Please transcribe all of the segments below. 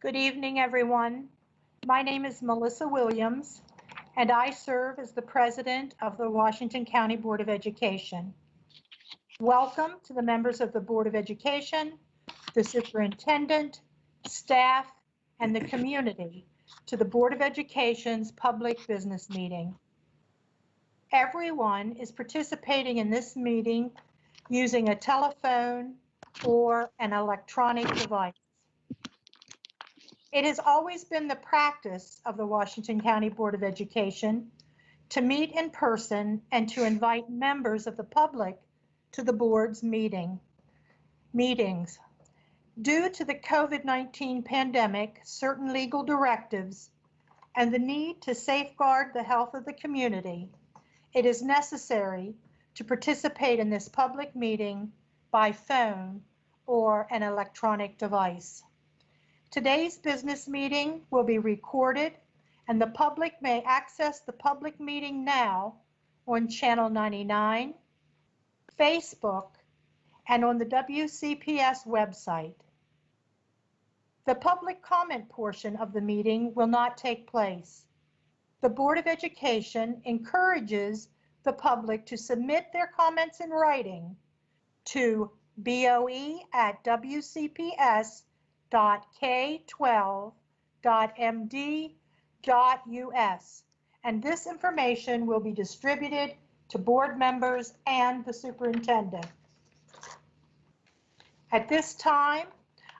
Good evening, everyone. My name is Melissa Williams, and I serve as the president of the Washington County Board of Education. Welcome to the members of the Board of Education, the superintendent, staff, and the community to the Board of Education's public business meeting. Everyone is participating in this meeting using a telephone or an electronic device. It has always been the practice of the Washington County Board of Education to meet in person and to invite members of the public to the board's meetings. Due to the COVID-19 pandemic, certain legal directives, and the need to safeguard the health of the community, it is necessary to participate in this public meeting by phone or an electronic device. Today's business meeting will be recorded, and the public may access the public meeting now on Channel 99, Facebook, and on the WCPS website. The public comment portion of the meeting will not take place. The Board of Education encourages the public to submit their comments in writing to boe@wcps.k12.md.us, and this information will be distributed to board members and the superintendent. At this time,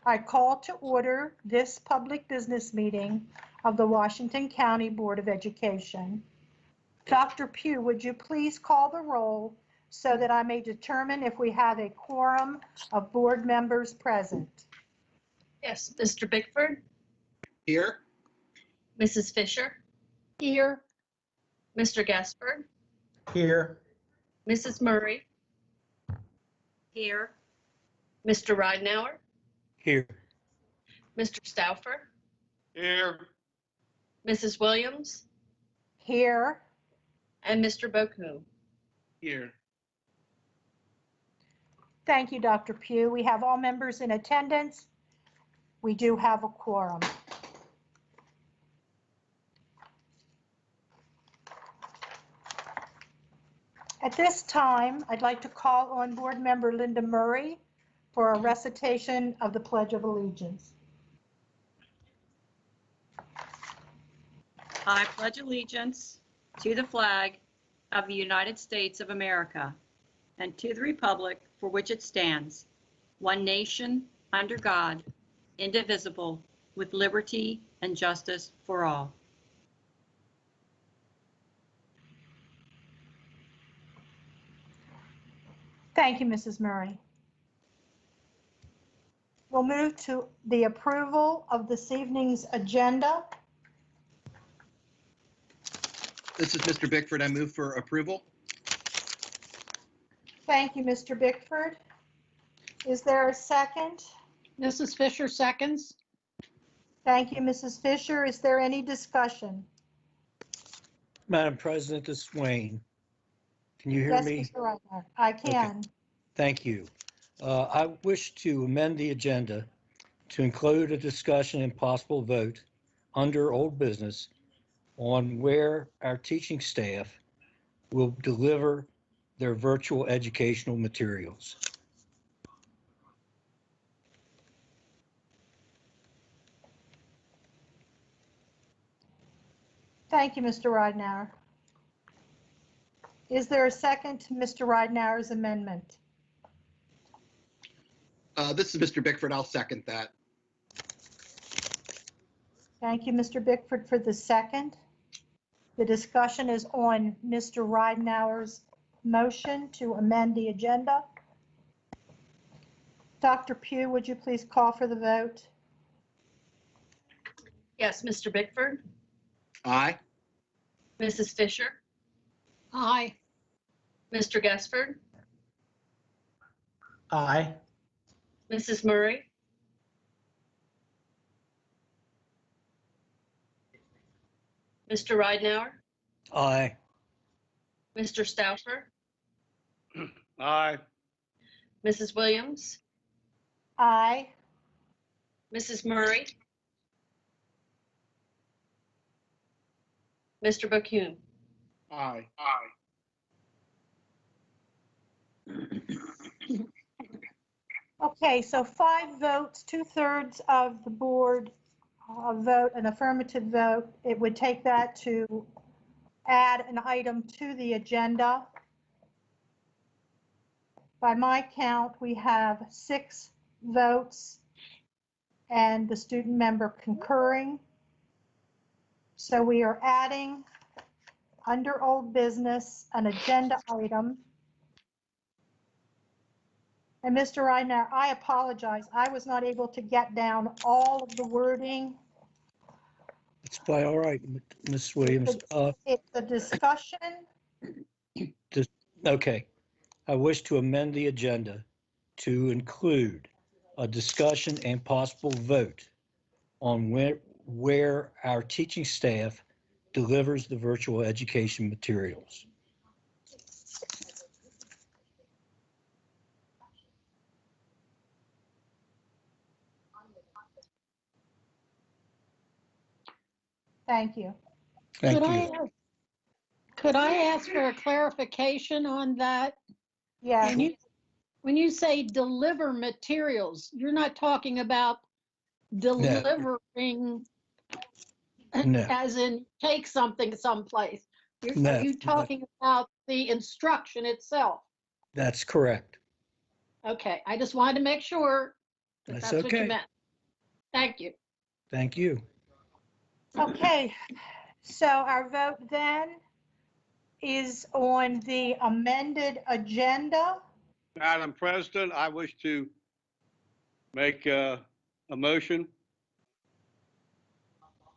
I call to order this public business meeting of the Washington County Board of Education. Dr. Pugh, would you please call the roll so that I may determine if we have a quorum of board members present? Yes, Mr. Bickford, Here. Mrs. Fisher, Here. Mr. Gaspard, Here. Mrs. Murray, Here. Mr. Ridenhour, Here. Mr. Stauffer, Here. Mrs. Williams, Here. and Mr. Boku. Here. Thank you, Dr. Pugh. We have all members in attendance. We do have a quorum. At this time, I'd like to call on Board Member Linda Murray for a recitation of the Pledge of Allegiance. I pledge allegiance to the flag of the United States of America and to the republic for which it stands, one nation, under God, indivisible, with liberty and justice for all. Thank you, Mrs. Murray. We'll move to the approval of this evening's agenda. This is Mr. Bickford. I move for approval. Thank you, Mr. Bickford. Is there a second? Mrs. Fisher seconds. Thank you, Mrs. Fisher. Is there any discussion? Madam President, this is Wayne. Can you hear Yes, me? Mr. Reitner, I can. Thank you. I wish to amend the agenda to include a discussion and possible vote under old business on where our teaching staff will deliver their virtual educational materials. Thank you, Mr. Ridenhour. Is there a second to Mr. Ridenhour's amendment? This is Mr. Bickford. I'll second that. Thank you, Mr. Bickford, for the second. The discussion is on Mr. Ridenhour's motion to amend the agenda. Dr. Pugh, would you please call for the vote? Yes, Mr. Bickford, Aye. Mrs. Fisher, Aye. Mr. Gaspard, Aye. Mrs. Murray, Mr. Ridenhour, Aye. Mr. Stauffer, Aye. Mrs. Williams, Aye. Mrs. Murray, Mr. Bacune, Aye. Okay, so 5 votes, 2/3 of the board vote, an affirmative vote. It would take that to add an item to the agenda. By my count, we have 6 votes and the student member concurring. So we are adding under old business an agenda item. And Mr. Reidner, I apologize. I was not able to get down all of the wording. It's quite all right, Ms. Williams. It's a discussion. Okay. I wish to amend the agenda to include a discussion and possible vote on where our teaching staff delivers the virtual education materials. Thank you. Thank Could you. could I ask for a clarification on that? Yes, When you say deliver materials, you're not talking about delivering No. as in take something someplace. No, Are you talking about the instruction itself? That's correct. Okay, I just wanted to make sure that That's that's what you okay. meant. Thank you. Thank you. okay. So our vote then is on the amended agenda. Madam President, I wish to make a motion.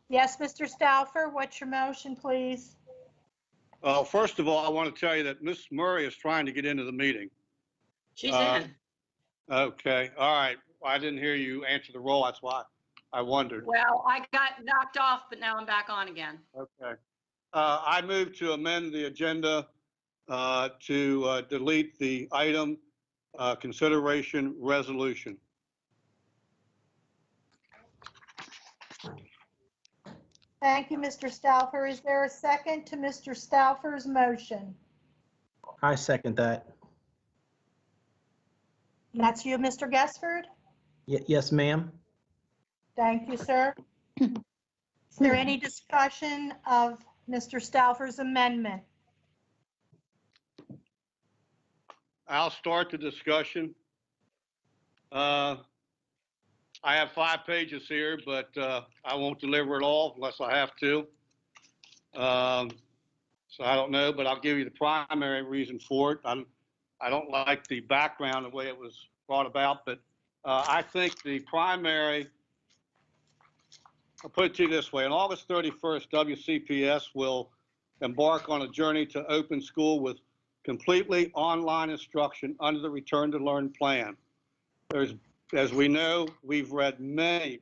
Yes, Mr. Stauffer, what's your motion, please? Well, first of all, I want to tell you that Ms. Murray is trying to get into the meeting. she's Uh, in. Okay, all right. I didn't hear you answer the roll. That's why I wondered. Well, I got knocked off, but now I'm back on again. Okay. I move to amend the agenda to delete the item consideration resolution. Thank you, Mr. Stauffer. Is there a second to Mr. Stauffer's motion? I second that. That's you, Mr. Gesford? Yes, ma'am. Thank you, sir. Is there any discussion of Mr. Stauffer's amendment? I'll start the discussion. I have 5 pages here, but I won't deliver it all unless I have to. So I don't know, but I'll give you the primary reason for it. I don't like the background, the way it was brought about, but I think the primary, I'll put it to you this way. On August 31st, WCPS will embark on a journey to open school with completely online instruction under the Return to Learn plan. As we know, we've read many,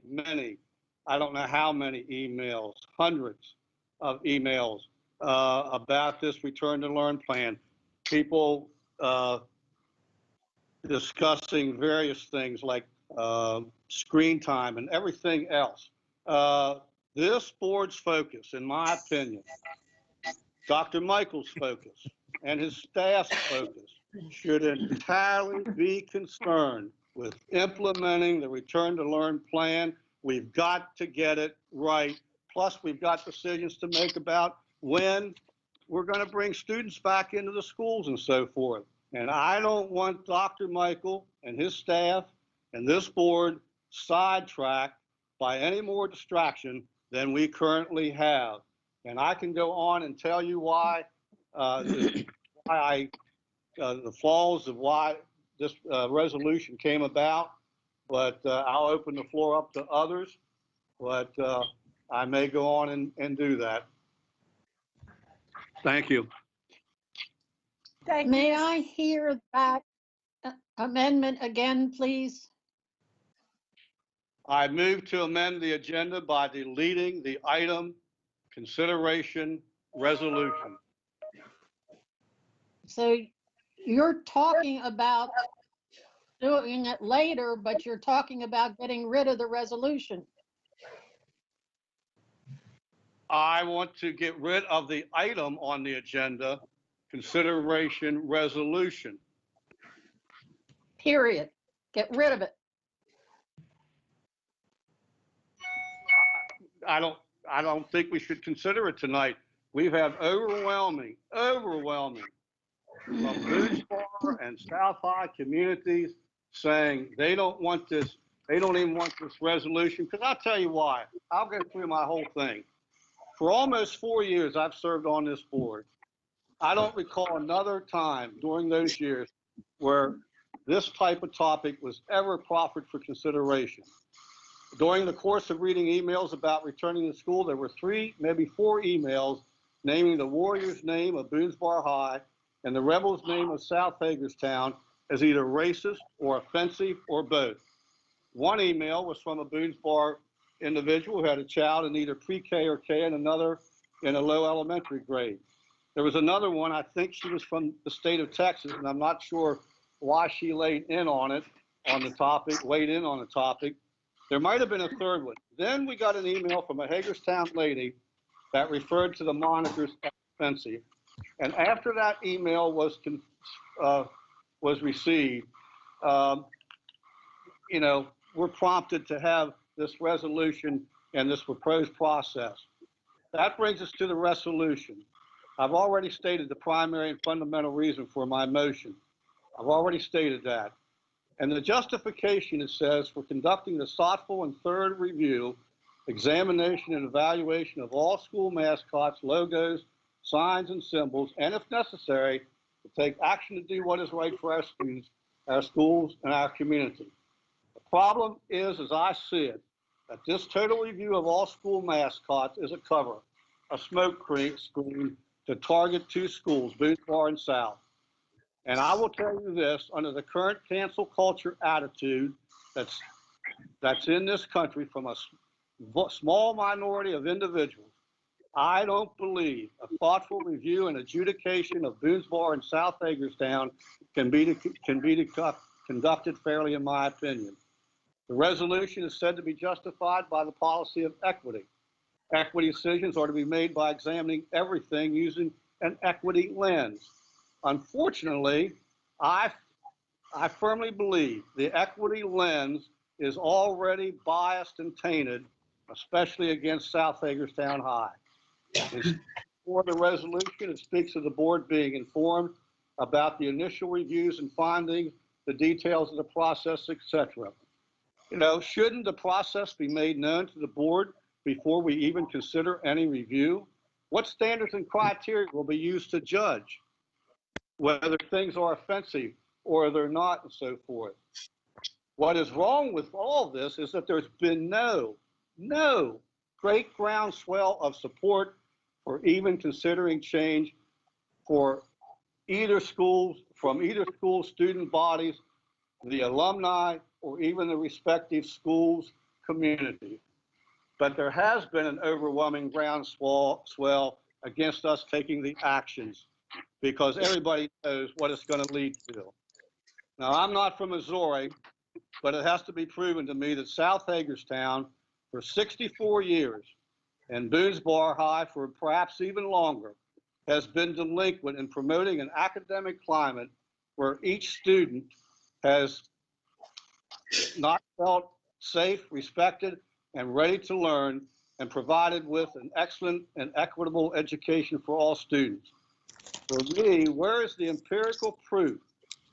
I don't know how many emails, hundreds of emails about this Return to Learn plan. People discussing various things like screen time and everything else. This board's focus, in my opinion, Dr. Michael's focus and his staff's focus should entirely be concerned with implementing the Return to Learn plan. We've got to get it right. Plus, we've got decisions to make about when we're going to bring students back into the schools and so forth. And I don't want Dr. Michael and his staff and this board sidetracked by any more distraction than we currently have. And I can go on and tell you why, the flaws of why this resolution came about, but I'll open the floor up to others, but I may go on and do that. Thank you. Thank you. May I hear that amendment again, please? I move to amend the agenda by deleting the item consideration resolution. So you're talking about doing it later, but you're talking about getting rid of the resolution. I want to get rid of the item on the agenda, consideration resolution. Period. Get rid of it. I don't think we should consider it tonight. We've had overwhelming from Boonesboro and South High communities saying they don't want this, they don't even want this resolution, because I'll tell you why. I'll go through my whole thing. For almost 4 years, I've served on this board. I don't recall another time during those years where this type of topic was ever proffered for consideration. During the course of reading emails about returning to school, there were 3, maybe 4 emails naming the Warriors' name of Boonesboro High and the Rebels' name of South Hagerstown as either racist or offensive or both. One email was from a Boonesboro individual who had a child in either pre-K or K and another in a low elementary grade. There was another one, I think she was from the state of Texas, and I'm not sure why she weighed in on the topic. There might have been a third one. Then we got an email from a Hagerstown lady that referred to the monikers as offensive. And after that email was received, we're prompted to have this resolution and this proposed process. That brings us to the resolution. I've already stated the primary and fundamental reason for my motion. I've already stated that. And the justification, it says, for conducting the thoughtful and thorough review, examination, and evaluation of all school mascots, logos, signs, and symbols, and if necessary, to take action to do what is right for our students, our schools, and our community. The problem is, as I see it, that this total review of all school mascots is a cover, a smoke screen to target 2 schools, Boonesboro and South. And I will tell you this, under the current cancel culture attitude that's in this country from a small minority of individuals, I don't believe a thoughtful review and adjudication of Boonesboro and South Hagerstown can be conducted fairly, in my opinion. The resolution is said to be justified by the policy of equity. Equity decisions are to be made by examining everything using an equity lens. Unfortunately, I firmly believe the equity lens is already biased and tainted, especially against South Hagerstown High. For the resolution, it speaks of the board being informed about the initial reviews and findings, the details of the process, etc. Shouldn't the process be made known to the board before we even consider any review? What standards and criteria will be used to judge whether things are offensive or they're not, and so forth? What is wrong with all this is that there's been no great groundswell of support for even considering change for either schools, from either school student bodies, the alumni, or even the respective schools' community. But there has been an overwhelming groundswell against us taking the actions because everybody knows what it's going to lead to. Now, I'm not from Missouri, but it has to be proven to me that South Hagerstown for 64 years and Boonesboro High for perhaps even longer has been delinquent in promoting an academic climate where each student has not felt safe, respected, and ready to learn, and provided with an excellent and equitable education for all students. For me, where is the empirical proof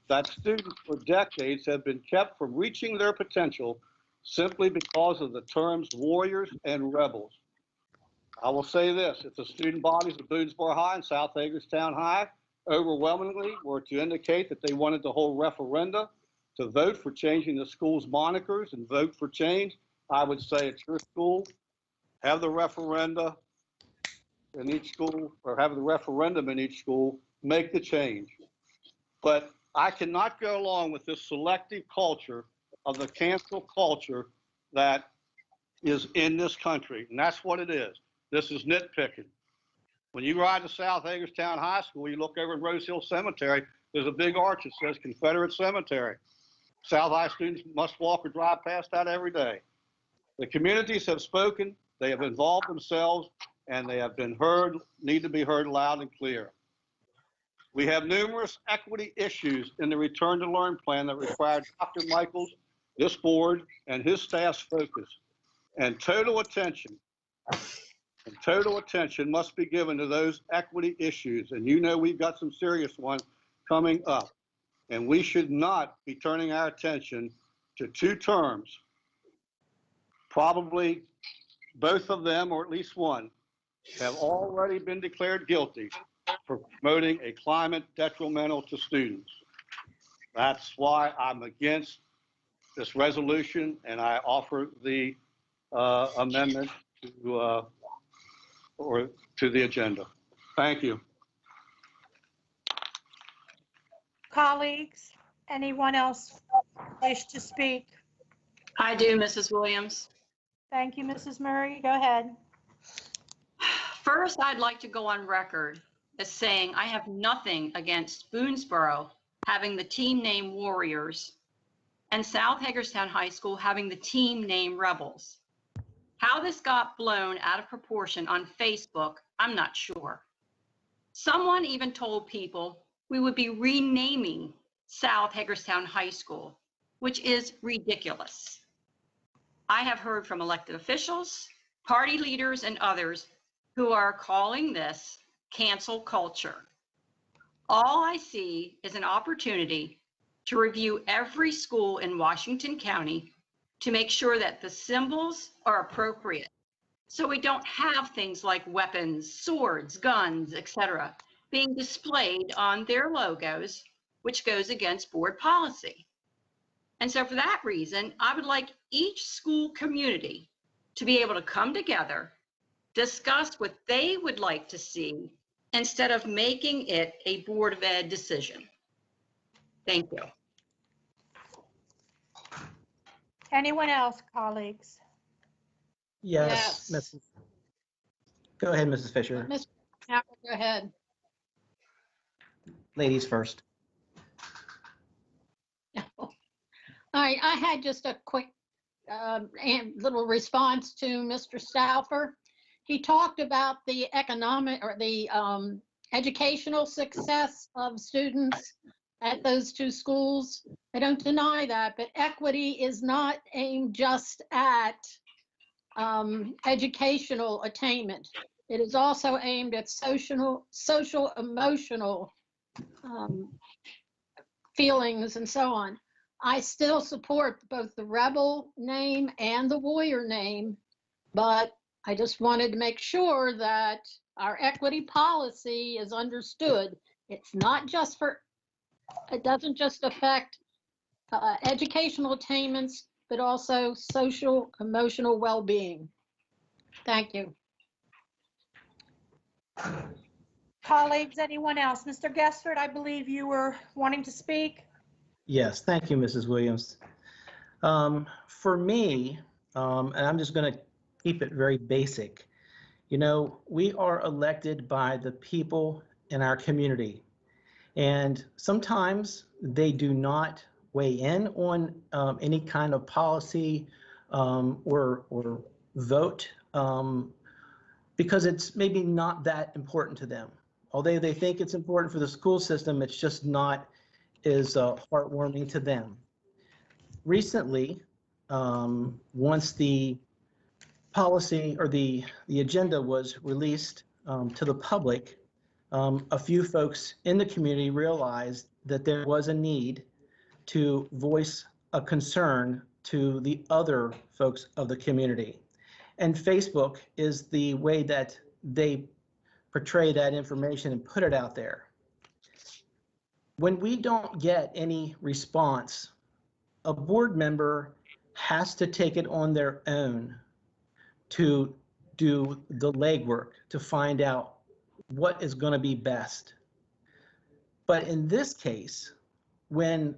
that students for decades have been kept from reaching their potential simply because of the terms warriors and rebels? I will say this, if the student bodies of Boonesboro High and South Hagerstown High overwhelmingly were to indicate that they wanted to hold referenda to vote for changing the school's monikers and vote for change, I would say it's your school, have the referenda in each school, or have the referendum in each school, make the change. But I cannot go along with this selective culture of the cancel culture that is in this country, and that's what it is. This is nitpicking. When you ride to South Hagerstown High School, you look over at Rose Hill Cemetery, there's a big arch that says Confederate Cemetery. South High students must walk or drive past that every day. The communities have spoken, they have involved themselves, and they have been heard, need to be heard loud and clear. We have numerous equity issues in the Return to Learn plan that require Dr. Michaels, this board, and his staff's focus and total attention. And total attention must be given to those equity issues. And you know we've got some serious ones coming up. And we should not be turning our attention to two terms. Probably both of them, or at least one, have already been declared guilty for promoting a climate detrimental to students. That's why I'm against this resolution, and I offer the amendment to the agenda. Thank you. Colleagues, anyone else wish to speak? I do, Mrs. Williams. Thank you, Mrs. Murray. Go ahead. First, I'd like to go on record as saying I have nothing against Boonesboro having the team name Warriors and South Hagerstown High School having the team name Rebels. How this got blown out of proportion on Facebook, I'm not sure. Someone even told people we would be renaming South Hagerstown High School, which is ridiculous. I have heard from elected officials, party leaders, and others who are calling this cancel culture. All I see is an opportunity to review every school in Washington County to make sure that the symbols are appropriate, so we don't have things like weapons, swords, guns, etc., being displayed on their logos, which goes against board policy. And so for that reason, I would like each school community to be able to come together, discuss what they would like to see, instead of making it a Board of Ed decision. Thank you. Anyone else, colleagues? Yes, Yes. Mrs. Go ahead, Mrs. Fisher. Mr. Howard, go ahead. Ladies first. All right, I had just a quick little response to Mr. Stauffer. He talked about the economic or the educational success of students at those two schools. I don't deny that, but equity is not aimed just at educational attainment. It is also aimed at social, emotional feelings and so on. I still support both the Rebel name and the Warrior name, but I just wanted to make sure that our equity policy is understood. It's not just for, it doesn't just affect educational attainments, but also social, emotional well-being. Thank you. Colleagues, anyone else? Mr. Gessford, I believe you were wanting to speak. Yes, thank you, Mrs. Williams. For me, and I'm just going to keep it very basic, you know, we are elected by the people in our community, and sometimes they do not weigh in on any kind of policy or vote because it's maybe not that important to them. Although they think it's important for the school system, it's just not as heartwarming to them. Recently, once the policy or the agenda was released to the public, a few folks in the community realized that there was a need to voice a concern to the other folks of the community. And Facebook is the way that they portray that information and put it out there. When we don't get any response, a board member has to take it on their own to do the legwork to find out what is going to be best. But in this case, when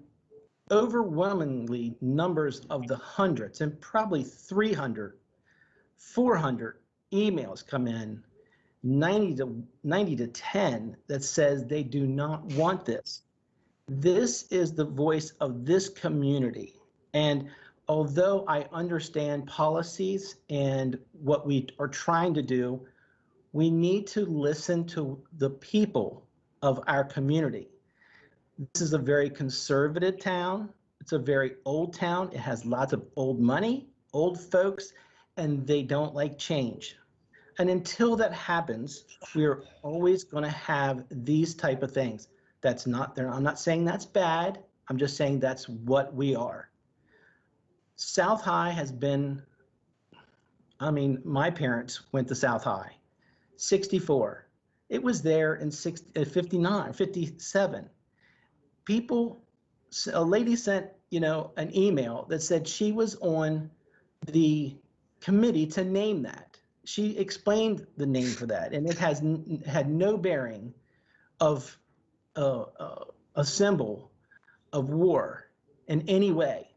overwhelmingly numbers of the hundreds and probably 300, 400 emails come in, 90 to 10 that says they do not want this. This is the voice of this community. And although I understand policies and what we are trying to do, We need to listen to the people of our community. This is a very conservative town. It's a very old town. It has lots of old money, old folks, and they don't like change. And until that happens, we're always going to have these type of things. That's not there. I'm not saying that's bad. I'm just saying that's what we are. South High has been, I mean, my parents went to South High, 64. It was there in 59, 57. People, a lady sent, an email that said she was on the committee to name that. She explained the name for that, and it had no bearing of a symbol of war in any way.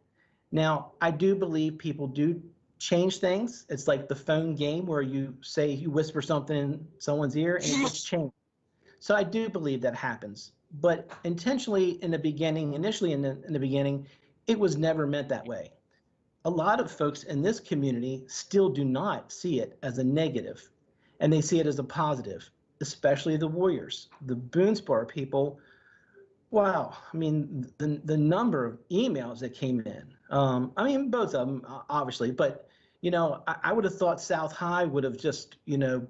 Now, I do believe people do change things. It's like the phone game where you whisper something in someone's ear and it gets changed. So I do believe that happens. But initially in the beginning, it was never meant that way. A lot of folks in this community still do not see it as a negative, and they see it as a positive, especially the Warriors, the Boonspar people. Wow, I mean, the number of emails that came in. I mean, both of them, obviously, but, I would have thought South High would have just,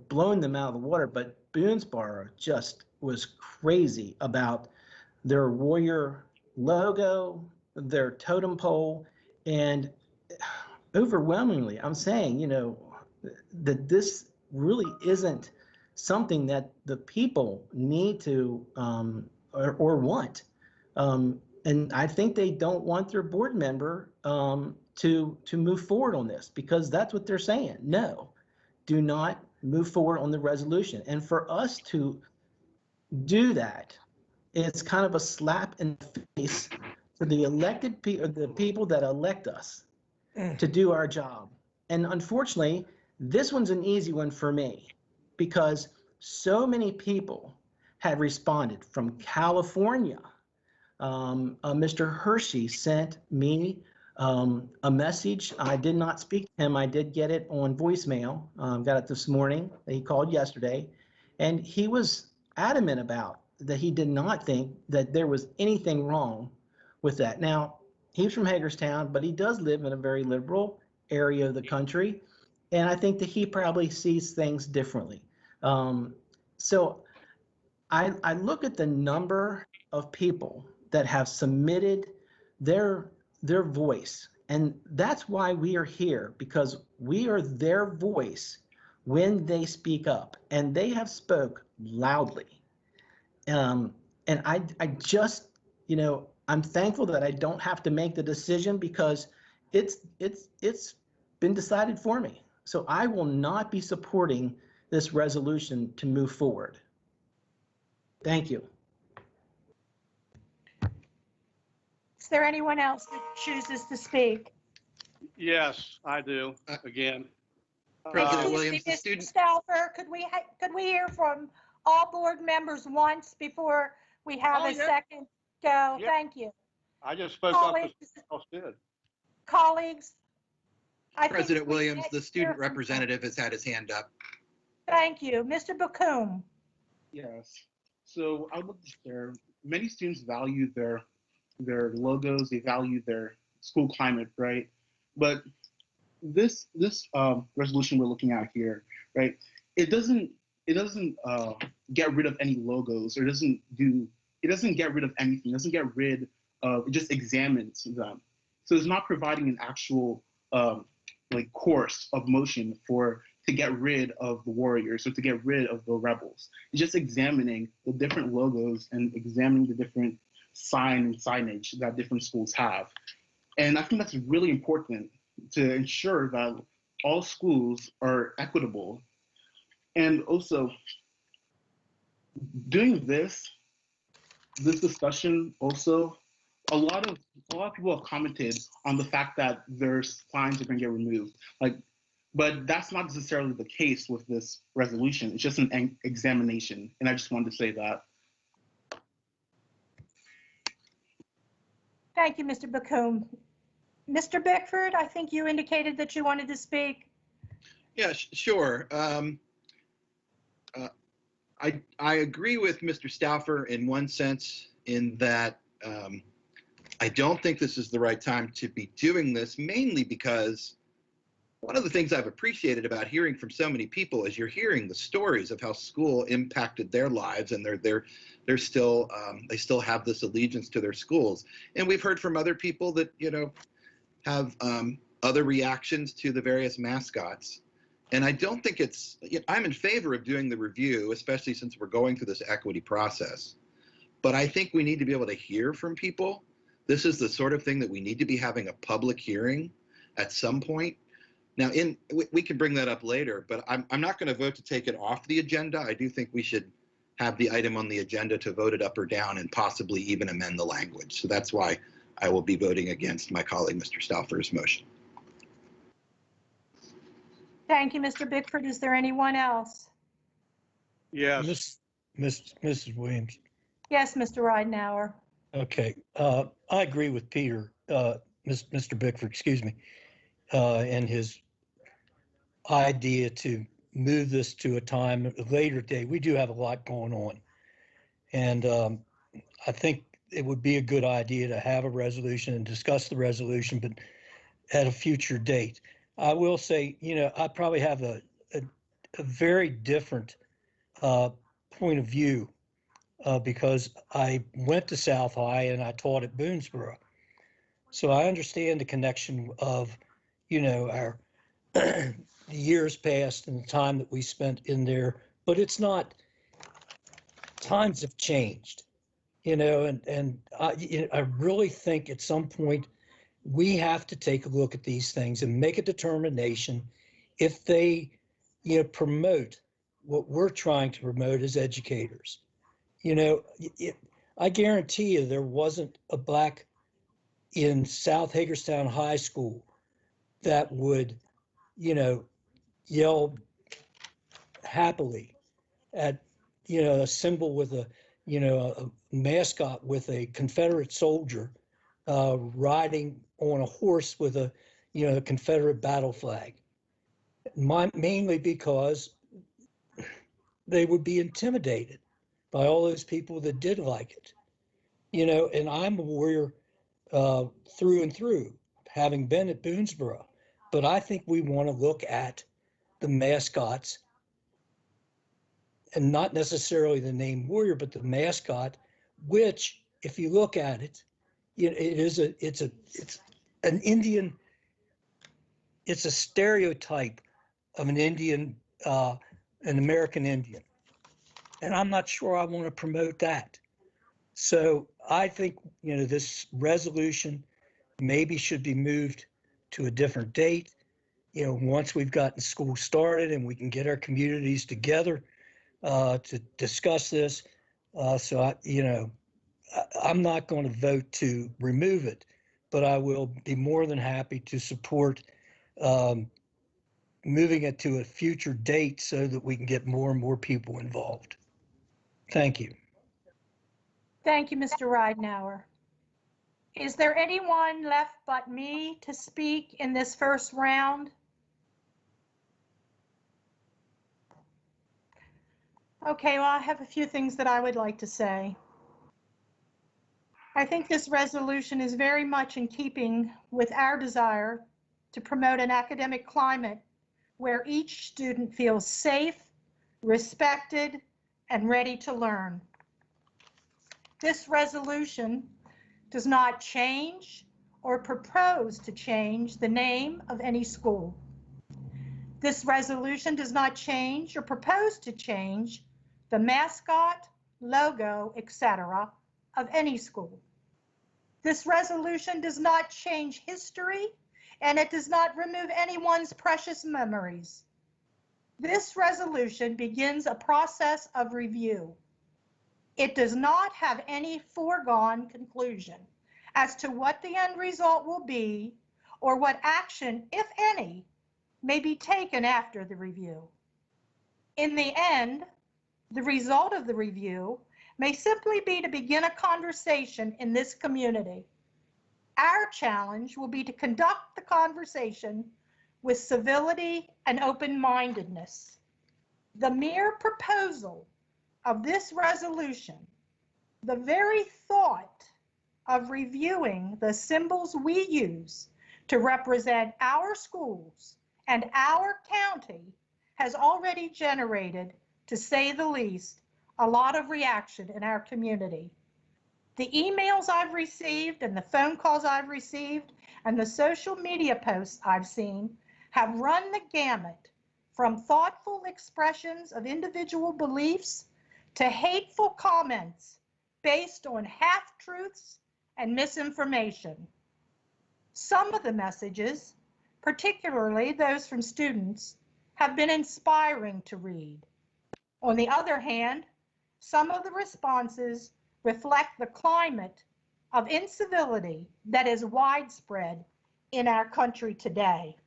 blown them out of the water, but Boonspar just was crazy about their Warrior logo, their totem pole, and overwhelmingly, I'm saying, that this really isn't something that the people need to or want. And I think they don't want their board member to move forward on this, because that's what they're saying. No, do not move forward on the resolution. And for us to do that, it's kind of a slap in the face to the elected the people that elect us to do our job. And unfortunately, this one's an easy one for me, because so many people have responded from California. Mr. Hershey sent me a message. I did not speak to him. I did get it on voicemail. Got it this morning. He called yesterday, and he was adamant about that. He did not think that there was anything wrong with that. Now, he's from Hagerstown, but he does live in a very liberal area of the country, and I think that he probably sees things differently. So I look at the number of people that have submitted their voice, and that's why we are here, because we are their voice when they speak up, and they have spoke loudly. And I just, I'm thankful that I don't have to make the decision, because it's been decided for me. So I will not be supporting this resolution to move forward. Thank you. Is there anyone else that chooses to speak? Yes, I do, again. President Excuse Williams, me, the Mr. student. Stauffer, could we hear from all board members once before we have Oh, a yeah. second go? Yeah. Thank you. I just spoke up Colleagues, because else did. colleagues. I think President we Williams, need the to student hear from- representative has had his hand up. Thank you. Mr. Bakum. Yes. So I would love to share. Many students value their logos. They value their school climate, right? But this resolution we're looking at here, right? It doesn't get rid of any logos, or it doesn't get rid of anything. It doesn't get rid of. It just examines them. So it's not providing an actual course of motion to get rid of the Warriors or to get rid of the rebels. It's just examining the different logos and examining the different signage that different schools have. And I think that's really important to ensure that all schools are equitable. And also, doing this discussion also, a lot of people have commented on the fact that their signs are going to get removed. But that's not necessarily the case with this resolution. It's just an examination, and I just wanted to say that. Thank you, Mr. Bakum. Mr. Bickford, I think you indicated that you wanted to speak. Yeah, sure. I agree with Mr. Stauffer in one sense, in that I don't think this is the right time to be doing this, mainly because one of the things I've appreciated about hearing from so many people is you're hearing the stories of how school impacted their lives, and they're still they still have this allegiance to their schools. And we've heard from other people that, you know, have other reactions to the various mascots. And I don't think it's, I'm in favor of doing the review, especially since we're going through this equity process. But I think we need to be able to hear from people. This is the sort of thing that we need to be having a public hearing at some point. Now, we can bring that up later, but I'm not going to vote to take it off the agenda. I do think we should have the item on the agenda to vote it up or down and possibly even amend the language. So that's why I will be voting against my colleague, Mr. Stauffer's motion. Thank you, Mr. Bickford. Is there anyone else? Yes. Mrs. Williams. Yes, Mr. Ridenhour. Okay, I agree with Peter, Mr. Bickford, excuse me, and his idea to move this to a later date. We do have a lot going on. And I think it would be a good idea to have a resolution and discuss the resolution, but at a future date. I will say, you know, I probably have a very different point of view because I went to South High and I taught at Boonesboro. So I understand the connection of, you know, our the years past and the time that we spent in there, but it's not, times have changed, you know, and I really think at some point we have to take a look at these things and make a determination if they, you know, promote what we're trying to promote as educators. You know, I guarantee you there wasn't a black in South Hagerstown High School that would, you know, yell happily at, you know, a symbol with a, you know, a mascot with a Confederate soldier riding on a horse with a, you know, a Confederate battle flag. Mainly because they would be intimidated by all those people that did like it. You know, and I'm a Warrior through and through, having been at Boonesboro. But I think we want to look at the mascots, and not necessarily the name Warrior, but the mascot, which, if you look at it, it's an Indian, it's a stereotype of an Indian, an American Indian. And I'm not sure I want to promote that. So I think, you know, this resolution maybe should be moved to a different date. You know, once we've gotten school started and we can get our communities together to discuss this. So I'm not going to vote to remove it, but I will be more than happy to support moving it to a future date so that we can get more and more people involved. Thank you. Thank you, Mr. Ridenhour. Is there anyone left but me to speak in this first round? Okay, well, I have a few things that I would like to say. I think this resolution is very much in keeping with our desire to promote an academic climate where each student feels safe, respected, and ready to learn. This resolution does not change or propose to change the name of any school. This resolution does not change or propose to change the mascot, logo, etc. of any school. This resolution does not change history, and it does not remove anyone's precious memories. This resolution begins a process of review. It does not have any foregone conclusion as to what the end result will be or what action, if any, may be taken after the review. In the end, the result of the review may simply be to begin a conversation in this community. Our challenge will be to conduct the conversation with civility and open-mindedness. The mere proposal of this resolution, the very thought of reviewing the symbols we use to represent our schools and our county has already generated, to say the least, a lot of reaction in our community. The emails I've received and the phone calls I've received and the social media posts I've seen have run the gamut from thoughtful expressions of individual beliefs to hateful comments based on half-truths and misinformation. Some of the messages, particularly those from students, have been inspiring to read. On the other hand, some of the responses reflect the climate of incivility that is widespread in our country today.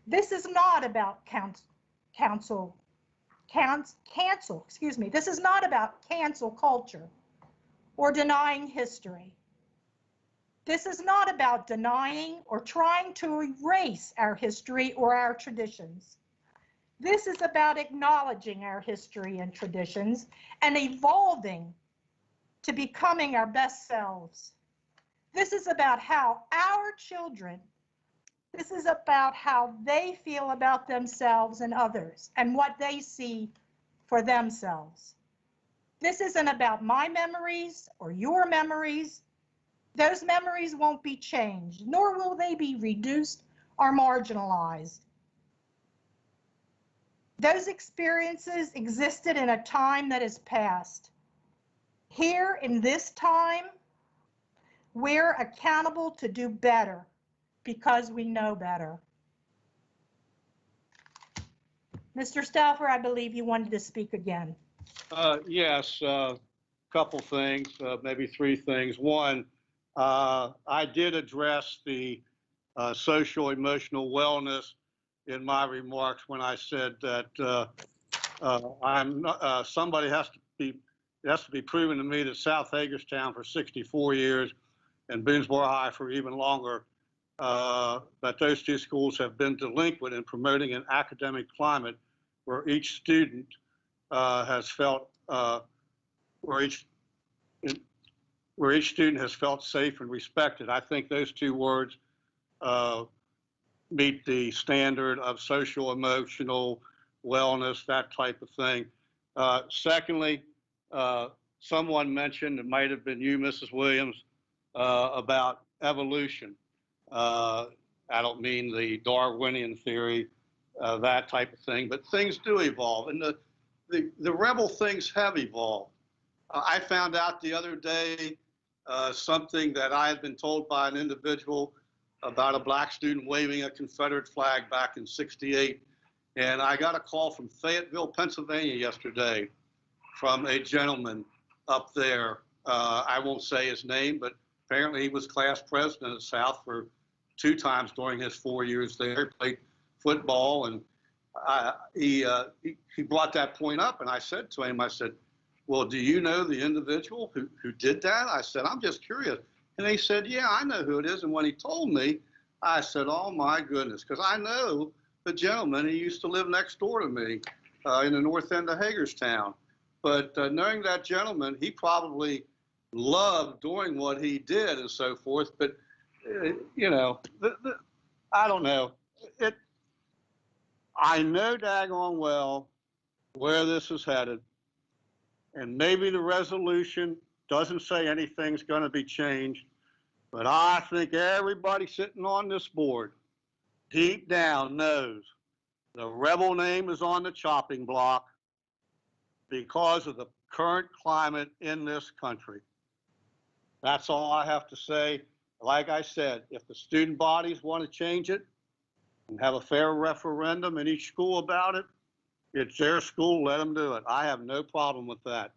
This is not about cancel culture or denying history. This is not about denying or trying to erase our history or our traditions. This is about acknowledging our history and traditions and evolving to becoming our best selves. This is about how our children, this is about how they feel about themselves and others and what they see for themselves. This isn't about my memories or your memories. Those memories won't be changed, nor will they be reduced or marginalized. Those experiences existed in a time that is past. Here in this time, we're accountable to do better because we know better. Mr. Stauffer, I believe you wanted to speak again. Yes, couple things, maybe three things. One, I did address the social emotional wellness in my remarks when I said that I'm not, somebody has to be proven to me that South Hagerstown for 64 years and Boonesboro High for even longer, that those two schools have been delinquent in promoting an academic climate where each student has felt where each student has felt safe and respected. I think those two words meet the standard of social emotional wellness, that type of thing. Secondly, someone mentioned, it might have been you, Mrs. Williams, about evolution. I don't mean the Darwinian theory, that type of thing, but things do evolve, and the rebel things have evolved. I found out the other day something that I had been told by an individual about a black student waving a Confederate flag back in '68. And I got a call from Fayetteville, Pennsylvania yesterday from a gentleman up there. I won't say his name, but apparently he was class president at South for 2 times during his 4 years there. He played football, and he brought that point up, and I said to him, I said, well, do you know the individual who did that? I said, I'm just curious. And he said, yeah, I know who it is. And when he told me, I said, oh my goodness, because I know the gentleman. He used to live next door to me in the north end of Hagerstown. But knowing that gentleman, he probably loved doing what he did and so forth. But, you know, I don't know. I know daggone well where this is headed. And maybe the resolution doesn't say anything's going to be changed. But I think everybody sitting on this board deep down knows the rebel name is on the chopping block because of the current climate in this country. That's all I have to say. Like I said, if the student bodies want to change it and have a fair referendum in each school about it, it's their school, let them do it. I have no problem with that.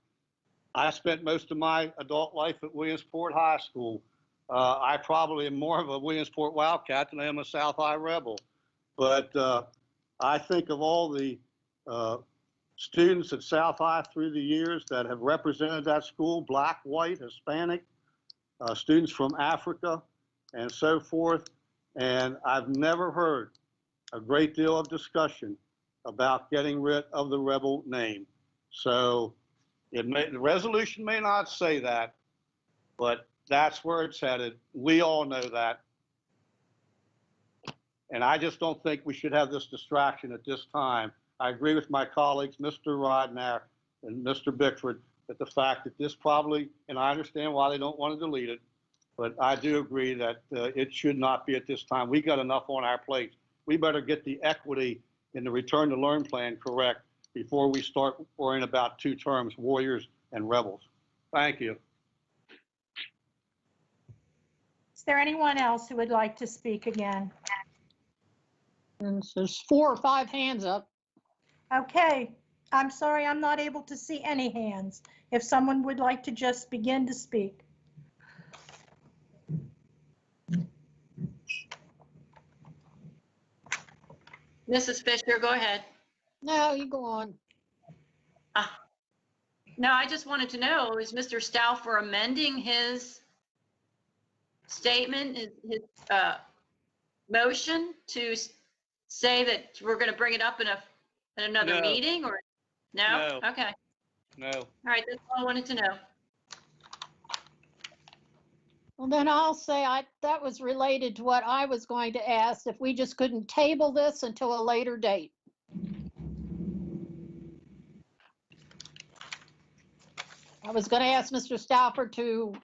I spent most of my adult life at Williamsport High School. I probably am more of a Williamsport Wildcat than I am a South High Rebel. But I think of all the students at South High through the years that have represented that school, black, white, Hispanic, students from Africa, and so forth. And I've never heard a great deal of discussion about getting rid of the rebel name. So the resolution may not say that, but that's where it's headed. We all know that. And I just don't think we should have this distraction at this time. I agree with my colleagues, Mr. Rodner and Mr. Bickford, that the fact that this probably, and I understand why they don't want to delete it, but I do agree that it should not be at this time. We got enough on our plate. We better get the equity in the return to learn plan correct before we start worrying about two terms, warriors and rebels. Thank you. Is there anyone else who would like to speak again? And there's 4 or 5 hands up. Okay, I'm sorry, I'm not able to see any hands. If someone would like to just begin to speak. Mrs. Fisher, go ahead. No, you go on. No, I just wanted to know, is Mr. Stauffer amending his statement, his motion to say that we're going to bring it up in another No. meeting, or no? No. Okay. No. All right, that's all I wanted to know. Well, then I'll say that was related to what I was going to ask, if we just couldn't table this until a later date. I was going to ask Mr. Stauffer to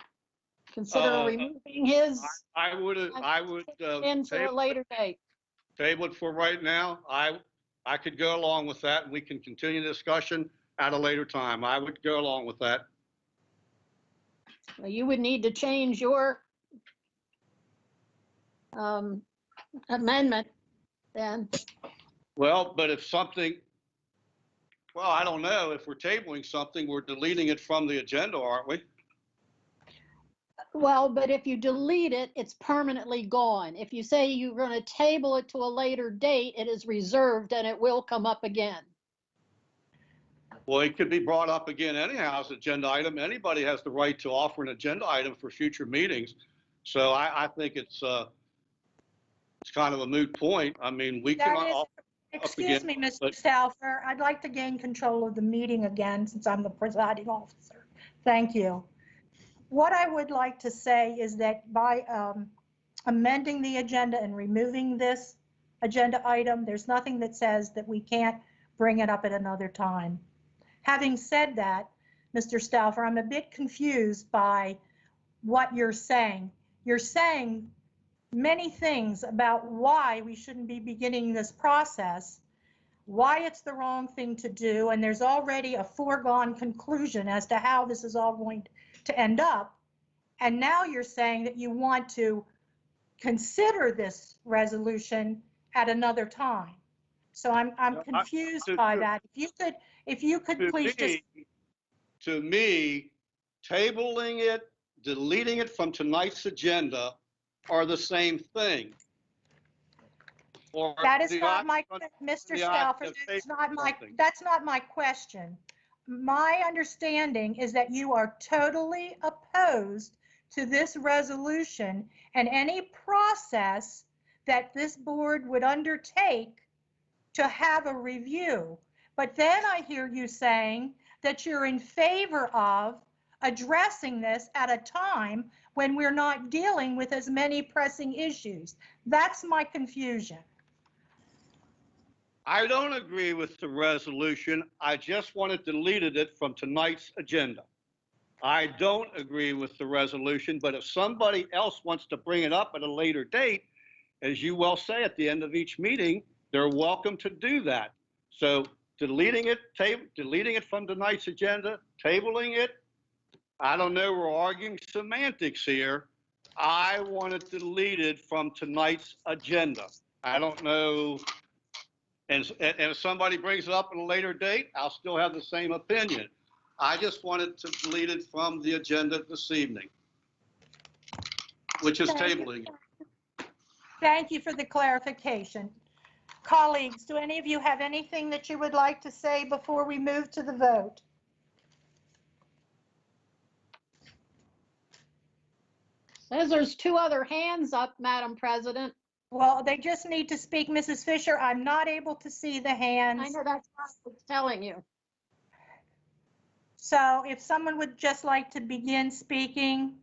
consider removing his I would into a later date. table it for right now. I could go along with that, and we can continue the discussion at a later time. I would go along with that. Well, you would need to change your amendment then. Well, but if something, well, I don't know. If we're tabling something, we're deleting it from the agenda, aren't we? Well, but if you delete it, it's permanently gone. If you say you're going to table it to a later date, it is reserved and it will come up again. Well, it could be brought up again anyhow as an agenda item. Anybody has the right to offer an agenda item for future meetings. So I think it's kind of a moot point. I mean, we can all. Excuse me, Mr. Stauffer, I'd like to gain control of the meeting again since I'm the presiding officer. Thank you. What I would like to say is that by amending the agenda and removing this agenda item, there's nothing that says that we can't bring it up at another time. Having said that, Mr. Stauffer, I'm a bit confused by what you're saying. You're saying many things about why we shouldn't be beginning this process, why it's the wrong thing to do, and there's already a foregone conclusion as to how this is all going to end up. And now you're saying that you want to consider this resolution at another time. So I'm confused by that. If you could please just. To me, tabling it, deleting it from tonight's agenda are the same thing. Or That is not my, Mr. Stauffer, that's not my question. My understanding is that you are totally opposed to this resolution and any process that this board would undertake to have a review. But then I hear you saying that you're in favor of addressing this at a time when we're not dealing with as many pressing issues. That's my confusion. I don't agree with the resolution. I just want to delete it from tonight's agenda. I don't agree with the resolution, but if somebody else wants to bring it up at a later date, as you well say at the end of each meeting, they're welcome to do that. So deleting it from tonight's agenda, tabling it, I don't know, we're arguing semantics here. I want it deleted from tonight's agenda. I don't know. And if somebody brings it up at a later date, I'll still have the same opinion. I just wanted to delete it from the agenda this evening, which is tabling. Thank you for the clarification. Colleagues, do any of you have anything that you would like to say before we move to the vote? Says there's 2 other hands up, Madam President. Well, they just need to speak, Mrs. Fisher. I'm not able to see the I hands. know that's what I was telling you. So if someone would just like to begin speaking.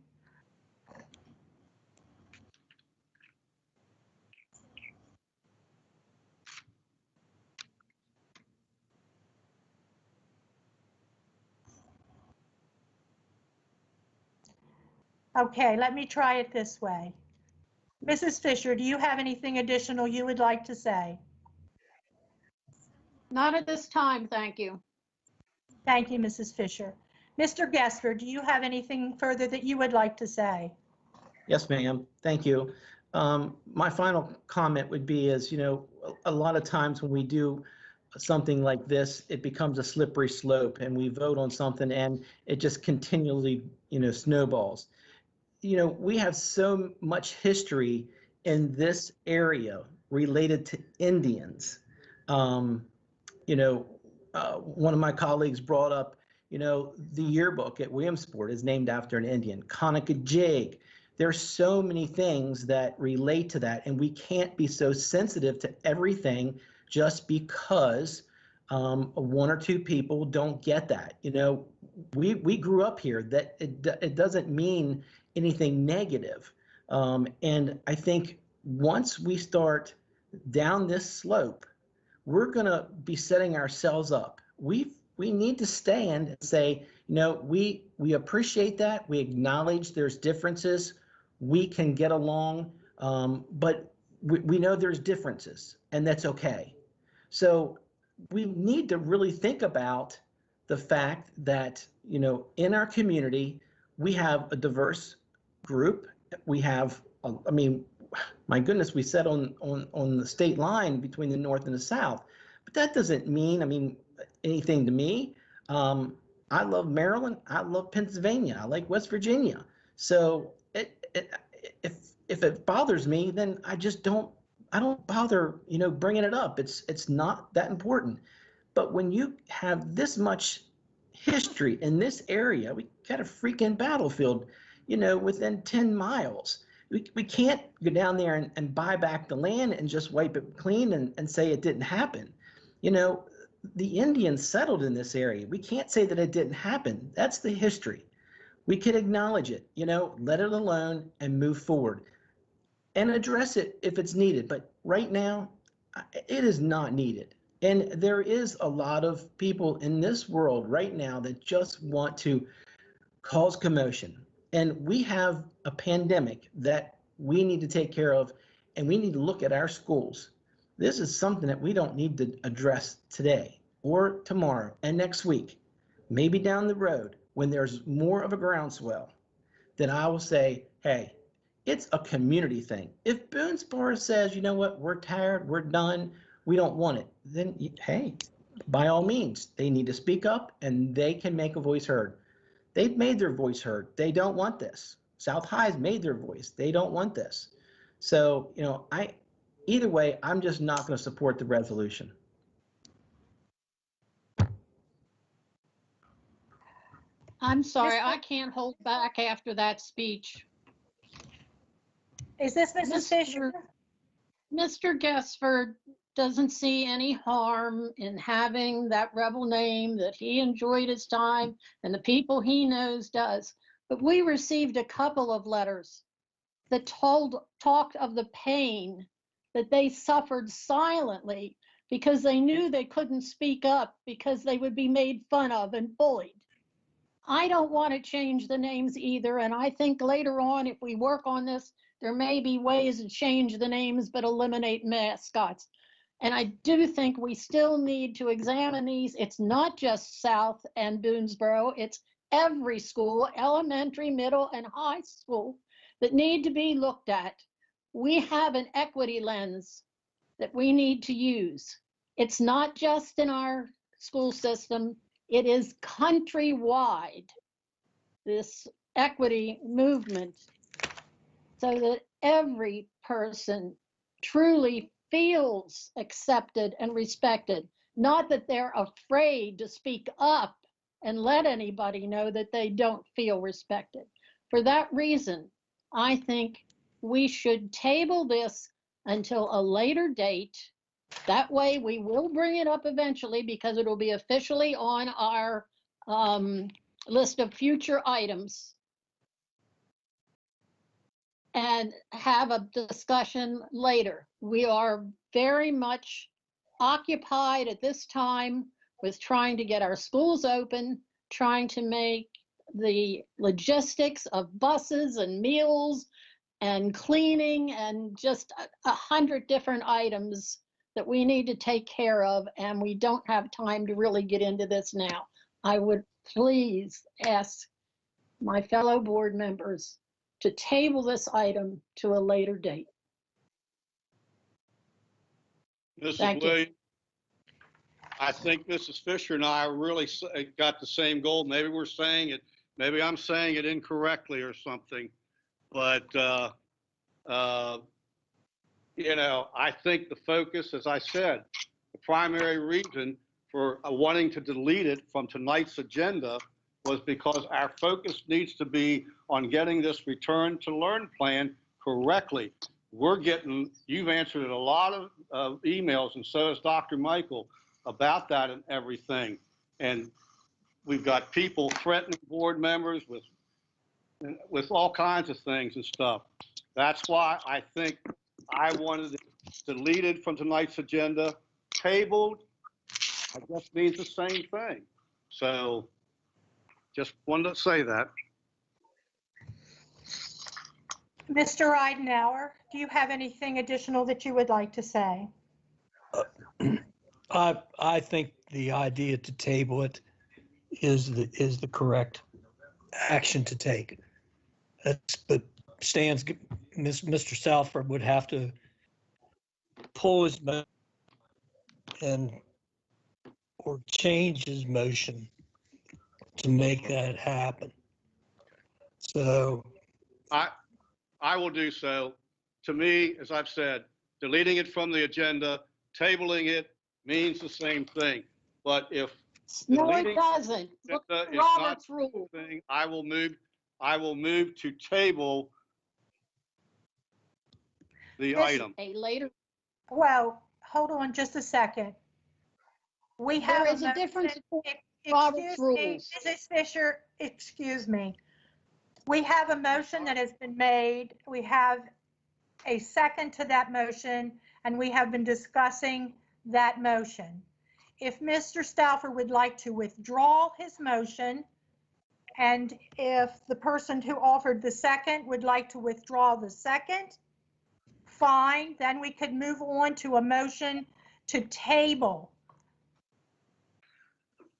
Okay, let me try it this way. Mrs. Fisher, do you have anything additional you would like to say? Not at this time, thank you. Thank you, Mrs. Fisher. Mr. Gesper, do you have anything further that you would like to say? Yes, ma'am. Thank you. My final comment would be is, a lot of times when we do something like this, it becomes a slippery slope and we vote on something and it just continually, snowballs. We have so much history in this area related to Indians. One of my colleagues brought up, the yearbook at Williamsport is named after an Indian, Conococheague. There's so many things that relate to that, and we can't be so sensitive to everything just because one or two people don't get that. We grew up here. That it doesn't mean anything negative. And I think once we start down this slope, we're going to be setting ourselves up. We need to stand and say, we appreciate that. We acknowledge there's differences. We can get along, but we know there's differences, and that's okay. So we need to really think about the fact that, in our community, we have a diverse group. We have, my goodness, we set on the state line between the North and the South, but that doesn't mean, anything to me. I love Maryland. I love Pennsylvania. I like West Virginia. So if it bothers me, then I don't bother, bringing it up. It's not that important. But when you have this much history in this area, we got a freaking battlefield, within 10 miles. We can't go down there and buy back the land and just wipe it clean and say it didn't happen. The Indians settled in this area. We can't say that it didn't happen. That's the history. We can acknowledge it, let it alone and move forward and address it if it's needed. But right now, it is not needed. And there is a lot of people in this world right now that just want to cause commotion. And we have a pandemic that we need to take care of, and we need to look at our schools. This is something that we don't need to address today or tomorrow and next week, maybe down the road when there's more of a groundswell. Then I will say, hey, it's a community thing. If Boonesboro says, you know what, we're tired, we're done, we don't want it, then hey, by all means, they need to speak up and they can make a voice heard. They've made their voice heard. They don't want this. South High's made their voice. They don't want this. So, either way, I'm just not going to support the resolution. I'm sorry, I can't hold back after that speech. Is this Mrs. Fisher? Mr. Gesford doesn't see any harm in having that rebel name, that he enjoyed his time and the people he knows does. But we received a couple of letters that talked of the pain that they suffered silently because they knew they couldn't speak up because they would be made fun of and bullied. I don't want to change the names either, and I think later on, if we work on this, there may be ways to change the names but eliminate mascots. And I do think we still need to examine these. It's not just South and Boonesboro, it's every school, elementary, middle, and high school, that need to be looked at. We have an equity lens that we need to use. It's not just in our school system, it is countrywide, this equity movement, so that every person truly feels accepted and respected, not that they're afraid to speak up and let anybody know that they don't feel respected. For that reason, I think we should table this until a later date. That way we will bring it up eventually because it will be officially on our list of future items, and have a discussion later. We are very much occupied at this time with trying to get our schools open, trying to make the logistics of buses and meals and cleaning and just 100 different items that we need to take care of, and we don't have time to really get into this now. I would please ask my fellow board members to table this item to a later date. Mrs. Thank you. Williams, I think Mrs. Fisher and I really got the same goal. Maybe we're saying it, maybe I'm saying it incorrectly or something, but you know, I think the focus, as I said, the primary reason for wanting to delete it from tonight's agenda was because our focus needs to be on getting this return to learn plan correctly. You've answered a lot of emails, and so has Dr. Michael, about that and everything. And we've got people threatening board members with all kinds of things and stuff. That's why I think I wanted it deleted from tonight's agenda. Tabled, I guess, means the same thing. So just wanted to say that. Mr. Ridenhour, do you have anything additional that you would like to say? I think the idea to table it is the correct action to take. But Mr. Salford would have to pull his motion or change his motion to make that happen. So I will do so. To me, as I've said, deleting it from the agenda, tabling it means the same thing. But if No, it deleting doesn't. Look the at agenda is not Robert's the rule. thing, I will move to table the item. A later, Well, hold on just a second. We have there is a motion- difference in Excuse Robert's me, rules. Mrs. Fisher, excuse me. We have a motion that has been made. We have a second to that motion, and we have been discussing that motion. If Mr. Stauffer would like to withdraw his motion, and if the person who offered the second would like to withdraw the second, fine, then we could move on to a motion to table.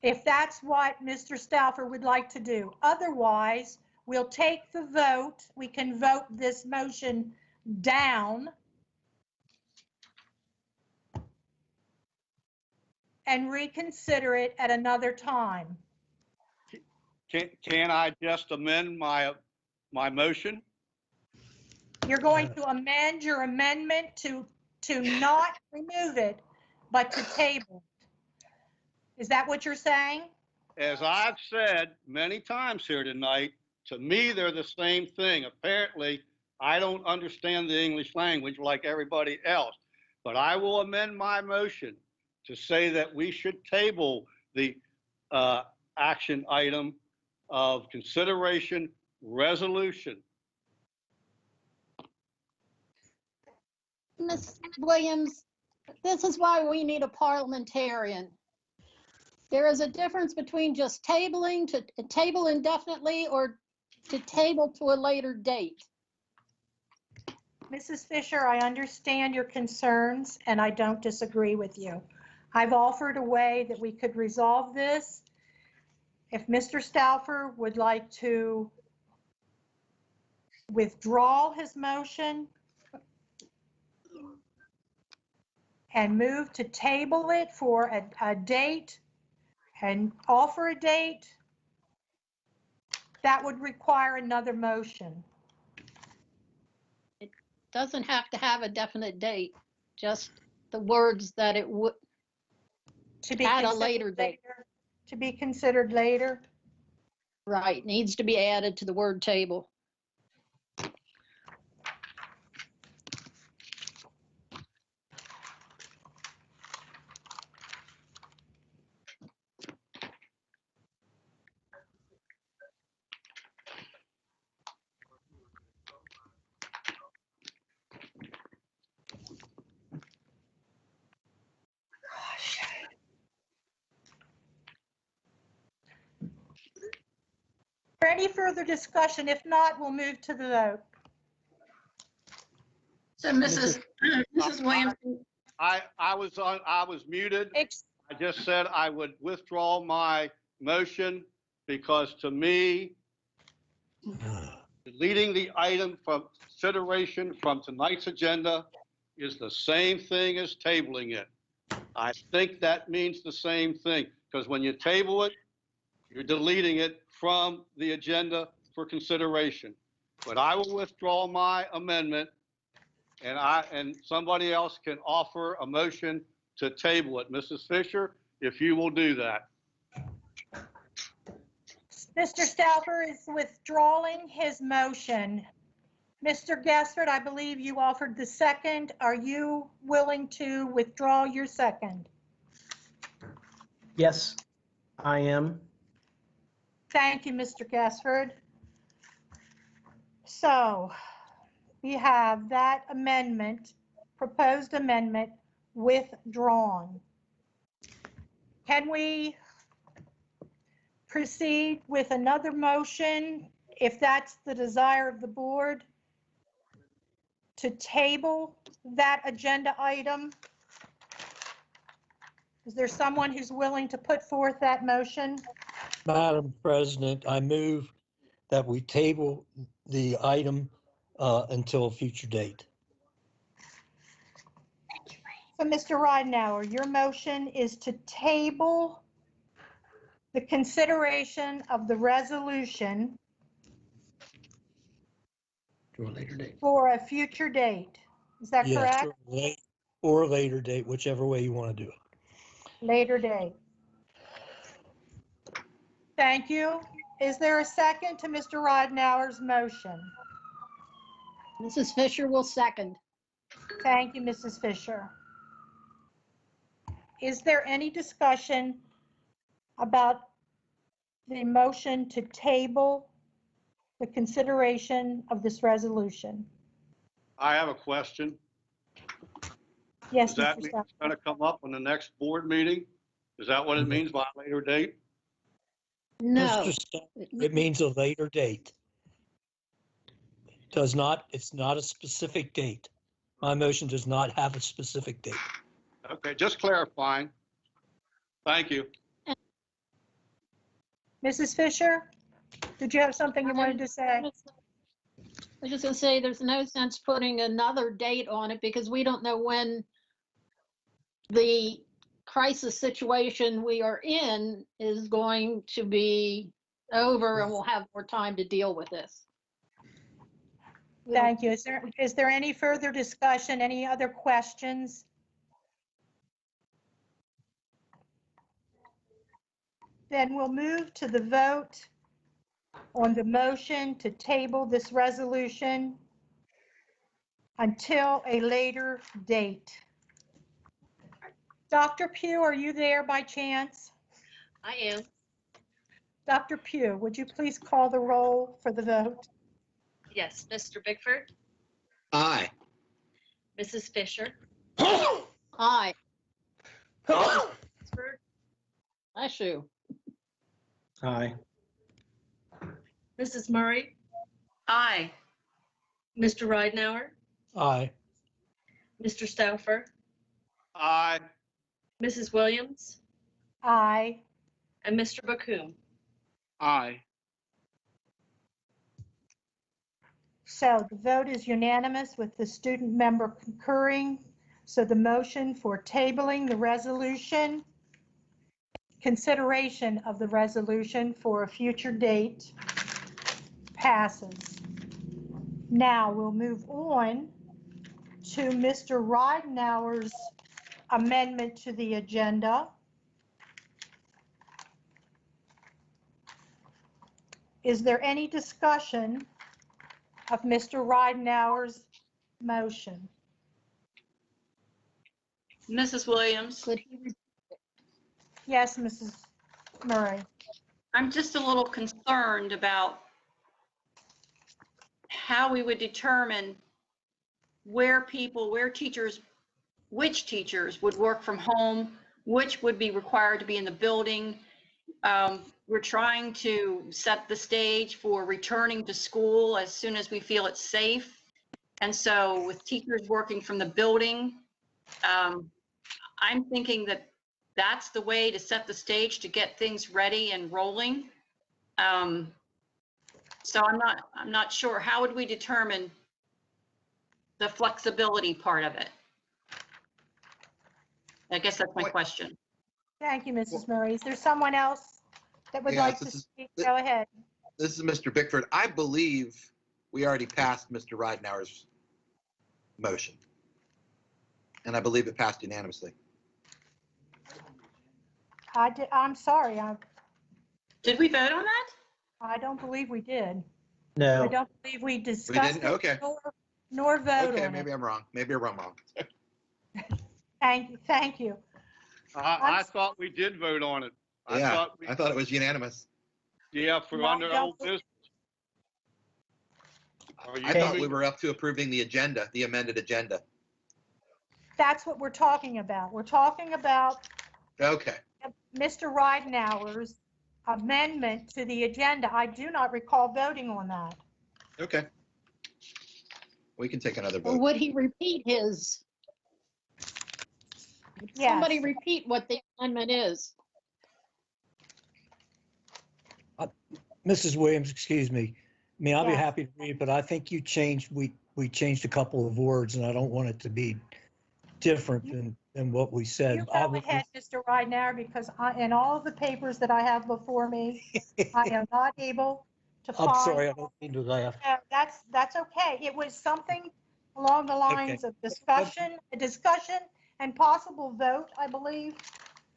If that's what Mr. Stauffer would like to do. Otherwise, we'll take the vote. We can vote this motion down and reconsider it at another time. Can I just amend my motion? You're going to amend your amendment to not remove it, but to table. Is that what you're saying? As I've said many times here tonight, to me, they're the same thing. Apparently, I don't understand the English language like everybody else, but I will amend my motion to say that we should table the action item of consideration resolution. Ms. Williams, this is why we need a parliamentarian. There is a difference between just tabling to table indefinitely or to table to a later date. Mrs. Fisher, I understand your concerns and I don't disagree with you. I've offered a way that we could resolve this. If Mr. Stauffer would like to withdraw his motion and move to table it for a date and offer a date, that would require another motion. Doesn't have to have a definite date, just the words that it would, To be At a considered later date. To be considered later. right, needs to be added to the word table. Any further discussion? If not, we'll move to the vote. So Mrs. Williams, I was muted. I just said I would withdraw my motion because to me, deleting the item from consideration from tonight's agenda is the same thing as tabling it. I think that means the same thing because when you table it, you're deleting it from the agenda for consideration. But I will withdraw my amendment and somebody else can offer a motion to table it. Mrs. Fisher, if you will do that. Mr. Stauffer is withdrawing his motion. Mr. Gaspard, I believe you offered the second. Are you willing to withdraw your second? Yes, I am. Thank you, Mr. Gaspard. So we have that amendment, proposed amendment, withdrawn. Can we proceed with another motion, if that's the desire of the board, to table that agenda item? Is there someone who's willing to put forth that motion? Madam President, I move that we table the item until a future date. So Mr. Ridenhour, your motion is to table the consideration of the resolution To a later date. for a future date. Is that Yes, correct? or a later date, whichever way you want to do it. Later date. Thank you. Is there a second to Mr. Ridenhour's motion? Mrs. Fisher will second. Thank you, Mrs. Fisher. Is there any discussion about the motion to table the consideration of this resolution? I have a question. Yes, Does that Mr. mean Stauffer. it's going to come up on the next board meeting? Is that what it means by a later date? No. Mr. Stauffer, it means a later date. It's not a specific date. My motion does not have a specific date. Okay, just clarifying. Thank you. Mrs. Fisher, did you have something you wanted to say? I was just gonna say, there's no sense putting another date on it because we don't know when the crisis situation we are in is going to be over and we'll have more time to deal with this. Thank you. Is there any further discussion, any other questions? Then we'll move to the vote on the motion to table this resolution until a later date. Dr. Pugh, are you there by chance? I am. Dr. Pugh, would you please call the roll for the vote? Yes, Mr. Bickford, Aye. Mrs. Fisher, Aye, Gaspard, bless you. Aye. Mrs. Murray, aye. Mr. Ridenhour, Aye. Mr. Stauffer, Aye. Mrs. Williams, Aye. and Mr. Bakum. Aye. So the vote is unanimous with the student member concurring. So the motion for tabling the resolution, consideration of the resolution for a future date passes. Now we'll move on to Mr. Ridenhour's amendment to the agenda. Is there any discussion of Mr. Ridenhour's motion? Mrs. Williams, Could he Yes, Mrs. Murray. I'm just a little concerned about how we would determine where teachers, which teachers would work from home, which would be required to be in the building. We're trying to set the stage for returning to school as soon as we feel it's safe. And so with teachers working from the building, I'm thinking that that's the way to set the stage to get things ready and rolling. So I'm not sure, how would we determine the flexibility part of it? I guess that's my question. Thank you, Mrs. Murray. Is there someone else that would Yes, like to this is- speak? Go ahead. This is Mr. Bickford. I believe we already passed Mr. Ridenhour's motion. And I believe it passed unanimously. I'm sorry. Did we vote on that? I don't believe we did. I No, don't believe we discussed didn't? it Okay. nor vote Okay, on maybe it. I'm wrong. Maybe I'm wrong. Thank you. I thought we did vote on it. Yeah, I thought it was unanimous. Yeah, for No, under no. old business. Are you I thought we moving- were up to approving the agenda, the amended agenda. That's what we're talking about. We're talking about Okay, Mr. Ridenhour's amendment to the agenda. I do not recall voting on that. okay. We can take another Or vote. would he repeat his? Yes. Somebody repeat what the amendment is. Mrs. Williams, excuse me. I mean, I'll be Yes. happy to read, but I think you changed, we changed a couple of words and I don't want it to be different than what we said. You go ahead, Mr. Ridenhour, because in all of the papers that I have before me, I am not able to find. I'm sorry, I don't mean to laugh. That's okay. It was something along the lines of discussion and possible vote, I believe.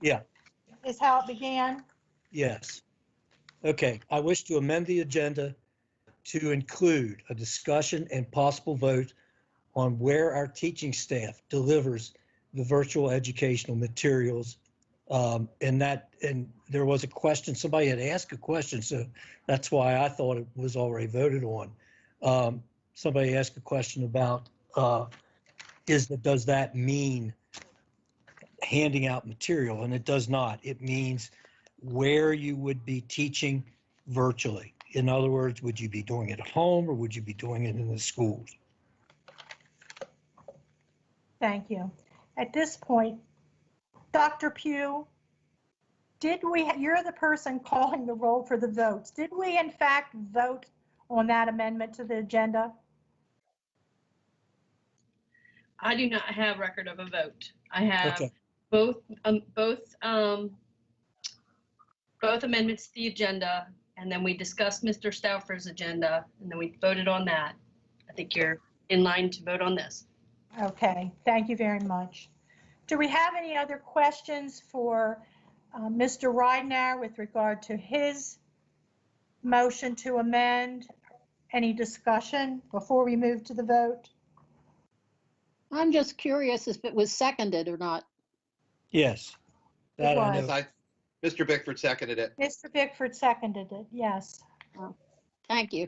Yeah. Is how it began. Yes. Okay, I wish to amend the agenda to include a discussion and possible vote on where our teaching staff delivers the virtual educational materials. And there was a question, somebody had asked a question, so that's why I thought it was already voted on. Somebody asked a question about, does that mean handing out material? And it does not. It means where you would be teaching virtually. In other words, would you be doing it at home or would you be doing it in the schools? Thank you. At this point, Dr. Pugh, you're the person calling the roll for the votes. Did we in fact vote on that amendment to the agenda? I do not have record of a vote. I have Okay. both amendments to the agenda, and then we discussed Mr. Stauffer's agenda, and then we voted on that. I think you're in line to vote on this. Okay, thank you very much. Do we have any other questions for Mr. Ridenhour with regard to his motion to amend? Any discussion before we move to the vote? I'm just curious if it was seconded or not. Yes. That I was. know. Mr. Bickford seconded it. Mr. Bickford seconded it, yes. Thank you.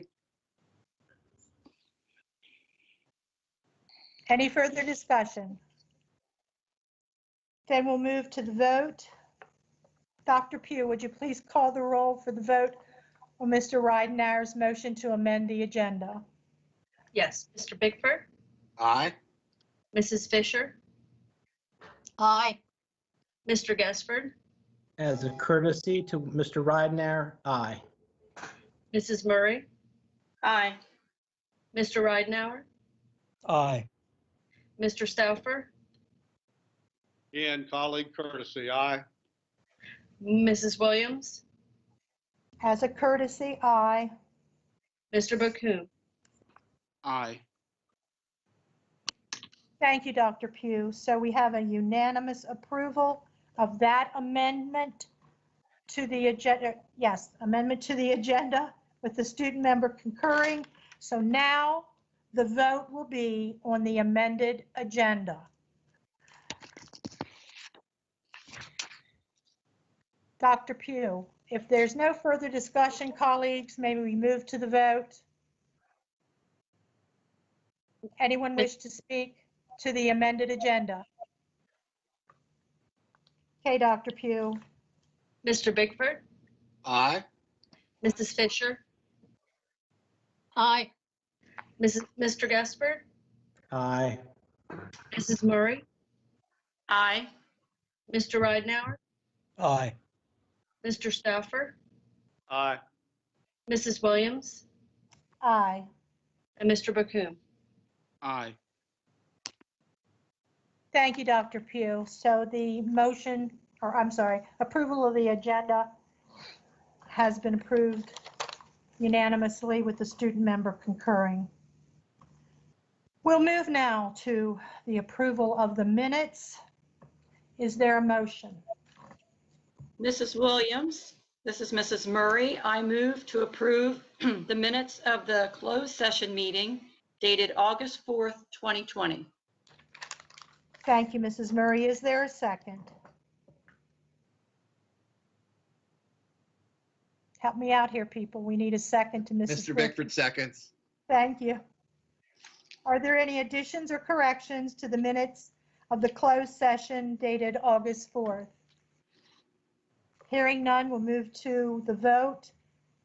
Any further discussion? Then we'll move to the vote. Dr. Pugh, would you please call the roll for the vote on Mr. Ridenhour's motion to amend the agenda? Yes, Mr. Bickford, Aye. Mrs. Fisher, Aye. Mr. Gesford, as a courtesy to Mr. Ridenhour, aye. Mrs. Murray, Aye. Mr. Ridenhour, Aye. Mr. Stauffer, And colleague courtesy, aye. Mrs. Williams, As a courtesy, aye. Mr. Bocoum. Aye. Thank you, Dr. Pugh. So we have a unanimous approval of that amendment to the agenda. Yes, amendment to the agenda with the student member concurring. So now the vote will be on the amended agenda. Dr. Pugh, if there's no further discussion, colleagues, maybe we move to the vote. Anyone wish to speak to the amended agenda? Okay, Dr. Pugh. Mr. Bickford, Aye. Mrs. Fisher, Aye. Mr. Gaspard, Aye. Mrs. Murray, Aye. Mr. Ridenhour, Aye. Mr. Stauffer, Aye. Mrs. Williams, Aye. and Mr. Bocoum. Aye. Thank you, Dr. Pugh. So the motion, or I'm sorry, approval of the agenda has been approved unanimously with the student member concurring. We'll move now to the approval of the minutes. Is there a motion? Mrs. Williams, this is Mrs. Murray. I move to approve the minutes of the closed session meeting dated August 4th, 2020. Thank you, Mrs. Murray. Is there a second? Help me out here, people. We need a second to Mrs. Mr. Fisher. Bickford seconds. Thank you. Are there any additions or corrections to the minutes of the closed session dated August 4th? Hearing none, we'll move to the vote.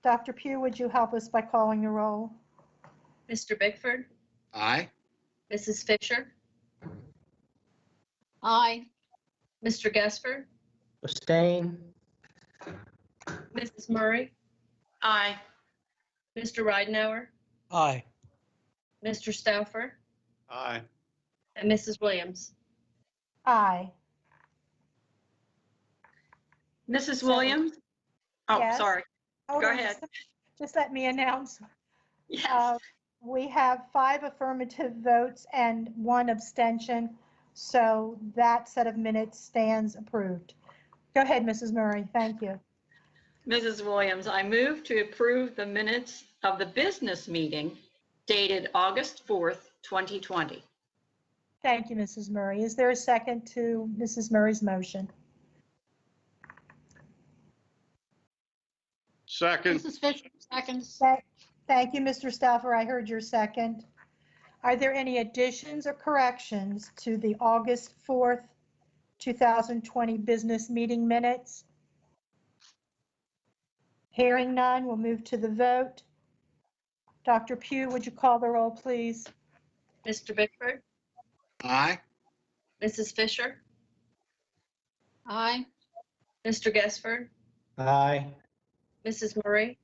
Dr. Pugh, would you help us by calling the roll? Mr. Bickford, Aye. Mrs. Fisher, Aye. Mr. Gaspard, Abstain. Mrs. Murray, Aye. Mr. Ridenhour, Aye. Mr. Stauffer, Aye. and Mrs. Williams. Aye. Mrs. Williams? Oh, Yes. sorry. Hold Go on, ahead. Just let me announce. Yes. We have 5 affirmative votes and 1 abstention, so that set of minutes stands approved. Go ahead, Mrs. Murray. Thank you. Mrs. Williams, I move to approve the minutes of the business meeting dated August 4th, 2020. Thank you, Mrs. Murray. Is there a second to Mrs. Murray's motion? Second. Mrs. Fisher, seconds. Thank you, Mr. Stauffer. I heard your second. Are there any additions or corrections to the August 4th, 2020 business meeting minutes? Hearing none, we'll move to the vote. Dr. Pugh, would you call the roll, please? Mr. Bickford, Aye. Mrs. Fisher, Aye. Mr. Gaspard, Aye. Mrs. Murray,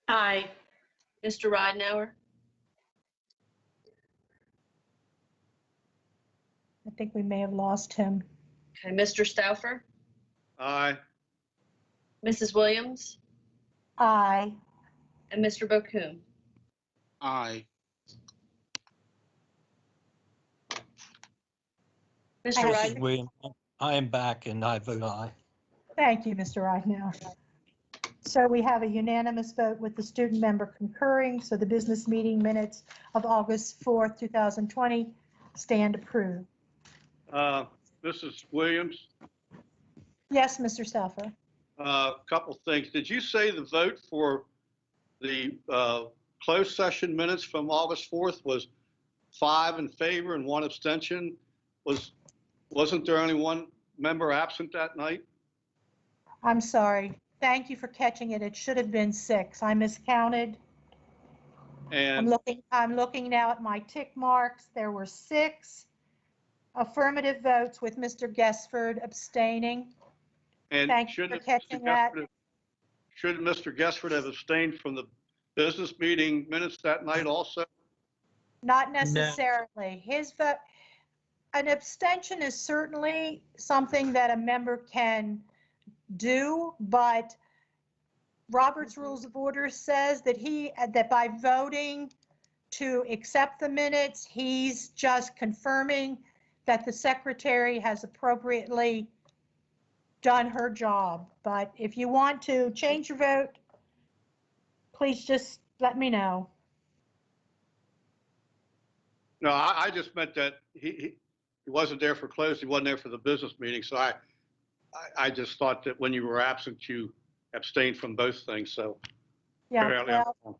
Aye. Mr. Ridenhour, I think we may have lost him. okay, Mr. Stauffer, Aye. Mrs. Williams, Aye. and Mr. Bocoum. Aye. Mr. Aye. Mrs. Ridenhour, Williams, I am back and I vote aye. Thank you, Mr. Ridenhour. So we have a unanimous vote with the student member concurring, so the business meeting minutes of August 4th, 2020 stand approved. Mrs. Williams, Yes, Mr. Stauffer. a couple things. Did you say the vote for the closed session minutes from August 4th was 5 in favor and 1 abstention? Wasn't there only 1 member absent that night? I'm sorry. Thank you for catching it. It should have been 6. I miscounted. And I'm looking now at my tick marks. There were 6 affirmative votes with Mr. Gesford abstaining. Thank you for shouldn't catching that. Shouldn't Mr. Gesford have abstained from the business meeting minutes that night also? Not necessarily. His vote, an abstention is certainly something that a member can do, but Robert's Rules of Order says that that by voting to accept the minutes, he's just confirming that the secretary has appropriately done her job. But if you want to change your vote, please just let me know. No, I just meant that he wasn't there for closed, he wasn't there for the business meeting, so I just thought that when you were absent, you abstained from both things, so. Yeah, apparently well, I'm wrong.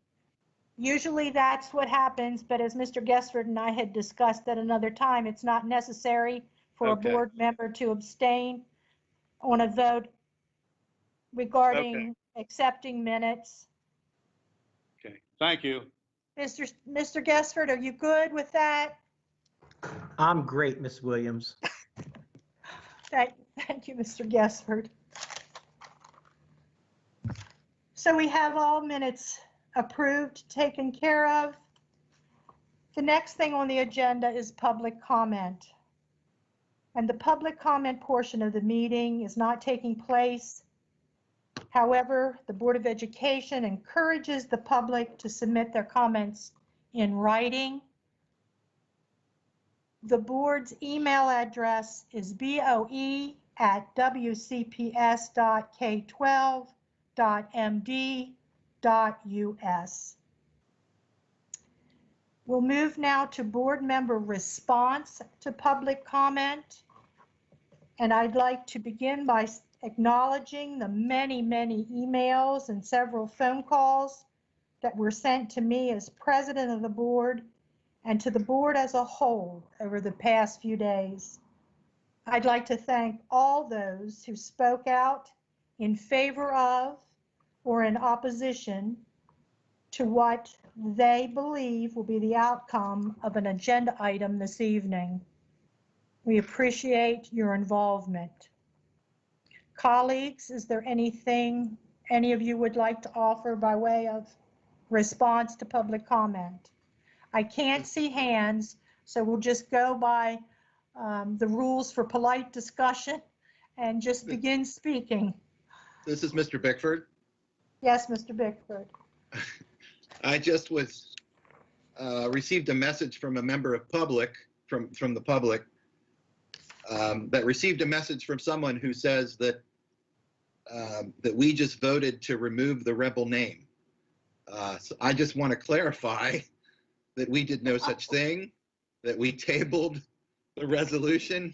usually that's what happens, but as Mr. Gesford and I had discussed at another time, it's not necessary for a Okay. board member to abstain on a vote regarding accepting minutes. Okay, thank you. Mr. Gesford, are you good with that? I'm great, Ms. Williams. Thank you, Mr. Gesford. So we have all minutes approved, taken care of. The next thing on the agenda is public comment. And the public comment portion of the meeting is not taking place. However, the Board of Education encourages the public to submit their comments in writing. The board's email address is boe@wcps.k12.md.us. We'll move now to board member response to public comment. And I'd like to begin by acknowledging the many, many emails and several phone calls that were sent to me as president of the board and to the board as a whole over the past few days. I'd like to thank all those who spoke out in favor of or in opposition to what they believe will be the outcome of an agenda item this evening. We appreciate your involvement. Colleagues, is there anything any of you would like to offer by way of response to public comment? I can't see hands, so we'll just go by the rules for polite discussion and just begin speaking. This is Mr. Bickford. Yes, Mr. Bickford. I just received a message from a member of public, from the public, that received a message from someone who says that that we just voted to remove the rebel name. So I just want to clarify that we did no such thing, that we tabled the resolution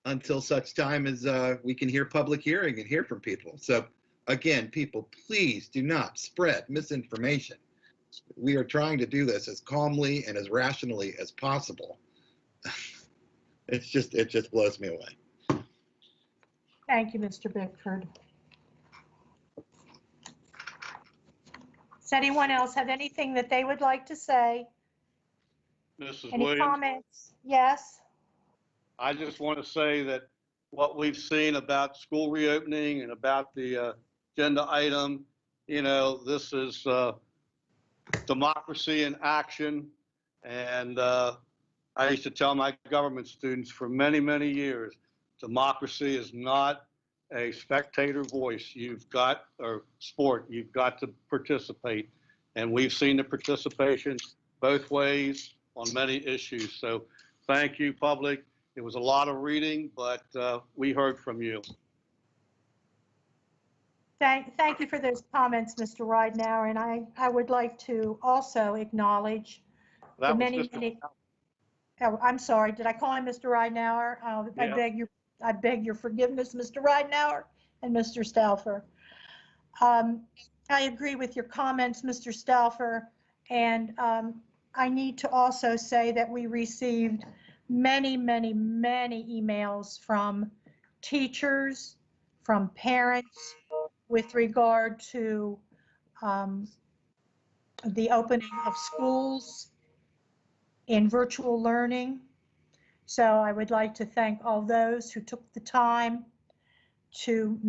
until such time as we can hear public hearing and hear from people. So again, people, please do not spread misinformation. We are trying to do this as calmly and as rationally as possible. It just blows me away. Thank you, Mr. Bickford. Does anyone else have anything that they would like to say? Mrs. Any Williams, comments? Yes. I just want to say that what we've seen about school reopening and about the agenda item, this is democracy in action. And I used to tell my government students for many, many years, democracy is not a spectator voice. Or sport, you've got to participate. And we've seen the participation both ways on many issues. So thank you, public. It was a lot of reading, but we heard from you. Thank you for those comments, Mr. Ridenhour, and I would like to also acknowledge the That was many, Mr. many. Oh, I'm sorry. Did I call him Mr. Ridenhour? Yeah. I beg your forgiveness, Mr. Ridenhour and Mr. Stauffer. I agree with your comments, Mr. Stauffer, and I need to also say that we received many, many, many emails from teachers, from parents with regard to the opening of schools in virtual learning. So I would like to thank all those who took the time to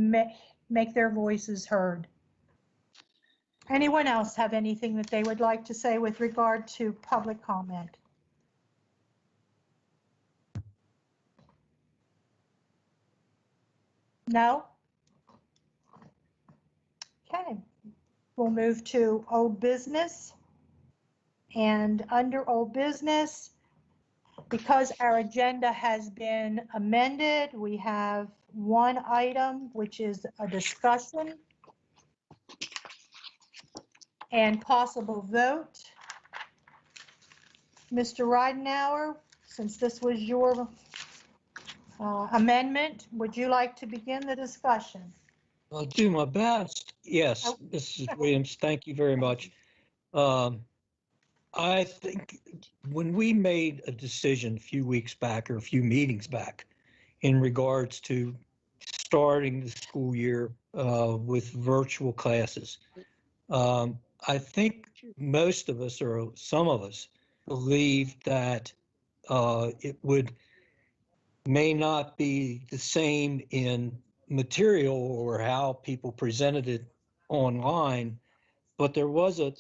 make their voices heard. Anyone else have anything that they would like to say with regard to public comment? No? Okay, we'll move to old business. And under old business, because our agenda has been amended, we have one item, which is a discussion and possible vote. Mr. Ridenhour, since this was your amendment, would you like to begin the discussion? I'll do my best. Yes, Oh. Mrs. Williams, thank you very much. I think when we made a decision a few weeks back or a few meetings back in regards to starting the school year with virtual classes. I think most of us, or some of us, believe that it may not be the same in material or how people presented it online, but there was a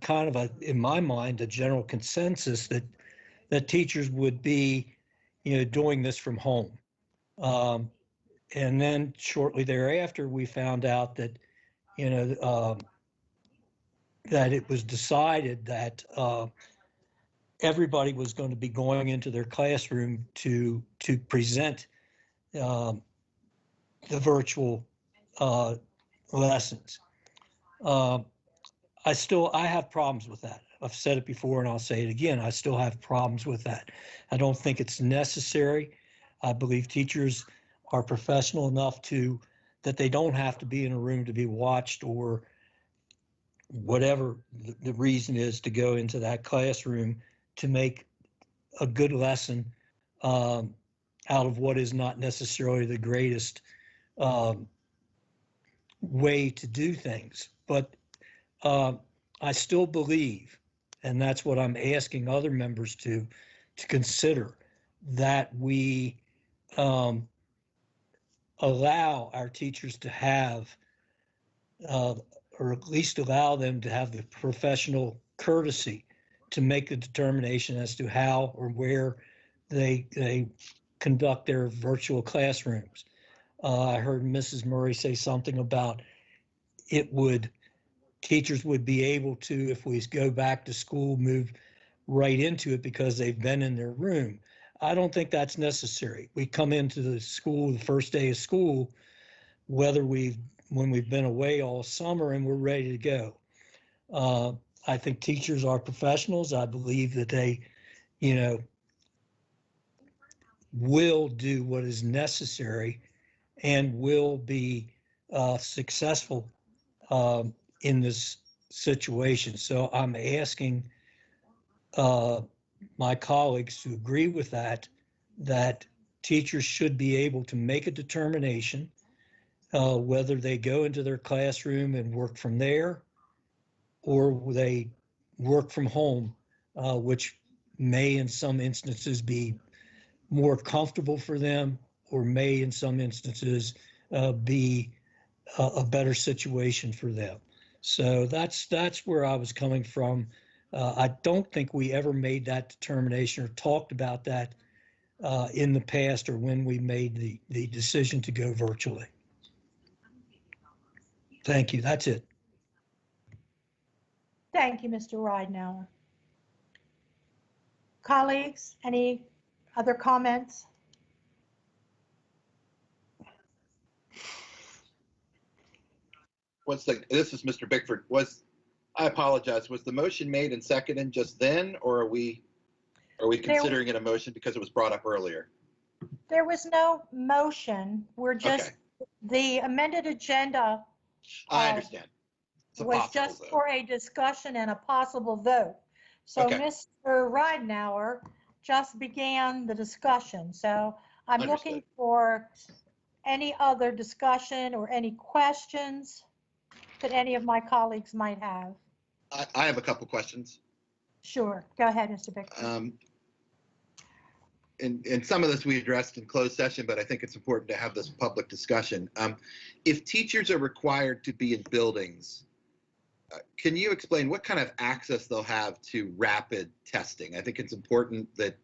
kind of in my mind, a general consensus that teachers would be, doing this from home. And then shortly thereafter, we found out that, that it was decided that everybody was going to be going into their classroom to present the virtual lessons. I have problems with that. I've said it before and I'll say it again. I still have problems with that. I don't think it's necessary. I believe teachers are professional enough that they don't have to be in a room to be watched, or whatever the reason is to go into that classroom to make a good lesson out of what is not necessarily the greatest way to do things. But I still believe, and that's what I'm asking other members to consider, that we allow our teachers to have, or at least allow them to have the professional courtesy to make a determination as to how or where they conduct their virtual classrooms. I heard Mrs. Murray say something about teachers would be able to, if we go back to school, move right into it because they've been in their room. I don't think that's necessary. We come into the school the first day of school, when we've been away all summer, and we're ready to go. I think teachers are professionals. I believe that they, will do what is necessary and will be successful in this situation. So I'm asking my colleagues to agree with that teachers should be able to make a determination whether they go into their classroom and work from there, or they work from home, which may in some instances be more comfortable for them, or may in some instances be a better situation for them. So that's where I was coming from. I don't think we ever made that determination or talked about that in the past, or when we made the decision to go virtually. Thank you. That's it. Thank you, Mr. Ridenhour. Colleagues, any other comments? This is Mr. Bickford. I apologize. Was the motion made and seconded just then, or are we considering it a motion because it was brought up earlier? There was no motion. We're just, Okay. The amended agenda I understand. was just vote. for a discussion and a possible vote. So Okay. Mr. Ridenhour just began the discussion. So I'm looking Understood. for any other discussion or any questions that any of my colleagues might have. I have a couple questions. Sure. Go ahead, Mr. Bickford. And some of this we addressed in closed session, but I think it's important to have this public discussion. If teachers are required to be in buildings, can you explain what kind of access they'll have to rapid testing? I think it's important that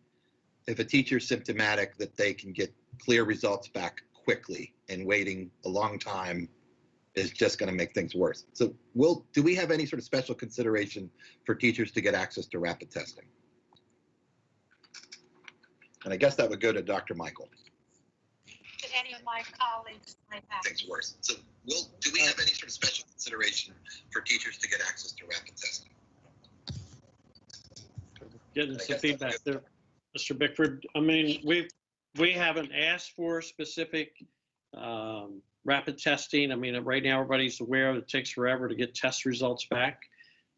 if a teacher's symptomatic, that they can get clear results back quickly, and waiting a long time is just going to make things worse. So do we have any sort of special consideration for teachers to get access to rapid testing? And I guess that would go to Dr. Michael. That any of my colleagues might have. Things worse. So do we have any sort of special consideration for teachers to get access to rapid testing? Getting some feedback there, Mr. Bickford. I mean, we haven't asked for specific rapid testing. I mean, right now everybody's aware that it takes forever to get test results back.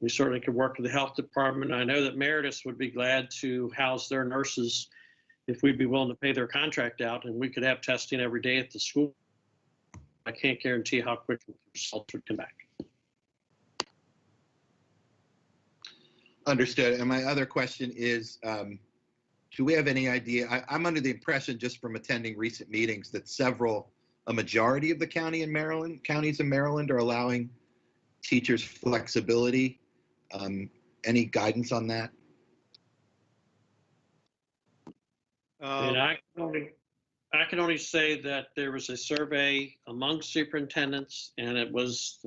We certainly could work with the health department. I know that Meredith would be glad to house their nurses if we'd be willing to pay their contract out and we could have testing every day at the school. I can't guarantee how quickly the results would come back. Understood. And my other question is, do we have any idea? I'm under the impression just from attending recent meetings that a majority of the counties in Maryland are allowing teachers flexibility. Any guidance on that? And I can only say that there was a survey among superintendents, and it was,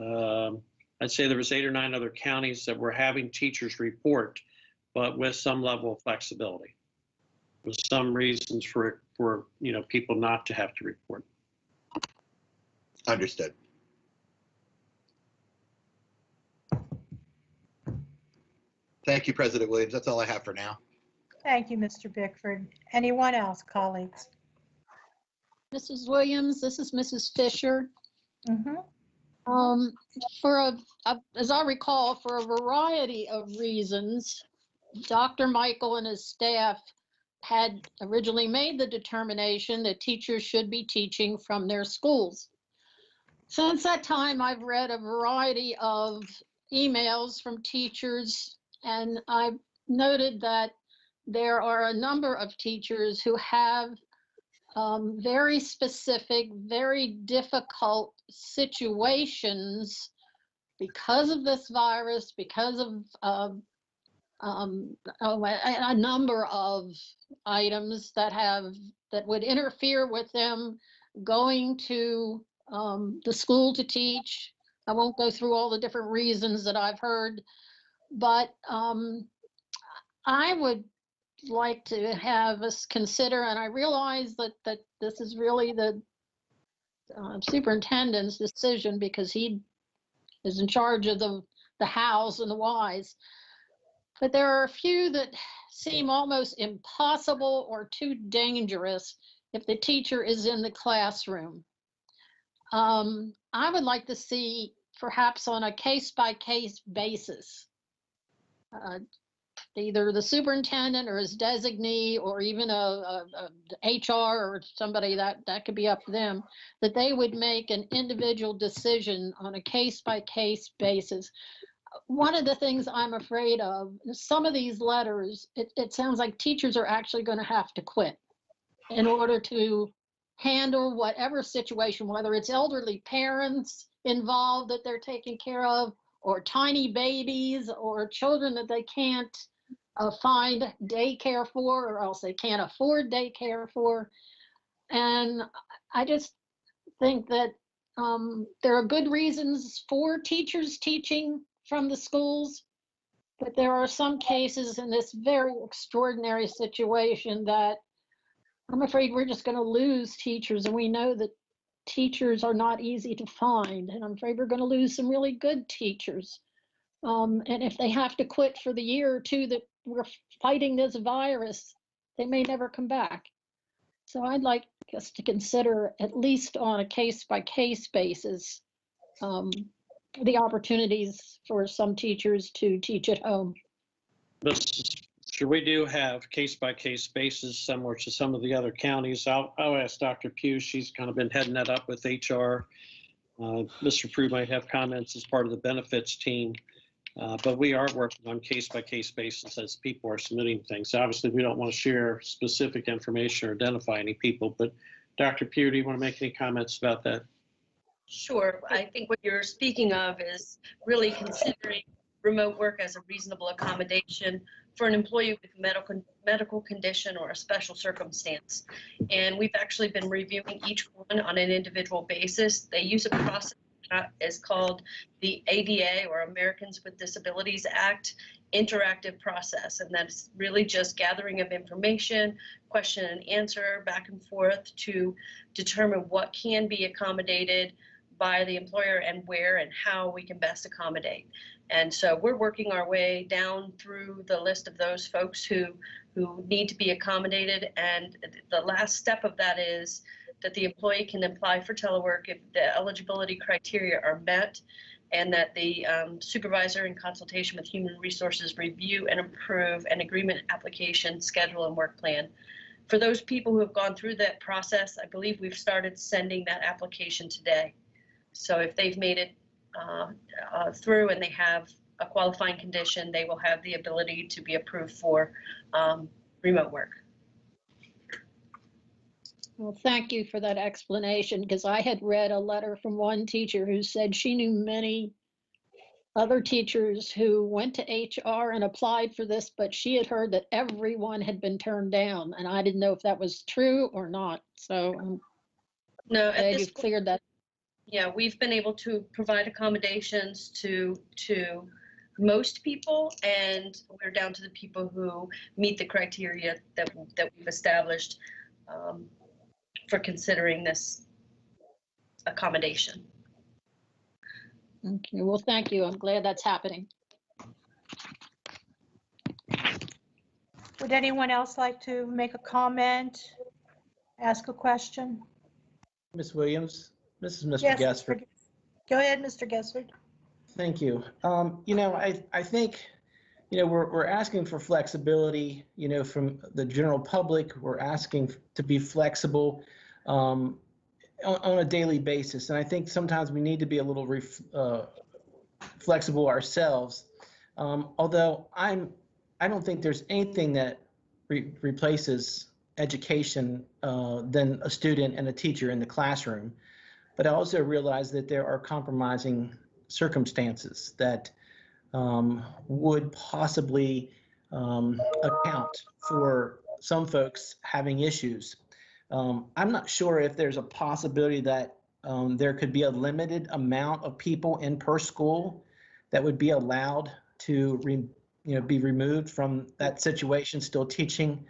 I'd say there was 8 or 9 other counties that were having teachers report, but with some level of flexibility, with some reasons for people not to have to report. Understood. Thank you, President Williams. That's all I have for now. Thank you, Mr. Bickford. Anyone else, colleagues? Mrs. Williams, this is Mrs. Fisher. Mhm. As I recall, for a variety of reasons, Dr. Michael and his staff had originally made the determination that teachers should be teaching from their schools. Since that time, I've read a variety of emails from teachers, and I've noted that there are a number of teachers who have very specific, very difficult situations because of this virus, because of a number of items that would interfere with them going to the school to teach. I won't go through all the different reasons that I've heard, but I would like to have us consider, and I realize that this is really the superintendent's decision because he is in charge of the hows and the whys. But there are a few that seem almost impossible or too dangerous if the teacher is in the classroom. I would like to see, perhaps on a case-by-case basis, either the superintendent or his designee, or even a HR or somebody that could be up to them, that they would make an individual decision on a case-by-case basis. One of the things I'm afraid of, some of these letters, it sounds like teachers are actually going to have to quit in order to handle whatever situation, whether it's elderly parents involved that they're taking care of, or tiny babies, or children that they can't find daycare for, or else they can't afford daycare for. And I just think that there are good reasons for teachers teaching from the schools, but there are some cases in this very extraordinary situation that I'm afraid we're just going to lose teachers, and we know that teachers are not easy to find, and I'm afraid we're going to lose some really good teachers. And if they have to quit for the year or two that we're fighting this virus, they may never come back. So I'd like us to consider, at least on a case-by-case basis, the opportunities for some teachers to teach at home. So we do have case-by-case basis similar to some of the other counties. I'll ask Dr. Pugh. She's kind of been heading that up with HR. Mr. Prue might have comments as part of the benefits team. But we are working on case-by-case basis as people are submitting things. Obviously, we don't want to share specific information or identify any people, but Dr. Pugh, do you want to make any comments about that? Sure. I think what you're speaking of is really considering remote work as a reasonable accommodation for an employee with a medical condition or a special circumstance. And we've actually been reviewing each one on an individual basis. They use a process that is called the ADA, or Americans with Disabilities Act, interactive process. And that's really just gathering of information, question and answer, back and forth to determine what can be accommodated by the employer and where and how we can best accommodate. And so we're working our way down through the list of those folks who need to be accommodated. And the last step of that is that the employee can apply for telework if the eligibility criteria are met, and that the supervisor, in consultation with Human Resources, review and approve an agreement application, schedule, and work plan. For those people who have gone through that process, I believe we've started sending that application today. So if they've made it through and they have a qualifying condition, they will have the ability to be approved for remote work. Well, thank you for that explanation, because I had read a letter from one teacher who said she knew many other teachers who went to HR and applied for this, but she had heard that everyone had been turned down, and I didn't know if that was true or not. So I'm No, at glad this you've point, cleared that. yeah, we've been able to provide accommodations to most people, and we're down to the people who meet the criteria that we've established for considering this accommodation. Okay, well, thank you. I'm glad that's happening. Would anyone else like to make a comment, ask a question? Ms. Williams, this is Mr. Yes, Gaspard. Go ahead, Mr. Gessard. Thank you. I think, we're asking for flexibility, from the general public. We're asking to be flexible on a daily basis. And I think sometimes we need to be a little flexible ourselves. Although I don't think there's anything that replaces education than a student and a teacher in the classroom. But I also realize that there are compromising circumstances that would possibly account for some folks having issues. I'm not sure if there's a possibility that there could be a limited amount of people in per school that would be allowed to be removed from that situation, still teaching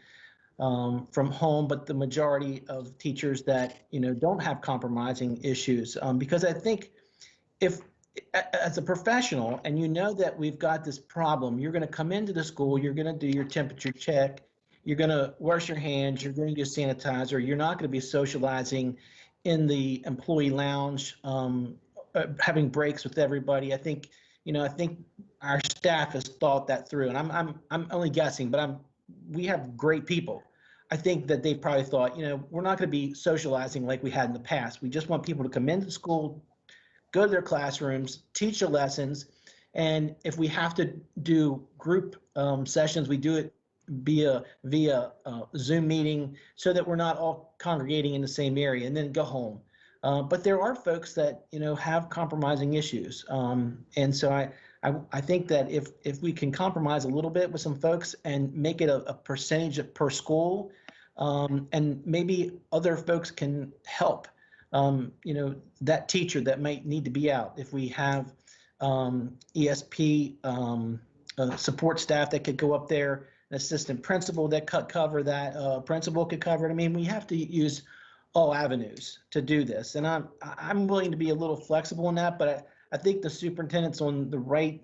from home, but the majority of teachers that don't have compromising issues, because I think if as a professional and that we've got this problem, you're going to come into the school, you're going to do your temperature check, you're going to wash your hands, you're going to use sanitizer, you're not going to be socializing in the employee lounge, having breaks with everybody. I think our staff has thought that through, and I'm only guessing, but we have great people. I think that they've probably thought, we're not going to be socializing like we had in the past. We just want people to come into school, go to their classrooms, teach their lessons, and if we have to do group sessions, we do it via Zoom meeting so that we're not all congregating in the same area and then go home. But there are folks that have compromising issues, and so I think that if we can compromise a little bit with some folks and make it a percentage per school, and maybe other folks can help, that teacher that might need to be out. If we have ESP support staff that could go up there, an assistant principal that could cover that, principal could cover it. I mean, we have to use all avenues to do this, and I'm willing to be a little flexible in that, but I think the superintendent's on the right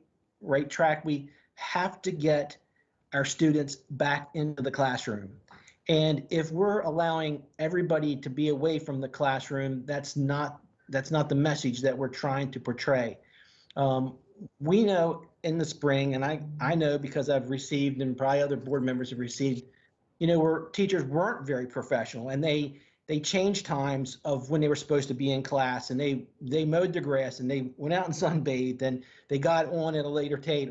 track. We have to get our students back into the classroom. And if we're allowing everybody to be away from the classroom, that's not the message that we're trying to portray. We know in the spring, and I know because I've received, and probably other board members have received, where teachers weren't very professional, and they changed times of when they were supposed to be in class, and they mowed the grass, and they went out and sunbathed, and they got on at a later date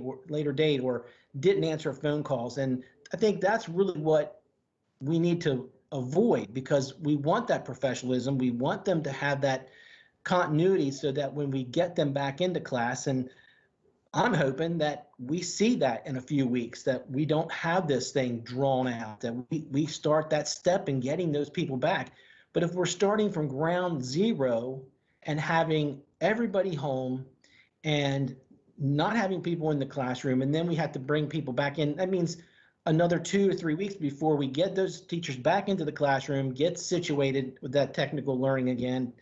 or didn't answer phone calls. And I think that's really what we need to avoid, because we want that professionalism. We want them to have that continuity so that when we get them back into class, and I'm hoping that we see that in a few weeks, that we don't have this thing drawn out, that we start that step in getting those people back. But if we're starting from ground zero and having everybody home and not having people in the classroom, and then we have to bring people back in, that means another 2 or 3 weeks before we get those teachers back into the classroom, get situated with that technical learning again,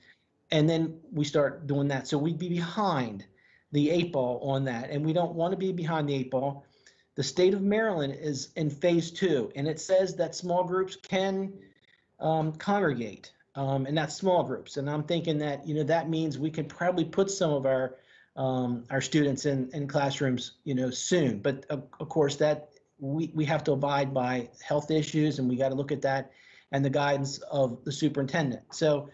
and then we start doing that. So we'd be behind the 8 ball on that, and we don't want to be behind the 8 ball. The state of Maryland is in phase 2, and it says that small groups can congregate, and that's small groups. And I'm thinking that that means we can probably put some of our students in classrooms soon. But of course that we have to abide by health issues, and we got to look at that and the guidance of the superintendent. So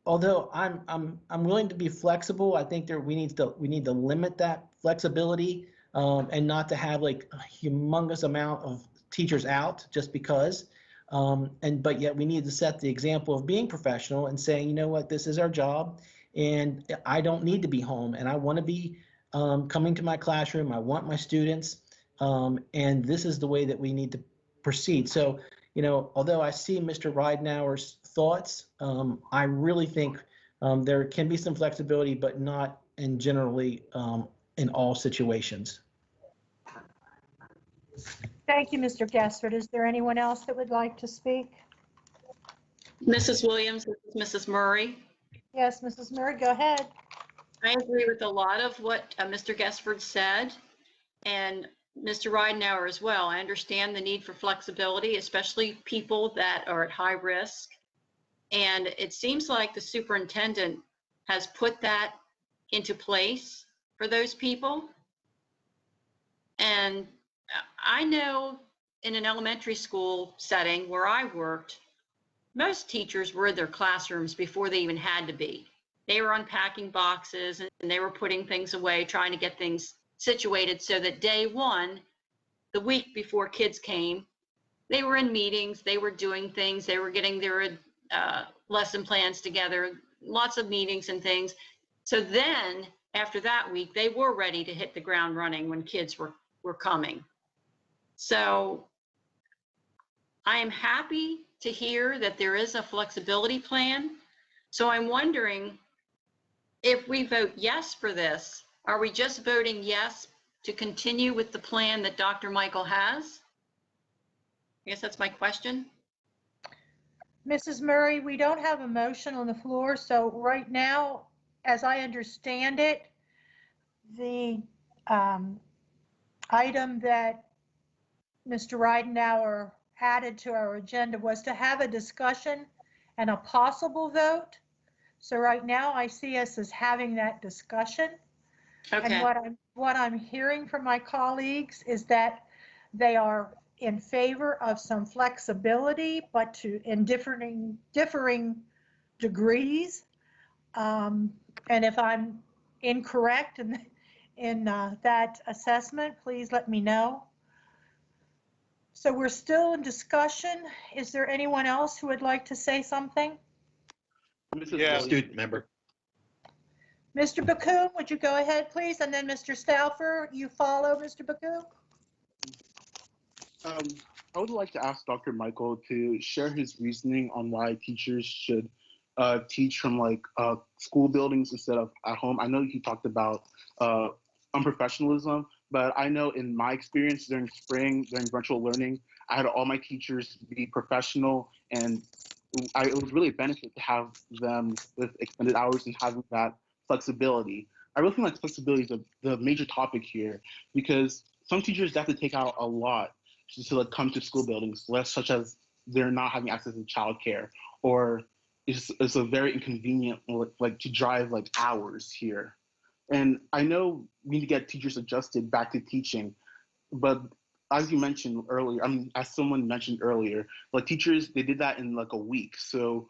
although I'm willing to be flexible, I think we need to limit that flexibility, and not to have like a humongous amount of teachers out just because. But yet we need to set the example of being professional and saying, you know what, this is our job, and I don't need to be home, and I want to be coming to my classroom. I want my students, and this is the way that we need to proceed. So, you know, although I see Mr. Ridenauer's thoughts, I really think there can be some flexibility, but not generally in all situations. Thank you, Mr. Gessert. Is there anyone else that would like to speak? Mrs. Williams, this is Mrs. Murray. Yes, Mrs. Murray, go ahead. I agree with a lot of what Mr. Gessford said, and Mr. Ridenauer as well. I understand the need for flexibility, especially people that are at high risk. And it seems like the superintendent has put that into place for those people. And I know in an elementary school setting where I worked, most teachers were in their classrooms before they even had to be. They were unpacking boxes and they were putting things away, trying to get things situated so that day one, the week before kids came, they were in meetings, they were doing things, they were getting their lesson plans together, lots of meetings and things. So then after that week, they were ready to hit the ground running when kids were coming. So I am happy to hear that there is a flexibility plan. So I'm wondering, if we vote yes for this, are we just voting yes to continue with the plan that Dr. Michael has? I guess that's my question. Mrs. Murray, we don't have a motion on the floor, so right now, as I understand it, the item that Mr. Ridenauer added to our agenda was to have a discussion and a possible vote. So right now I see us as having that discussion. Okay. And what I'm hearing from my colleagues is that they are in favor of some flexibility, but in differing degrees. And if I'm incorrect in that assessment, please let me know. So we're still in discussion. Is there anyone else who would like to say something? Yeah. Student member. Mr. Bakun, would you go ahead, please? And then Mr. Stauffer, you follow Mr. Bakun? I would like to ask Dr. Michael to share his reasoning on why teachers should teach from like school buildings instead of at home. I know he talked about unprofessionalism, but I know in my experience during spring, during virtual learning, I had all my teachers be professional, and it was really a benefit to have them with extended hours and having that flexibility. I really think like flexibility is the major topic here, because some teachers have to take out a lot to like come to school buildings, such as they're not having access to childcare, or it's a very inconvenient like to drive like hours here. And I know we need to get teachers adjusted back to teaching, but as you mentioned earlier, I mean, as someone mentioned earlier, like teachers, they did that in like a week. So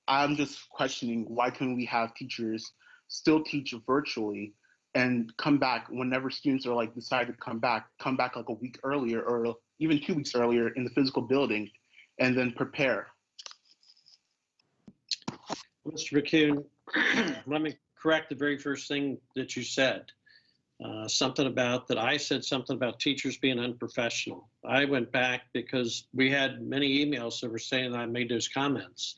I'm just questioning, why can't we have teachers still teach virtually and come back whenever students are like decide to come back like a week earlier or even 2 weeks earlier in the physical building, and then prepare. Mr. McCune, let me correct the very first thing that you said. Something about that I said something about teachers being unprofessional. I went back because we had many emails that were saying that I made those comments.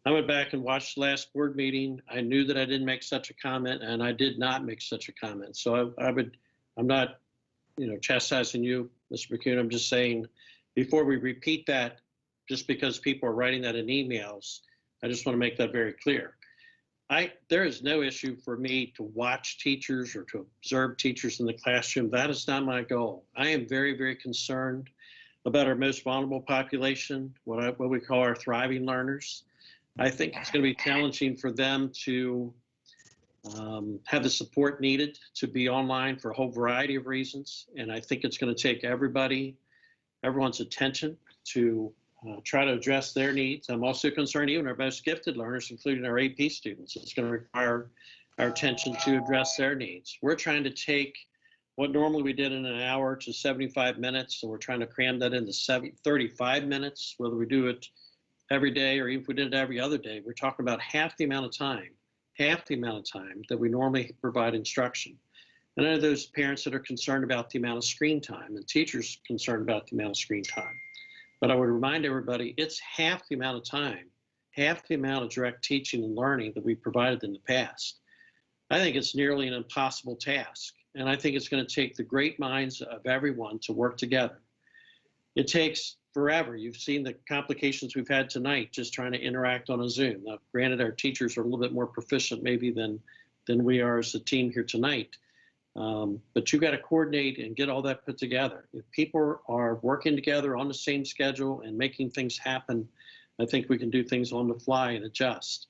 I went back and watched the last board meeting. I knew that I didn't make such a comment, and I did not make such a comment. So I'm not, chastising you, Mr. McCune. I'm just saying, before we repeat that, just because people are writing that in emails, I just want to make that very clear. There is no issue for me to watch teachers or to observe teachers in the classroom. That is not my goal. I am very, very concerned about our most vulnerable population, what we call our thriving learners. I think it's going to be challenging for them to have the support needed to be online for a whole variety of reasons. And I think it's going to take everyone's attention to try to address their needs. I'm also concerned even our most gifted learners, including our AP students, it's going to require our attention to address their needs. We're trying to take what normally we did in an hour to 75 minutes, so we're trying to cram that into 35 minutes, whether we do it every day or even if we did it every other day. We're talking about half the amount of time that we normally provide instruction. And I know those parents that are concerned about the amount of screen time and teachers concerned about the amount of screen time. But I would remind everybody, it's half the amount of time, half the amount of direct teaching and learning that we provided in the past. I think it's nearly an impossible task. And I think it's going to take the great minds of everyone to work together. It takes forever. You've seen the complications we've had tonight just trying to interact on a Zoom. Now, granted, our teachers are a little bit more proficient maybe than we are as a team here tonight. But you got to coordinate and get all that put together. If people are working together on the same schedule and making things happen, I think we can do things on the fly and adjust.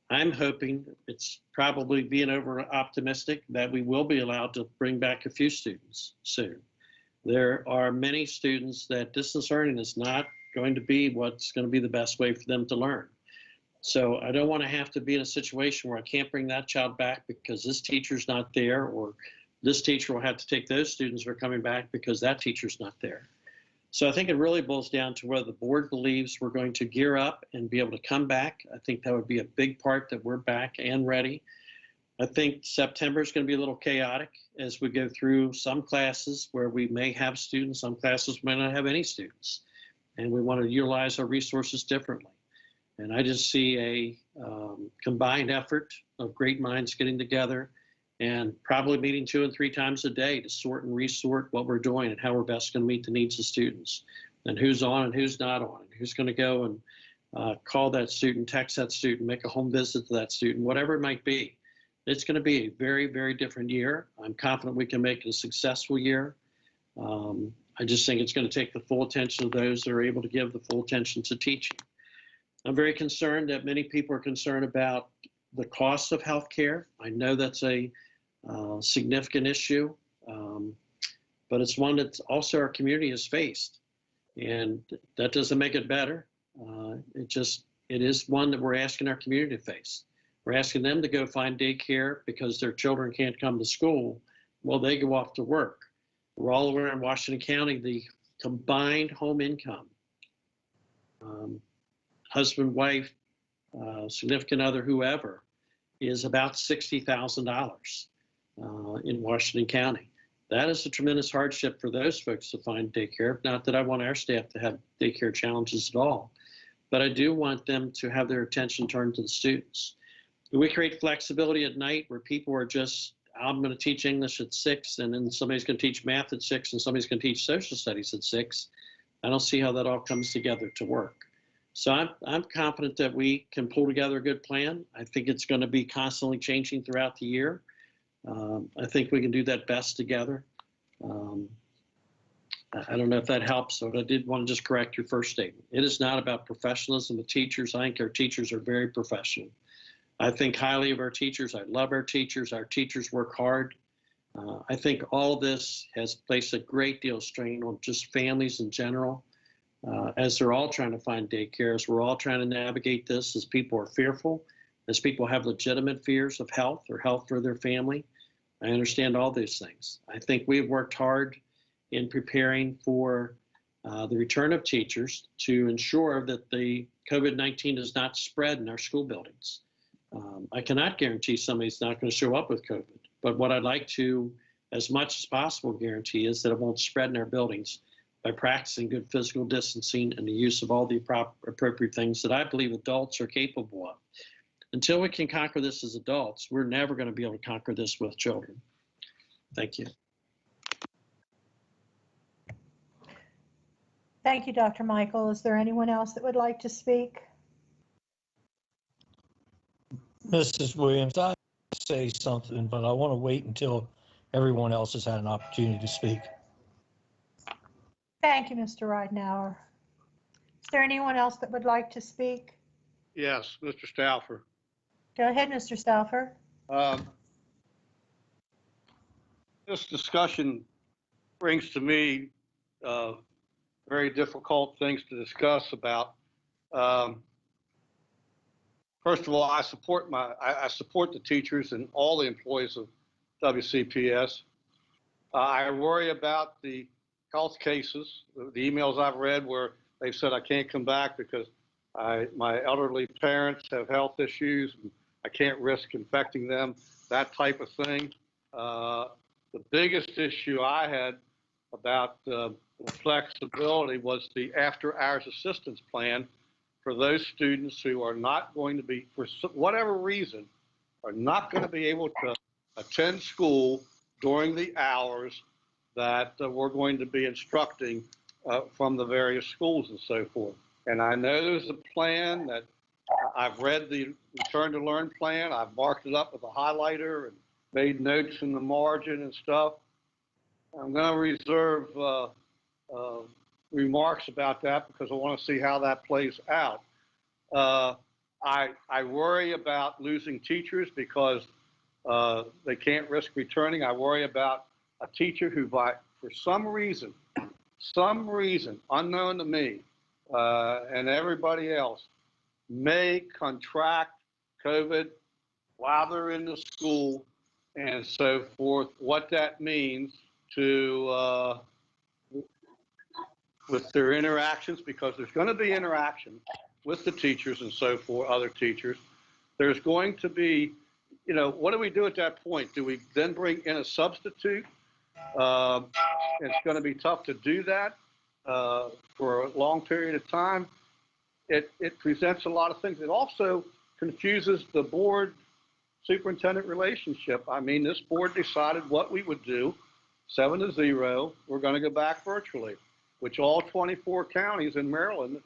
I'm hoping, it's probably being over optimistic, that we will be allowed to bring back a few students soon. There are many students that distance learning is not going to be what's going to be the best way for them to learn. So I don't want to have to be in a situation where I can't bring that child back because this teacher's not there, or this teacher will have to take those students who are coming back because that teacher's not there. So I think it really boils down to whether the board believes we're going to gear up and be able to come back. I think that would be a big part, that we're back and ready. I think September is going to be a little chaotic as we go through some classes where we may have students, some classes may not have any students. And we want to utilize our resources differently. And I just see a combined effort of great minds getting together and probably meeting 2 and 3 times a day to sort and resort what we're doing and how we're best going to meet the needs of students, and who's on and who's not on, and who's going to go and call that student, text that student, make a home visit to that student, whatever it might be. It's going to be a very, very different year. I'm confident we can make it a successful year. I just think it's going to take the full attention of those that are able to give the full attention to teaching. I'm very concerned that many people are concerned about the cost of healthcare. I know that's a significant issue, but it's one that also our community has faced, and that doesn't make it better. It is one that we're asking our community to face. We're asking them to go find daycare because their children can't come to school while they go off to work. We're all around Washington County, the combined home income, husband, wife, significant other, whoever, is about $60,000 in Washington County. That is a tremendous hardship for those folks to find daycare. Not that I want our staff to have daycare challenges at all, but I do want them to have their attention turned to the students. We create flexibility at night where people are just, I'm going to teach English at 6, and then somebody's going to teach math at 6, and somebody's going to teach social studies at 6. I don't see how that all comes together to work. So I'm confident that we can pull together a good plan. I think it's going to be constantly changing throughout the year. I think we can do that best together. I don't know if that helps, but I did want to just correct your first statement. It is not about professionalism of teachers. I think our teachers are very professional. I think highly of our teachers. I love our teachers. Our teachers work hard. I think all this has placed a great deal of strain on just families in general, as they're all trying to find daycare, as we're all trying to navigate this, as people are fearful, as people have legitimate fears of health or health for their family. I understand all these things. I think we've worked hard in preparing for the return of teachers to ensure that the COVID-19 does not spread in our school buildings. I cannot guarantee somebody's not going to show up with COVID, but what I'd like to, as much as possible, guarantee is that it won't spread in our buildings by practicing good physical distancing and the use of all the appropriate things that I believe adults are capable of. Until we can conquer this as adults, we're never going to be able to conquer this with children. Thank you. Thank you, Dr. Michael. Is there anyone else that would like to speak? Mrs. Williams, I say something, but I want to wait until everyone else has had an opportunity to speak. Thank you, Mr. Ridenhour. Is there anyone else that would like to speak? Yes, Mr. Stauffer. Go ahead, Mr. Stauffer. This discussion brings to me very difficult things to discuss about. First of all, I support the teachers and all the employees of WCPS. I worry about the health cases, the emails I've read where they've said I can't come back because my elderly parents have health issues and I can't risk infecting them, that type of thing. The biggest issue I had about flexibility was the after-hours assistance plan for those students who are not going to be, for whatever reason, are not going to be able to attend school during the hours that we're going to be instructing from the various schools and so forth. And I know there's a plan that I've read the Return to Learn plan. I've marked it up with a highlighter and made notes in the margin and stuff. I'm going to reserve remarks about that because I want to see how that plays out. I worry about losing teachers because they can't risk returning. I worry about a teacher who, for some reason unknown to me and everybody else, may contract COVID while they're in the school and so forth. What that means to with their interactions, because there's going to be interaction with the teachers and so forth, other teachers. There's going to be, what do we do at that point? Do we then bring in a substitute? It's going to be tough to do that for a long period of time. It presents a lot of things. It also confuses the board superintendent relationship. I mean, this board decided what we would do, 7-0. We're going to go back virtually, which all 24 counties in Maryland,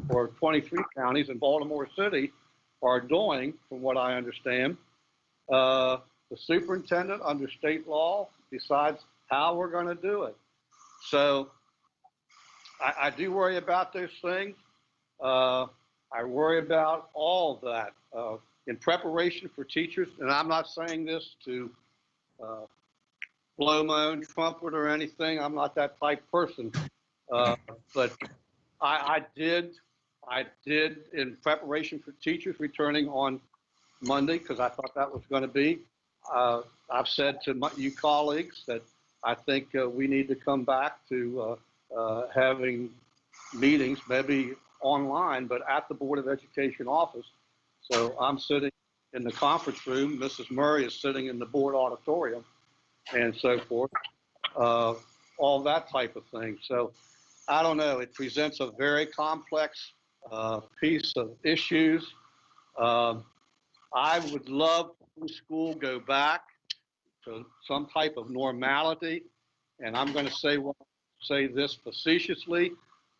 or 23 counties in Baltimore City, are doing, from what I understand. The superintendent, under state law, decides how we're going to do it. So I do worry about those things. I worry about all of that. In preparation for teachers, and I'm not saying this to blow my own trumpet or anything. I'm not that type person. But I did in preparation for teachers returning on Monday, because I thought that was going to be. I've said to you colleagues that I think we need to come back to having meetings, maybe online, but at the Board of Education office. So I'm sitting in the conference room. Mrs. Murray is sitting in the board auditorium and so forth, all that type of thing. So I don't know. It presents a very complex piece of issues. I would love to see school go back to some type of normality. And I'm going to say this facetiously.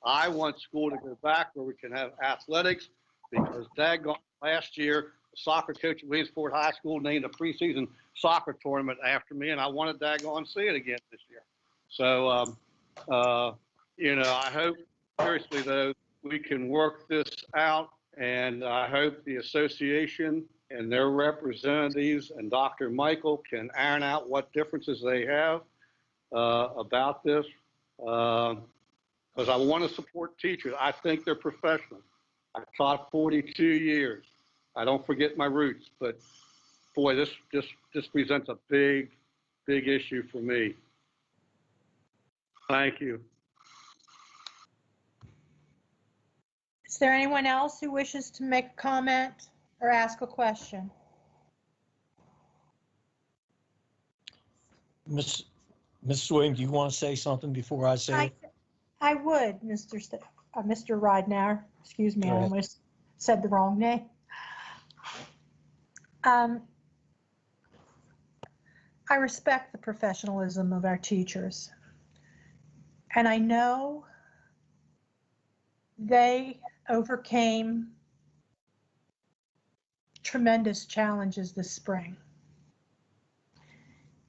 I want school to go back where we can have athletics, because daggone, last year, the soccer coach at Williamsport High School named a preseason soccer tournament after me, and I want to daggone see it again this year. So, I hope, seriously though, we can work this out, and I hope the association and their representatives and Dr. Michael can iron out what differences they have about this, because I want to support teachers. I think they're professionals. I taught 42 years. I don't forget my roots, but boy, this presents a big issue for me. Thank you. Is there anyone else who wishes to make a comment or ask a question? Ms. Williams, do you want to say something before I say it? I would, Mr. Ridenour. Excuse me, I almost said the wrong name. I respect the professionalism of our teachers. And I know they overcame tremendous challenges this spring.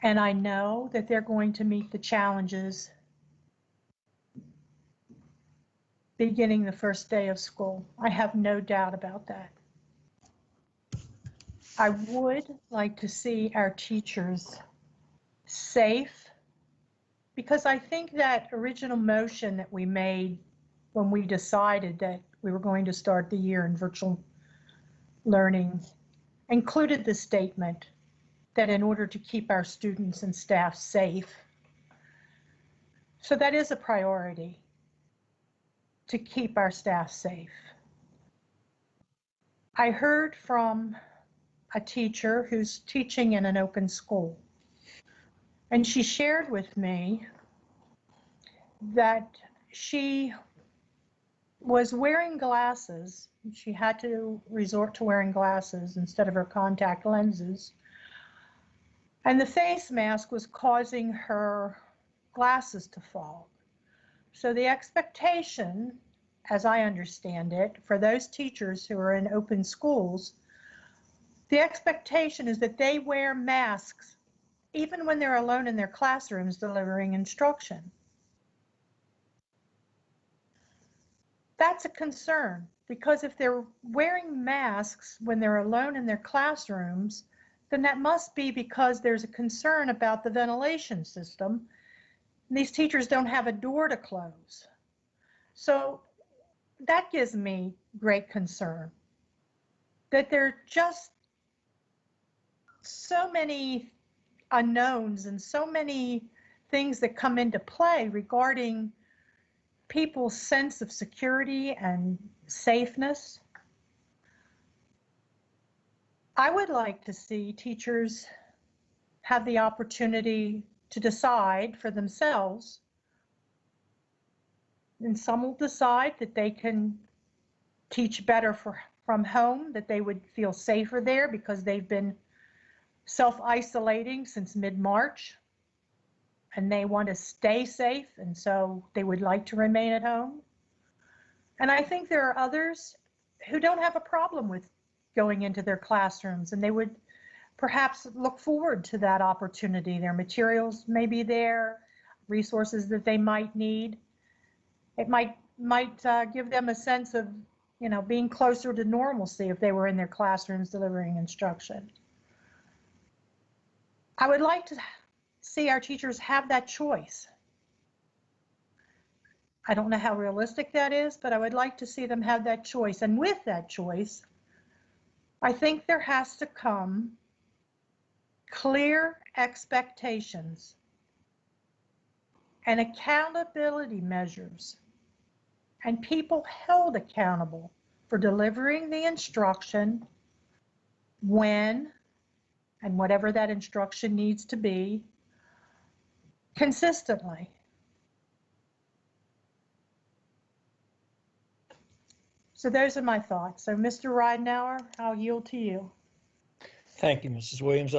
And I know that they're going to meet the challenges beginning the first day of school. I have no doubt about that. I would like to see our teachers safe, because I think that original motion that we made when we decided that we were going to start the year in virtual learning included the statement that in order to keep our students and staff safe. So that is a priority, to keep our staff safe. I heard from a teacher who's teaching in an open school, and she shared with me that she was wearing glasses. She had to resort to wearing glasses instead of her contact lenses. And the face mask was causing her glasses to fall. So the expectation, as I understand it, for those teachers who are in open schools, the expectation is that they wear masks even when they're alone in their classrooms delivering instruction. That's a concern, because if they're wearing masks when they're alone in their classrooms, then that must be because there's a concern about the ventilation system. And these teachers don't have a door to close. So that gives me great concern, that there are just so many unknowns and so many things that come into play regarding people's sense of security and safeness. I would like to see teachers have the opportunity to decide for themselves, and some will decide that they can teach better from home, that they would feel safer there because they've been self-isolating since mid-March and they want to stay safe, and so they would like to remain at home. And I think there are others who don't have a problem with going into their classrooms, and they would perhaps look forward to that opportunity. Their materials may be there, resources that they might need. It might give them a sense of, being closer to normalcy if they were in their classrooms delivering instruction. I would like to see our teachers have that choice. I don't know how realistic that is, but I would like to see them have that choice. And with that choice, I think there has to come clear expectations and accountability measures, and people held accountable for delivering the instruction when and whatever that instruction needs to be, consistently. So those are my thoughts. So Mr. Ridenauer, I'll yield to you. Thank you, Mrs. Williams.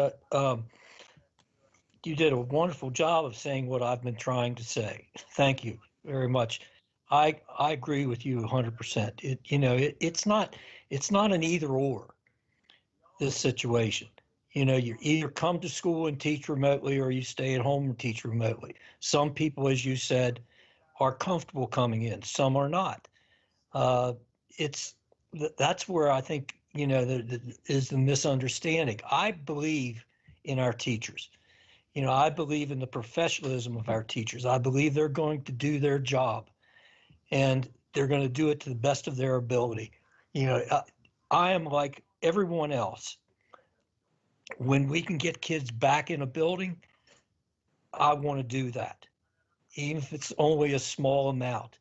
You did a wonderful job of saying what I've been trying to say. Thank you very much. I agree with you 100%. It's not an either or, this situation. You either come to school and teach remotely or you stay at home and teach remotely. Some people, as you said, are comfortable coming in. Some are not. That's where I think, is the misunderstanding. I believe in our teachers. I believe in the professionalism of our teachers. I believe they're going to do their job and they're going to do it to the best of their ability. I am like everyone else. When we can get kids back in a building, I want to do that, even if it's only a small amount.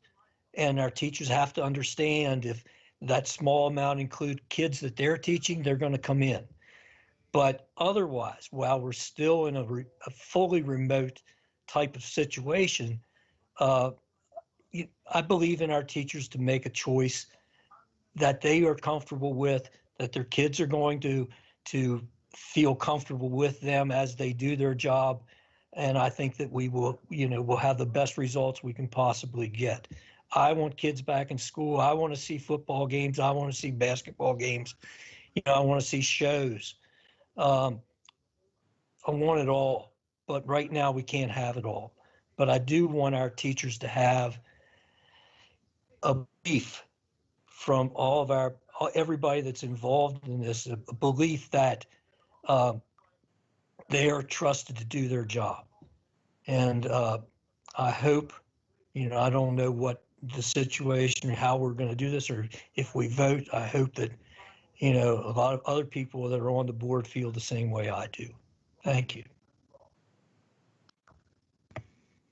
And our teachers have to understand, if that small amount include kids that they're teaching, they're going to come in. But otherwise, while we're still in a fully remote type of situation, I believe in our teachers to make a choice that they are comfortable with, that their kids are going to feel comfortable with them as they do their job. And I think that we will, we'll have the best results we can possibly get. I want kids back in school. I want to see football games. I want to see basketball games. I want to see shows. I want it all, but right now we can't have it all. But I do want our teachers to have a belief from everybody that's involved in this, a belief that they are trusted to do their job. And I hope, I don't know what the situation, how we're going to do this, or if we vote, I hope that, a lot of other people that are on the board feel the same way I do. Thank you.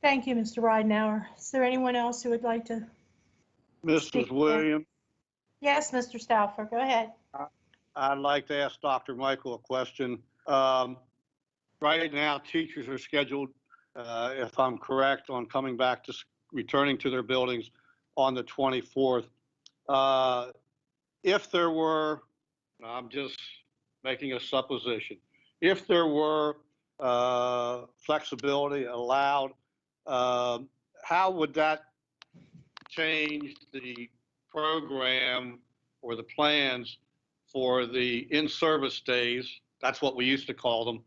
Thank you, Mr. Ridenhour. Is there anyone else who would like to? Mrs. Williams, Yes, Mr. Stauffer, go ahead. I'd like to ask Dr. Michael a question. Right now, teachers are scheduled, if I'm correct, on coming back to returning to their buildings on the 24th. If there were, I'm just making a supposition, if there were flexibility allowed, how would that change the program or the plans for the in-service days? That's what we used to call them,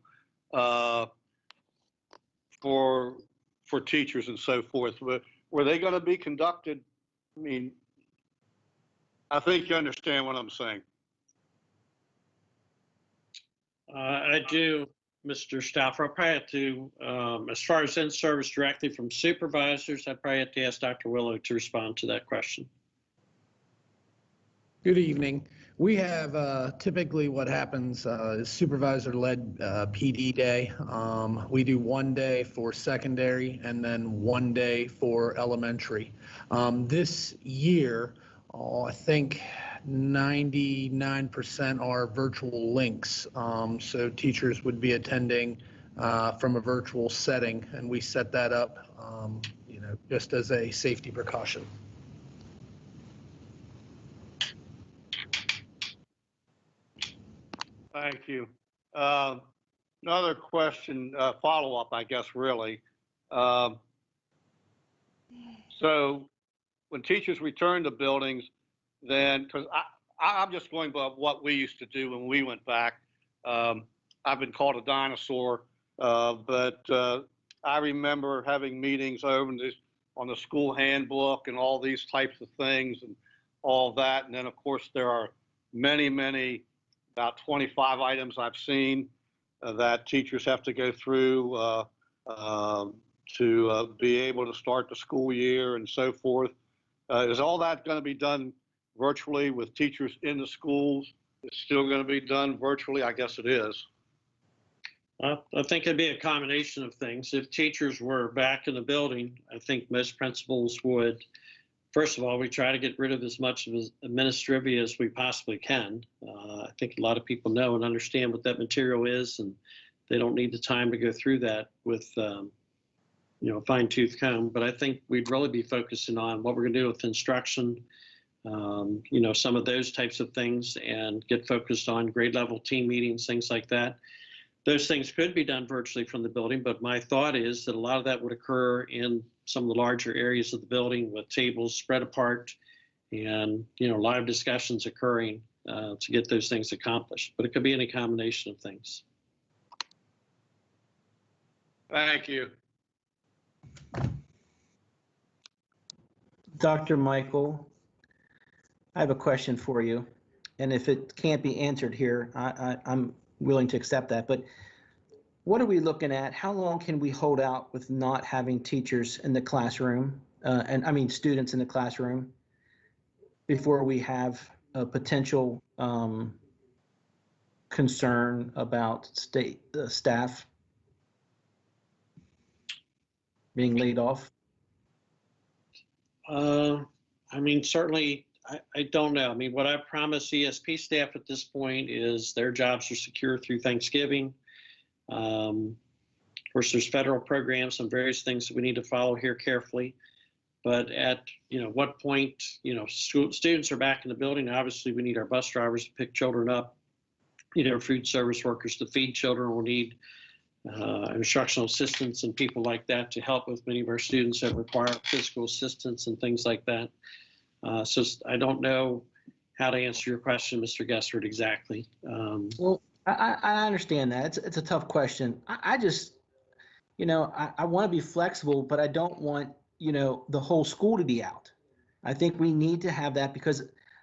for teachers and so forth. Were they going to be conducted? I mean, I think you understand what I'm saying. I do, Mr. Stauffer. I probably have to, as far as in-service directly from supervisors, I probably have to ask Dr. Willow to respond to that question. Good evening. We have typically what happens is supervisor-led PD day. We do 1 day for secondary and then 1 day for elementary. This year, I think 99% are virtual links. So teachers would be attending from a virtual setting, and we set that up, just as a safety precaution. Thank you. Another question, follow-up, I guess, really. So when teachers return to buildings, then, because I'm just going by what we used to do when we went back. I've been called a dinosaur, but I remember having meetings over on the school handbook and all these types of things and all that. And then, of course, there are many, about 25 items I've seen that teachers have to go through to be able to start the school year and so forth. Is all that going to be done virtually with teachers in the schools? It's still going to be done virtually? I guess it is. I think it'd be a combination of things. If teachers were back in the building, I think most principals would, first of all, we try to get rid of as much of administrivia as we possibly can. I think a lot of people know and understand what that material is, and they don't need the time to go through that with, fine-tooth comb. But I think we'd really be focusing on what we're going to do with instruction, some of those types of things, and get focused on grade level team meetings, things like that. Those things could be done virtually from the building, but my thought is that a lot of that would occur in some of the larger areas of the building with tables spread apart and, live discussions occurring to get those things accomplished. But it could be any combination of things. Thank you. Dr. Michael, I have a question for you. And if it can't be answered here, I'm willing to accept that. But what are we looking at? How long can we hold out with not having teachers in the classroom, students in the classroom, before we have a potential concern about staff being laid off? Certainly, I don't know. What I promise ESP staff at this point is their jobs are secure through Thanksgiving. Of course, there's federal programs and various things that we need to follow here carefully. But at what point students are back in the building, obviously we need our bus drivers to pick children up, food service workers to feed children. We'll need instructional assistants and people like that to help with many of our students that require physical assistance and things like that. So I don't know how to answer your question, Mr. Gessert, exactly. Well, I understand that. It's a tough question. I just, I want to be flexible, but I don't want, the whole school to be out. I think we need to have that, because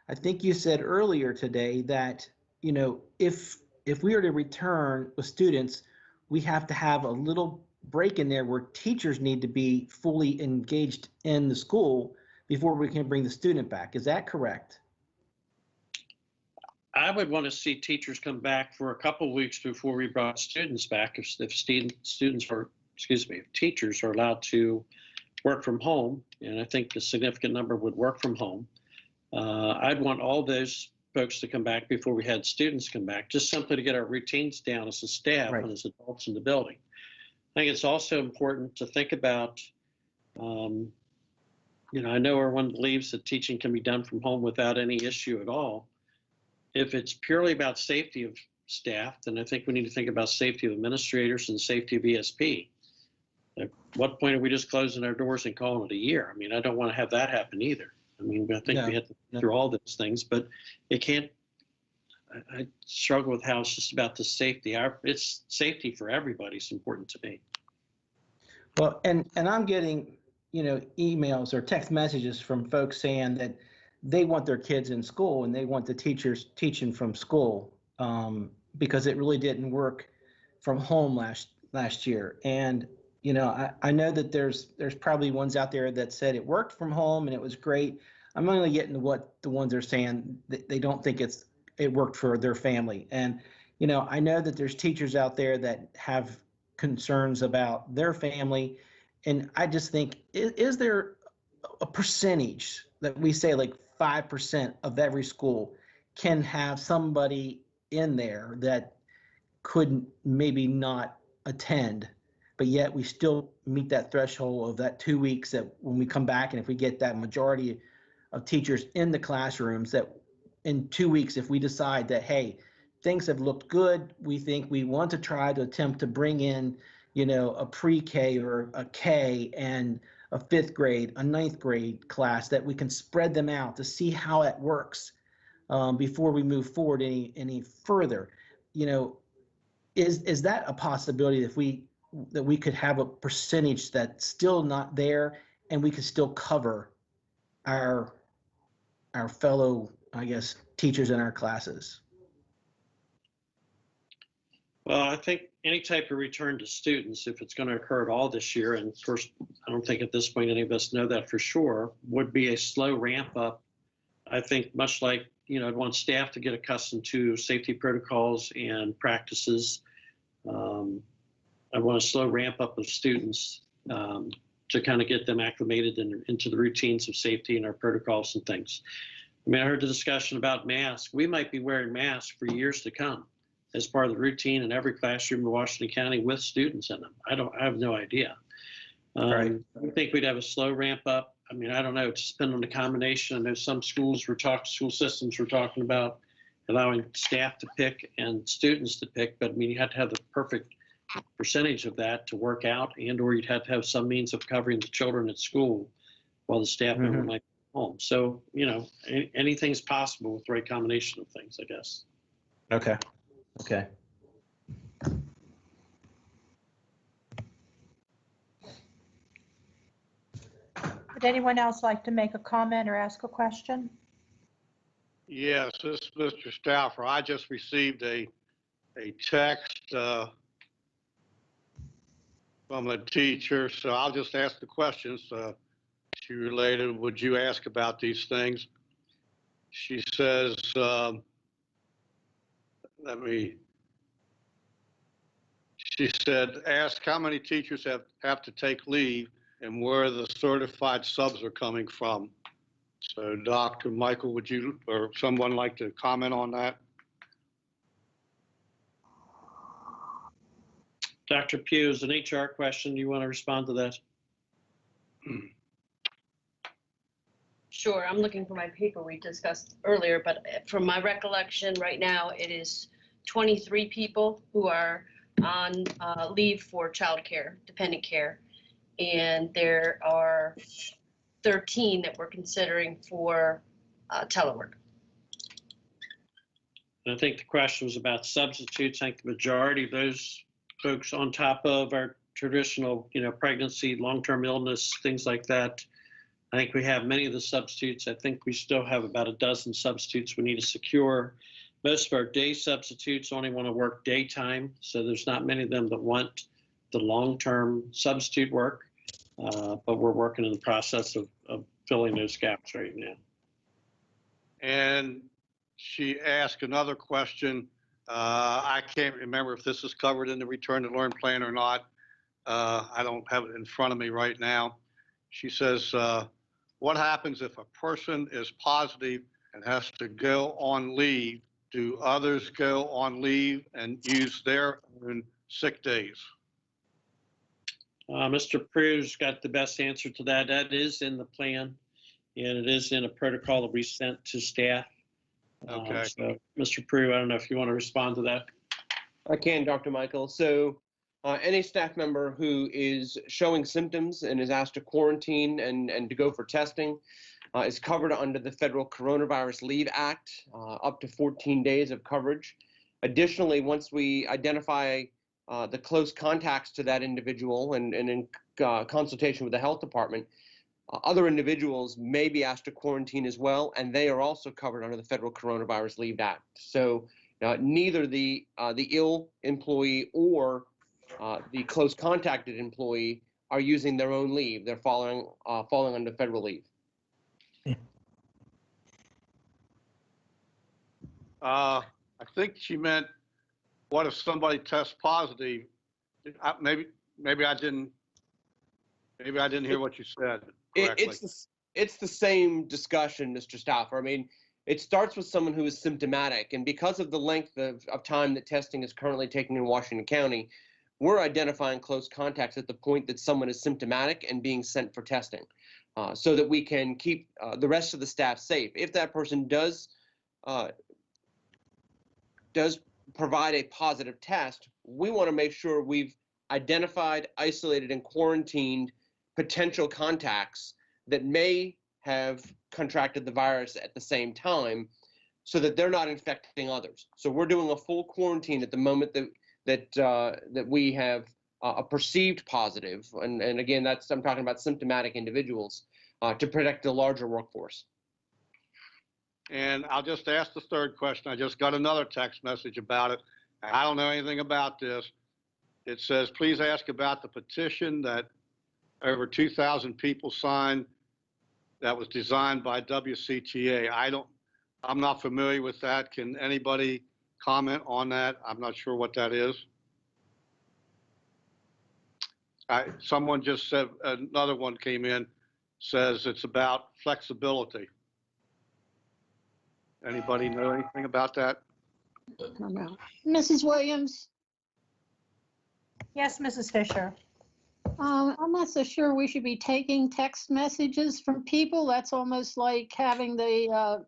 I think you said earlier today that, if we are to return with students, we have to have a little break in there where teachers need to be fully engaged in the school before we can bring the student back. Is that correct? I would want to see teachers come back for a couple of weeks before we brought students back. If students are, excuse me, if teachers are allowed to work from home, and I think a significant number would work from home, I'd want all those folks to come back before we had students come back, just simply to get our routines down as a staff and as adults in the building. I think it's also important to think about, I know everyone believes that teaching can be done from home without any issue at all. If it's purely about safety of staff, then I think we need to think about safety of administrators and safety of ESP. At what point are we just closing our doors and calling it a year? I mean, I don't want to have that happen either. I mean, I think we have to go through all those things, but it can't, I struggle with how it's just about the safety. It's safety for everybody is important to me. Well, and I'm getting, emails or text messages from folks saying that they want their kids in school and they want the teachers teaching from school because it really didn't work from home last year. And I know that there's probably ones out there that said it worked from home and it was great. I'm only getting to what the ones are saying that they don't think it worked for their family. And I know that there's teachers out there that have concerns about their family, and I just think, is there a percentage that we say like 5% of every school can have somebody in there that could maybe not attend, but yet we still meet that threshold of that 2 weeks that when we come back, and if we get that majority of teachers in the classrooms, that in 2 weeks, if we decide that, hey, things have looked good, we think we want to try to attempt to bring in, a pre-K or a K and a 5th grade, a 9th grade class, that we can spread them out to see how it works before we move forward any further. Is that a possibility that we could have a percentage that's still not there and we could still cover our fellow, I guess, teachers in our classes? Well, I think any type of return to students, if it's going to occur at all this year, and of course, I don't think at this point any of us know that for sure, would be a slow ramp up. I think much like, I'd want staff to get accustomed to safety protocols and practices. I want a slow ramp up of students to kind of get them acclimated into the routines of safety and our protocols and things. I mean, I heard the discussion about masks. We might be wearing masks for years to come as part of the routine in every classroom in Washington County with students in them. I have no idea. I think we'd have a slow ramp up. I mean, I don't know, it's depending on the combination. I know some school systems were talking about allowing staff to pick and students to pick, but I mean, you have to have the perfect percentage of that to work out, or you'd have to have some means of covering the children at school while the staff member might be home. So, anything's possible with the right combination of things, I guess. Okay. Would anyone else like to make a comment or ask a question? Yes, this is Mr. Stauffer. I just received a text from a teacher, so I'll just ask the questions. She related, would you ask about these things? She says, she said, ask how many teachers have to take leave and where the certified subs are coming from. So Dr. Michael, would you or someone like to comment on that? Dr. Pugh, is an HR question. Do you want to respond to that? Sure, I'm looking for my paper we discussed earlier, but from my recollection right now, it is 23 people who are on leave for childcare, dependent care, and there are 13 that we're considering for telework. And I think the question was about substitutes. I think the majority of those folks on top of our traditional, pregnancy, long-term illness, things like that. I think we have many of the substitutes. I think we still have about a dozen substitutes we need to secure. Most of our day substitutes only want to work daytime, so there's not many of them that want the long-term substitute work. But we're working in the process of filling those gaps right now. And she asked another question. I can't remember if this is covered in the Return to Learn plan or not. I don't have it in front of me right now. She says, what happens if a person is positive and has to go on leave? Do others go on leave and use their own sick days? Mr. Prue's got the best answer to that. That is in the plan, and it is in a protocol that we sent to staff. Okay. So, Mr. Prue, I don't know if you want to respond to that. I can, Dr. Michael. So any staff member who is showing symptoms and is asked to quarantine and to go for testing is covered under the Federal Coronavirus Leave Act, up to 14 days of coverage. Additionally, once we identify the close contacts to that individual and in consultation with the health department, other individuals may be asked to quarantine as well, and they are also covered under the Federal Coronavirus Leave Act. So neither the ill employee or the close contacted employee are using their own leave. They're falling under federal leave. I think she meant, what if somebody tests positive? Maybe I didn't hear what you said correctly. It's the same discussion, Mr. Stauffer. I mean, it starts with someone who is symptomatic, and because of the length of time that testing is currently taking in Washington County, we're identifying close contacts at the point that someone is symptomatic and being sent for testing, so that we can keep the rest of the staff safe. If that person does provide a positive test, we want to make sure we've identified, isolated, and quarantined potential contacts that may have contracted the virus at the same time, so that they're not infecting others. So we're doing a full quarantine at the moment that we have a perceived positive, and again, I'm talking about symptomatic individuals, to protect the larger workforce. And I'll just ask the third question. I just got another text message about it. I don't know anything about this. It says, please ask about the petition that over 2,000 people signed that was designed by WCTA. I'm not familiar with that. Can anybody comment on that? I'm not sure what that is. Someone just said, another one came in, says it's about flexibility. Anybody know anything about that? I don't know. Mrs. Williams, Yes, Mrs. Fisher. I'm not so sure we should be taking text messages from people. That's almost like having the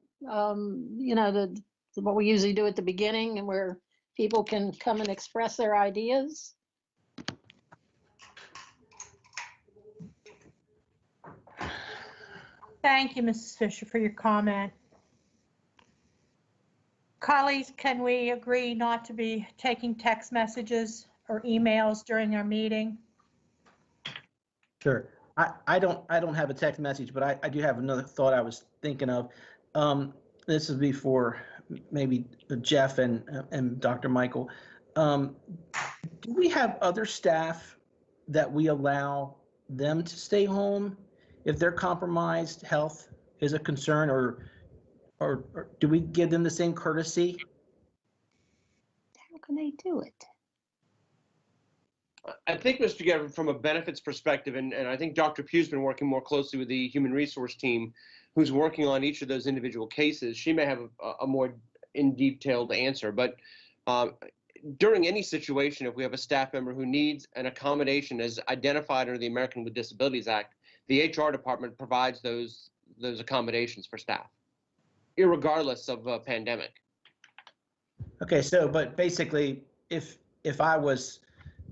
what we usually do at the beginning, and where people can come and express their ideas. Thank you, Mrs. Fisher, for your comment. Colleagues, can we agree not to be taking text messages or emails during our meeting? Sure. I don't have a text message, but I do have another thought I was thinking of. This would be for maybe Jeff and Dr. Michael. Do we have other staff that we allow them to stay home if their compromised health is a concern, or do we give them the same courtesy? How can they do it? I think, Mr. Gavin, from a benefits perspective, and I think Dr. Pugh's been working more closely with the human resource team who's working on each of those individual cases. She may have a more in-detailed answer, but during any situation, if we have a staff member who needs an accommodation as identified under the American with Disabilities Act, the HR department provides those accommodations for staff, irregardless of a pandemic. Okay, so, but basically, if I was,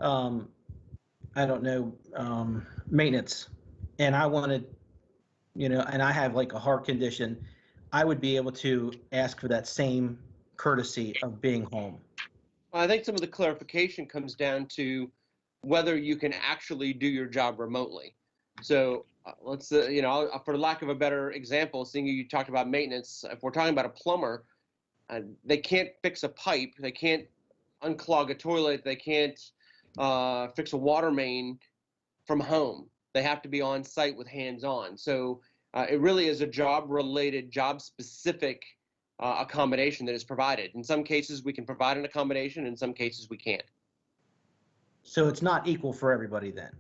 I don't know, maintenance, and I wanted, and I have like a heart condition, I would be able to ask for that same courtesy of being home. I think some of the clarification comes down to whether you can actually do your job remotely. So let's, for lack of a better example, seeing you talked about maintenance, if we're talking about a plumber, They can't fix a pipe. They can't unclog a toilet. They can't fix a water main from home. They have to be on site with hands-on. So it really is a job-related, job-specific accommodation that is provided. In some cases, we can provide an accommodation. In some cases, we can't. So it's not equal for everybody then?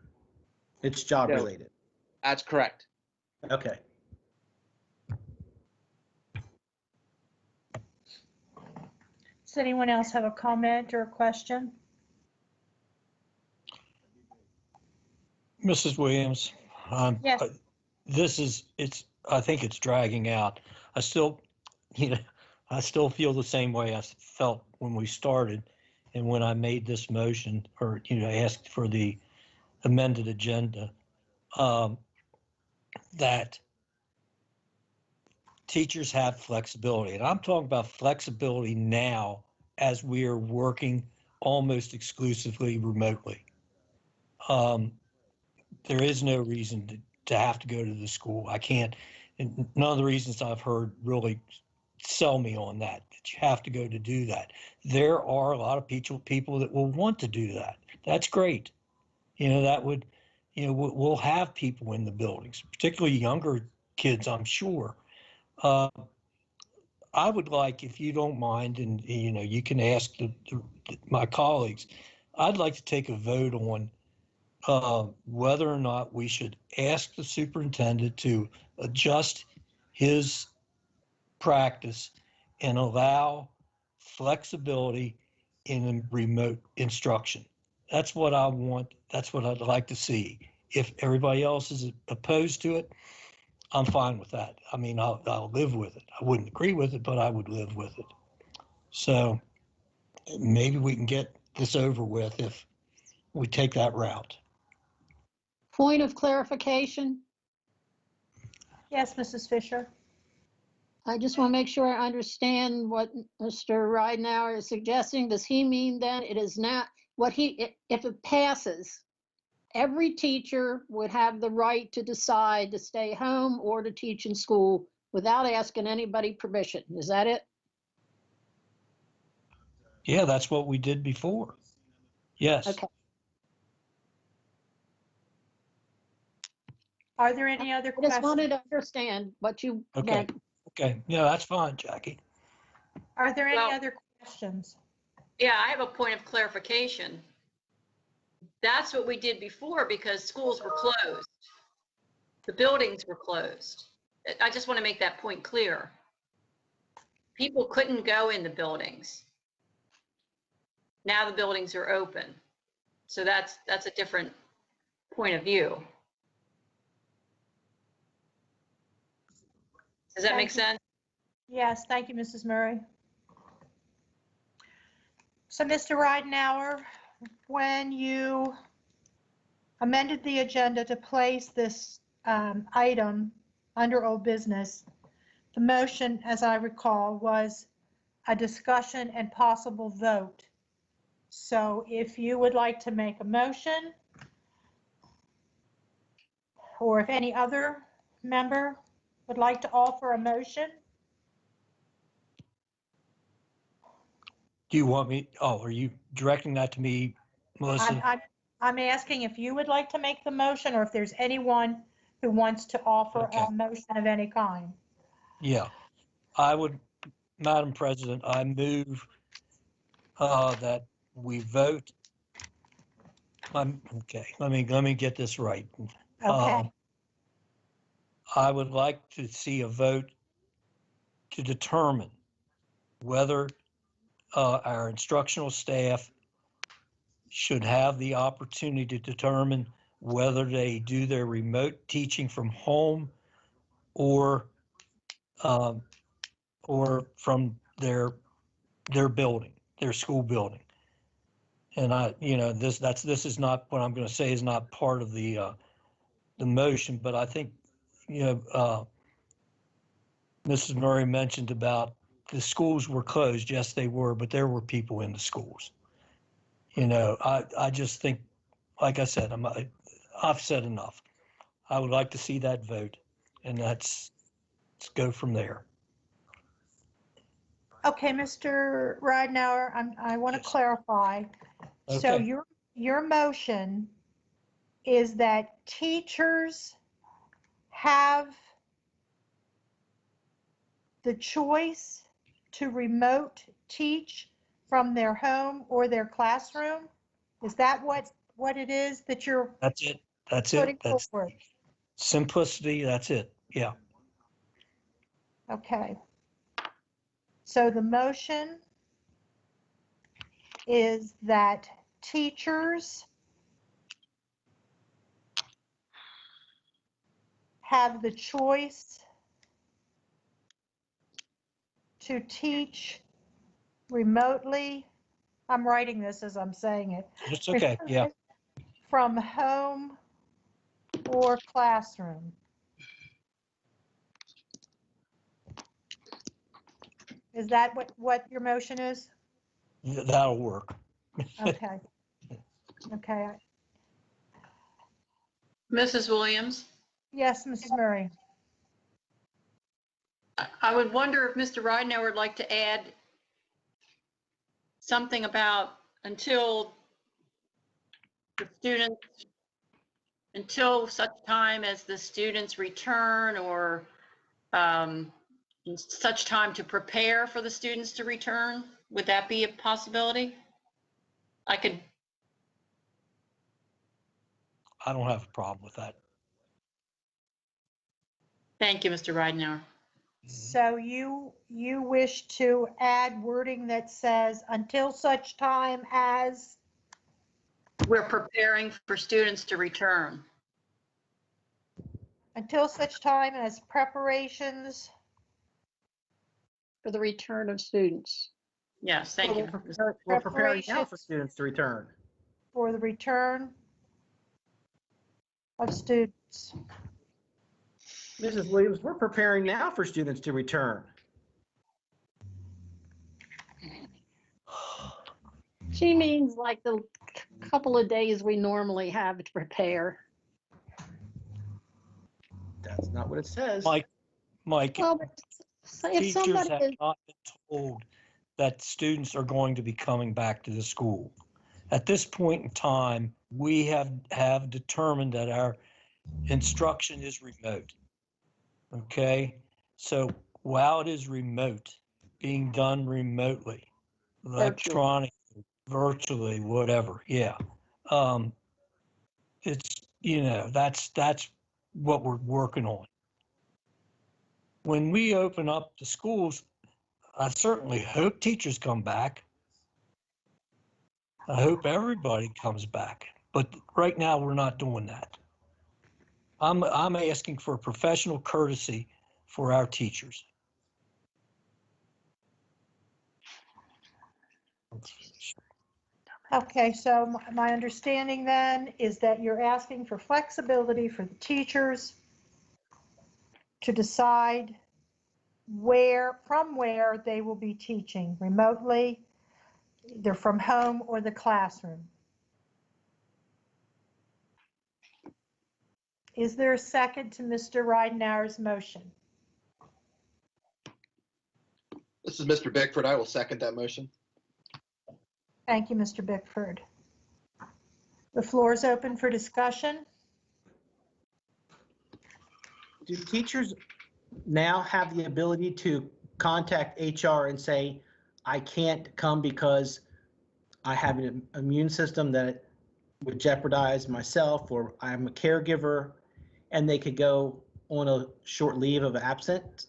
It's job No. related? That's correct. Okay. Does anyone else have a comment or a question? Mrs. Williams, Yes. I think it's dragging out. I still feel the same way I felt when we started and when I made this motion or, asked for the amended agenda, that teachers have flexibility. And I'm talking about flexibility now as we are working almost exclusively remotely. There is no reason to have to go to the school. I can't, and none of the reasons I've heard really sell me on that you have to go to do that. There are a lot of people that will want to do that. That's great. That would, we'll have people in the buildings, particularly younger kids, I'm sure. I would like, if you don't mind, and, you can ask my colleagues, I'd like to take a vote on whether or not we should ask the superintendent to adjust his practice and allow flexibility in remote instruction. That's what I want. That's what I'd like to see. If everybody else is opposed to it, I'm fine with that. I mean, I'll live with it. I wouldn't agree with it, but I would live with it. So maybe we can get this over with if we take that route. Point of clarification. Yes, Mrs. Fisher. I just want to make sure I understand what Mr. Ridenhour is suggesting. Does he mean then it is not if it passes, every teacher would have the right to decide to stay home or to teach in school without asking anybody permission? Is that it? Yeah, that's what we did before. Yes. Okay. Are there any other I just questions? wanted to understand what you Okay. meant. Okay. Yeah, that's fine, Jackie. Are there any Well- other questions? Yeah, I have a point of clarification. That's what we did before because schools were closed. The buildings were closed. I just want to make that point clear. People couldn't go in the buildings. Now the buildings are open. So that's a different point of view. Does that make sense? Yes, thank you, Mrs. Murray. So, Mr. Ridenhour, when you amended the agenda to place this item under old business, the motion, as I recall, was a discussion and possible vote. So if you would like to make a motion, or if any other member would like to offer a motion. Do you want me? Oh, are you directing that to me, Melissa? I'm asking if you would like to make the motion or if there's anyone who wants to offer Okay. a motion of any kind. Yeah, I would, Madam President, I move that we vote. Okay, let me get this right. Okay, I would like to see a vote to determine whether our instructional staff should have the opportunity to determine whether they do their remote teaching from home or from their building, their school building. And this is not what I'm going to say is not part of the motion, but I think, Mrs. Murray mentioned about the schools were closed. Yes, they were, but there were people in the schools. I just think, like I said, I've said enough. I would like to see that vote, and let's go from there. Okay, Mr. Ridenhour, I want to Yes. clarify. So Okay. your motion is that teachers have the choice to remote teach from their home or their classroom? Is that what it is that you're That's it. That's putting it. That's forward? simplicity. That's it. Yeah. Okay. So the motion is that teachers have the choice to teach remotely. I'm writing this as I'm saying it. It's okay. Yeah. From home or classroom. Is that what your motion is? That'll work. Okay. Okay. Mrs. Williams, Yes, Mrs. Murray. I would wonder if Mr. Ridenhour would like to add something about until the students, until such time as the students return, or such time to prepare for the students to return. Would that be a possibility? I could, I don't have a problem with that. thank you, Mr. Ridenhour. So you wish to add wording that says until such time as, We're preparing for students to return. until such time as preparations For the return of students. Yes, thank you. We're preparing now for Preparations. students to return. For the return of students. Mrs. Williams, we're preparing now for students to return. She means like the couple of days we normally have to prepare. That's not what it says. Mike, Well, but if teachers somebody have is, not been told that students are going to be coming back to the school. At this point in time, we have determined that our instruction is remote. Okay, so while it is remote, being done remotely, electronically, virtually, whatever, yeah. It's, that's what we're working on. When we open up the schools, I certainly hope teachers come back. I hope everybody comes back, but right now we're not doing that. I'm asking for professional courtesy for our teachers. Okay, so my understanding then is that you're asking for flexibility for the teachers to decide from where they will be teaching remotely, either from home or the classroom. Is there a second to Mr. Ridenhour's motion? This is Mr. Bickford. I will second that motion. Thank you, Mr. Bickford. The floor is open for discussion. Do teachers now have the ability to contact HR and say, I can't come because I have an immune system that would jeopardize myself, or I'm a caregiver, and they could go on a short leave of absence?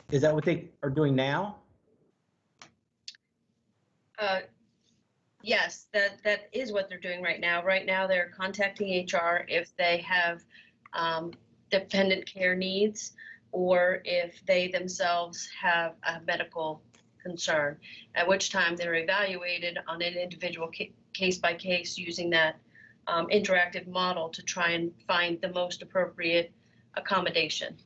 Is that what they are doing now? Yes, that is what they're doing right now. Right now, they're contacting HR if they have dependent care needs, or if they themselves have a medical concern, at which time they're evaluated on an individual case by case using that interactive model to try and find the most appropriate accommodation.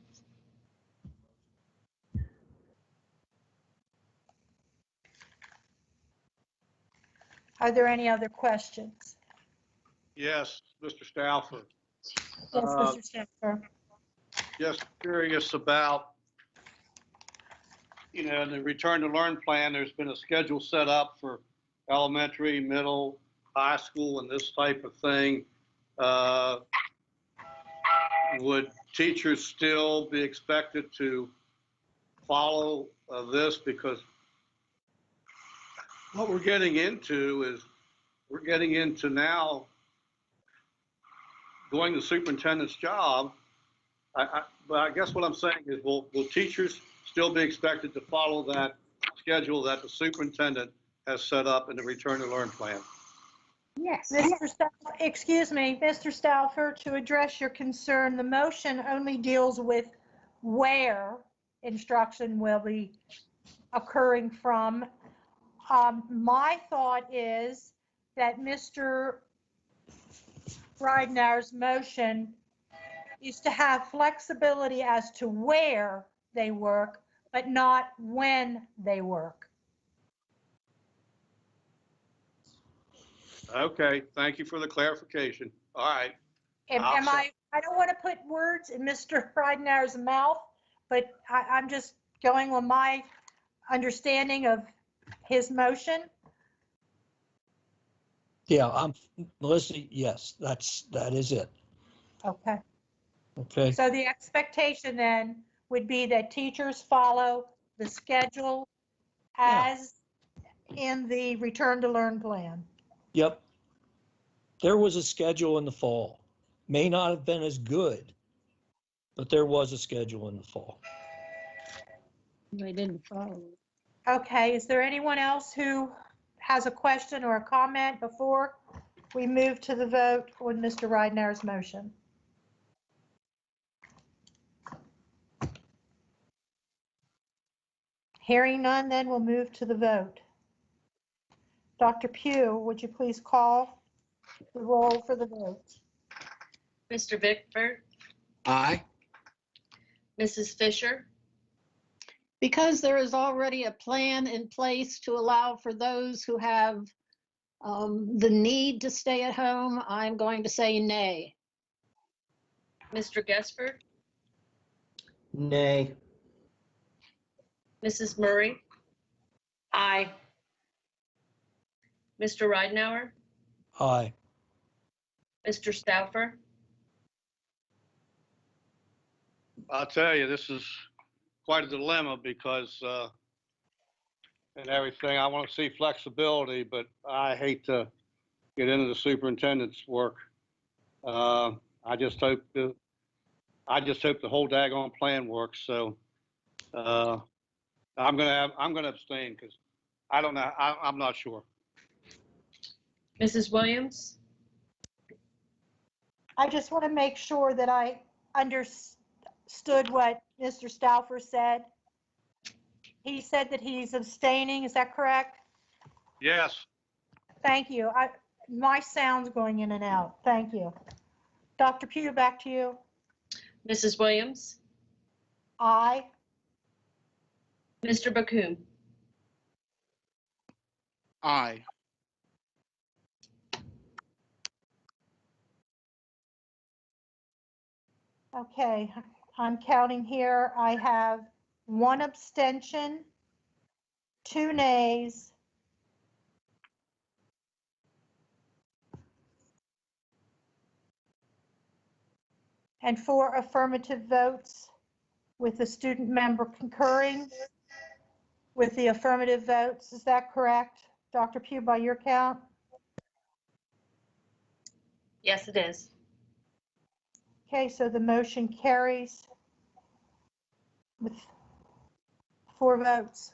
Are there any other questions? Yes, Mr. Stauffer. Yes, Mr. Stafford. Just curious about in the return to learn plan, there's been a schedule set up for elementary, middle, high school, and this type of thing. Would teachers still be expected to follow this? Because what we're getting into is now going the superintendent's job. But I guess what I'm saying is, will teachers still be expected to follow that schedule that the superintendent has set up in the return to learn plan? Yes. Excuse me, Mr. Stauffer, to address your concern, the motion only deals with where instruction will be occurring from. My thought is that Mr. Ridenour's motion is to have flexibility as to where they work, but not when they work. Okay, thank you for the clarification. All right. I don't want to put words in Mr. Ridenour's mouth, but I'm just going on my understanding of his motion. Yeah, Melissa, yes, that is it. Okay. Okay, So the expectation then would be that teachers follow the schedule as in the return to learn plan. yep. There was a schedule in the fall. May not have been as good, but there was a schedule in the fall. They didn't follow. Okay, is there anyone else who has a question or a comment before we move to the vote on Mr. Ridenour's motion? Hearing none, then we'll move to the vote. Dr. Pugh, would you please call the roll for the vote? Mr. Bickford, Aye. Mrs. Fisher, Because there is already a plan in place to allow for those who have the need to stay at home, I'm going to say nay. Mr. Gesford, Nay. Mrs. Murray. Aye. Mr. Ridenour, Aye. Mr. Stauffer, I'll tell you, this is quite a dilemma because, and everything, I want to see flexibility, but I hate to get into the superintendent's work. I just hope the whole daggone plan works. So I'm gonna abstain because I don't know. I'm not sure. Mrs. Williams, I just want to make sure that I understood what Mr. Stauffer said. He said that he's abstaining, is that correct? Yes. Thank you. My sound's going in and out. Thank you. Dr. Pugh, back to you. Mrs. Williams, Aye. Mr. Bakum, Aye. Okay, I'm counting here. I have 1 abstention, 2 nays, and 4 affirmative votes, with the student member concurring with the affirmative votes. Is that correct, Dr. Pugh, by your count? yes, it is. Okay, so the motion carries with 4 votes.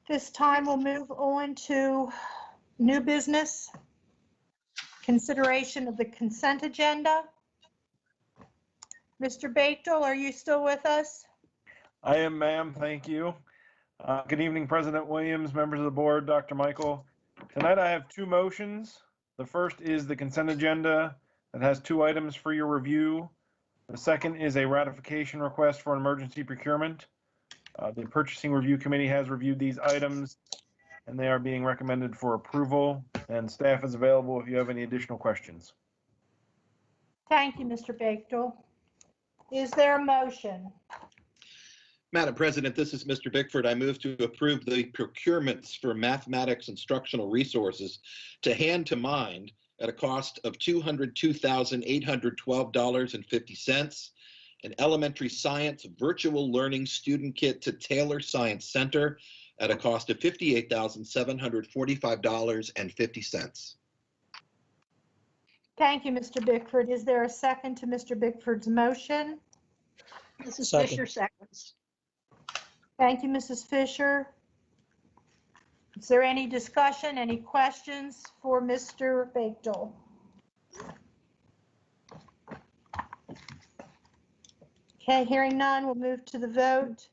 This time we'll move on to new business. Consideration of the consent agenda. Mr. Bechtel, are you still with us? I am, ma'am. Thank you. Good evening, President Williams, members of the board, Dr. Michael. Tonight I have 2 motions. The first is the consent agenda that has 2 items for your review. The second is a ratification request for an emergency procurement. The Purchasing Review Committee has reviewed these items and they are being recommended for approval, and staff is available if you have any additional questions. Thank you, Mr. Bechtel. Is there a motion? Madam President, this is Mr. Bickford. I move to approve the procurements for mathematics instructional resources to Hand to Mind at a cost of $202,812.50, an elementary science virtual learning student kit to Taylor Science Center at a cost of $58,745.50. Thank you, Mr. Bickford. Is there a second to Mr. Bickford's motion? Mrs. Second. Fisher seconds. Thank you, Mrs. Fisher. Is there any discussion, any questions for Mr. Bechtel? Okay, hearing none, we'll move to the vote.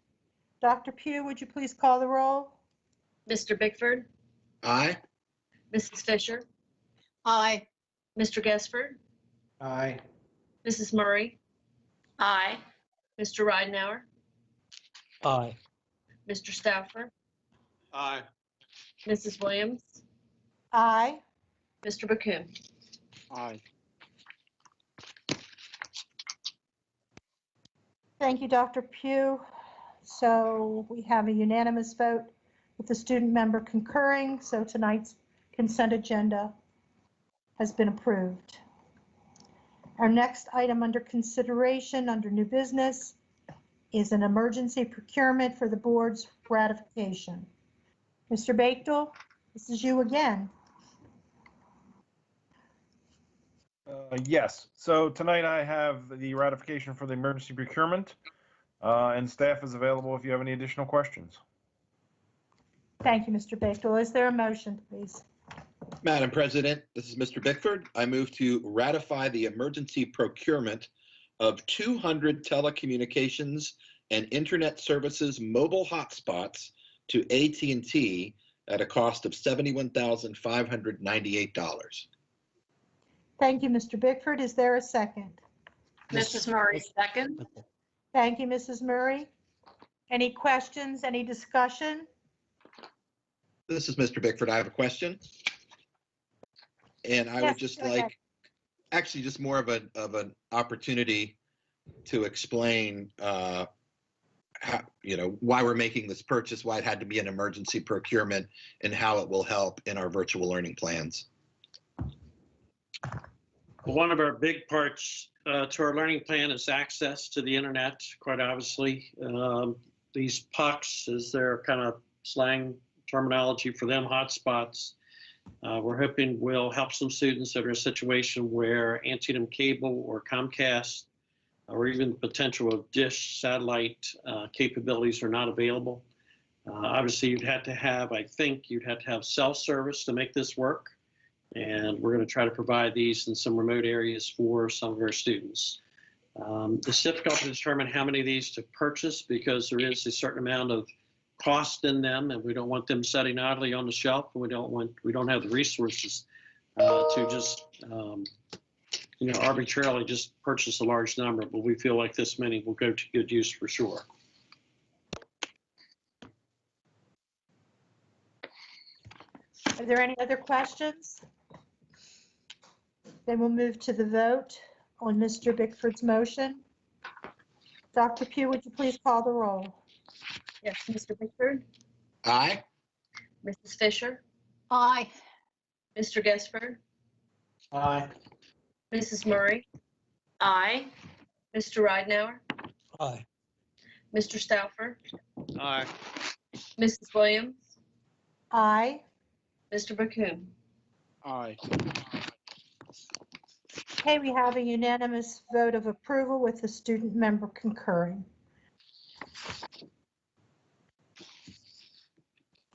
Dr. Pugh, would you please call the roll? Mr. Bickford, Aye. Mrs. Fisher, Aye. Mr. Gesford, Aye. Mrs. Murray, Aye. Mr. Ridenhour, Aye. Mr. Stauffer, Aye. Mrs. Williams, Aye. Mr. Baccum. Aye. Thank you, Dr. Pugh. So we have a unanimous vote with the student member concurring, so tonight's consent agenda has been approved. Our next item under consideration under new business is an emergency procurement for the board's ratification. Mr. Bechtel, this is you again. Yes, so tonight I have the ratification for the emergency procurement, and staff is available if you have any additional questions. Thank you, Mr. Bechtel. Is there a motion, please? Madam President, this is Mr. Bickford. I move to ratify the emergency procurement of 200 telecommunications and internet services mobile hotspots to AT&T at a cost of $71,598. Thank you, Mr. Bickford. Is there a second? Mrs. Murray, second. Thank you, Mrs. Murray. Any questions, any discussion? This is Mr. Bickford. I have a question. And I Yes, would just go ahead. like, actually just more of an opportunity to explain how, why we're making this purchase, why it had to be an emergency procurement, and how it will help in our virtual learning plans. One of our big parts to our learning plan is access to the internet, quite obviously. These pucks, as their kind of slang terminology for them, hotspots, we're hoping will help some students that are in a situation where Antietam Cable or Comcast or even the potential of dish satellite capabilities are not available. Obviously, you'd have to have cell service to make this work. And we're going to try to provide these in some remote areas for some of our students. It's difficult to determine how many of these to purchase because there is a certain amount of cost in them, and we don't want them sitting idly on the shelf, and we don't have the resources to just arbitrarily just purchase a large number. But we feel like this many will go to good use for sure. Are there any other questions? Then we'll move to the vote on Mr. Bickford's motion. Dr. Pugh, would you please call the roll? Yes, Mr. Bickford, Aye. Mrs. Fisher, Aye. Mr. Gesford, Aye. Mrs. Murray, Aye. Mr. Ridenhour, Aye. Mr. Stauffer, Aye. Mrs. Williams, Aye. Mr. Baccum. Aye. Okay, we have a unanimous vote of approval with the student member concurring.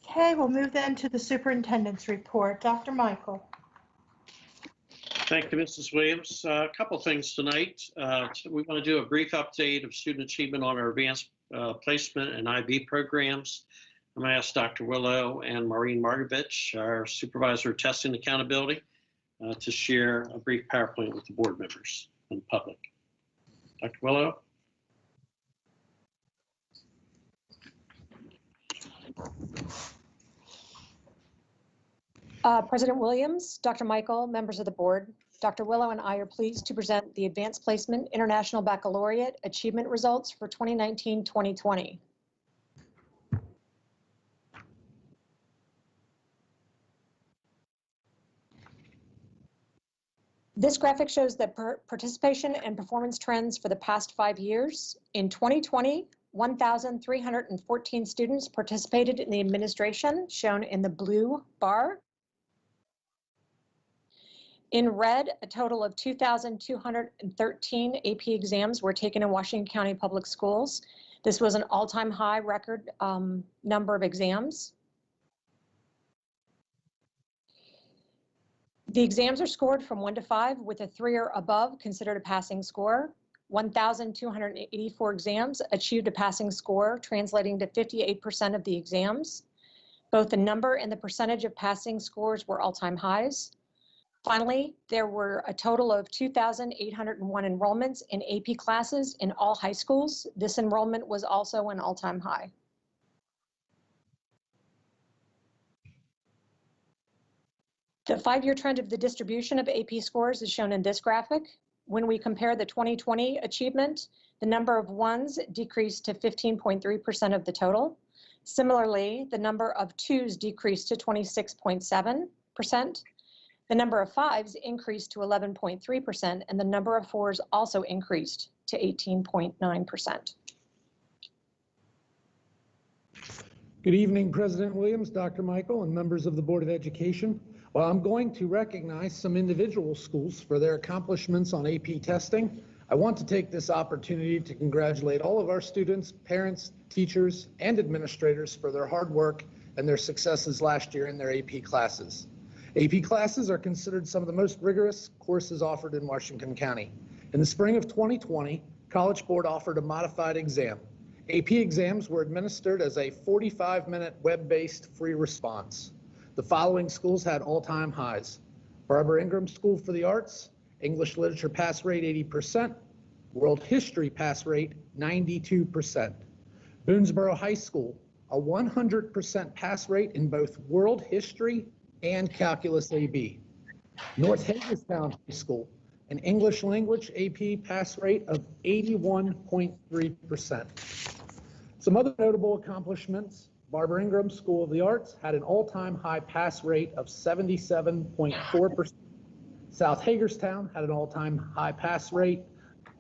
Okay, we'll move then to the superintendent's report. Dr. Michael. Thank you, Mrs. Williams. A couple things tonight. We want to do a brief update of student achievement on our advanced placement and IB programs. I'm going to ask Dr. Willow and Maureen Margovich, our supervisor of testing accountability, to share a brief PowerPoint with the board members and the public. Dr. Willow? President Williams, Dr. Michael, members of the board, Dr. Willow and I are pleased to present the Advanced Placement International Baccalaureate Achievement Results for 2019-2020. This graphic shows the participation and performance trends for the past 5 years. In 2020, 1,314 students participated in the administration, shown in the blue bar. In red, a total of 2,213 AP exams were taken in Washington County Public Schools. This was an all-time high record number of exams. The exams are scored from 1 to 5, with a 3 or above considered a passing score. 1,284 exams achieved a passing score, translating to 58% of the exams. Both the number and the percentage of passing scores were all-time highs. Finally, there were a total of 2,801 enrollments in AP classes in all high schools. This enrollment was also an all-time high. The 5-year trend of the distribution of AP scores is shown in this graphic. When we compare the 2020 achievement, the number of ones decreased to 15.3% of the total. Similarly, the number of twos decreased to 26.7%. The number of fives increased to 11.3%, and the number of fours also increased to 18.9%. Good evening, President Williams, Dr. Michael, and members of the Board of Education. Well, I'm going to recognize some individual schools for their accomplishments on AP testing. I want to take this opportunity to congratulate all of our students, parents, teachers, and administrators for their hard work and their successes last year in their AP classes. AP classes are considered some of the most rigorous courses offered in Washington County. In the spring of 2020, College Board offered a modified exam. AP exams were administered as a 45-minute web-based free response. The following schools had all-time highs: Barbara Ingram School for the Arts, English Literature pass rate 80%, World History pass rate 92%. Boonesboro High School, a 100% pass rate in both World History and Calculus AB. North Hagerstown High School, an English Language AP pass rate of 81.3%. Some other notable accomplishments: Barbara Ingram School of the Arts had an all-time high pass rate of 77.4%. South Hagerstown had an all-time high pass rate,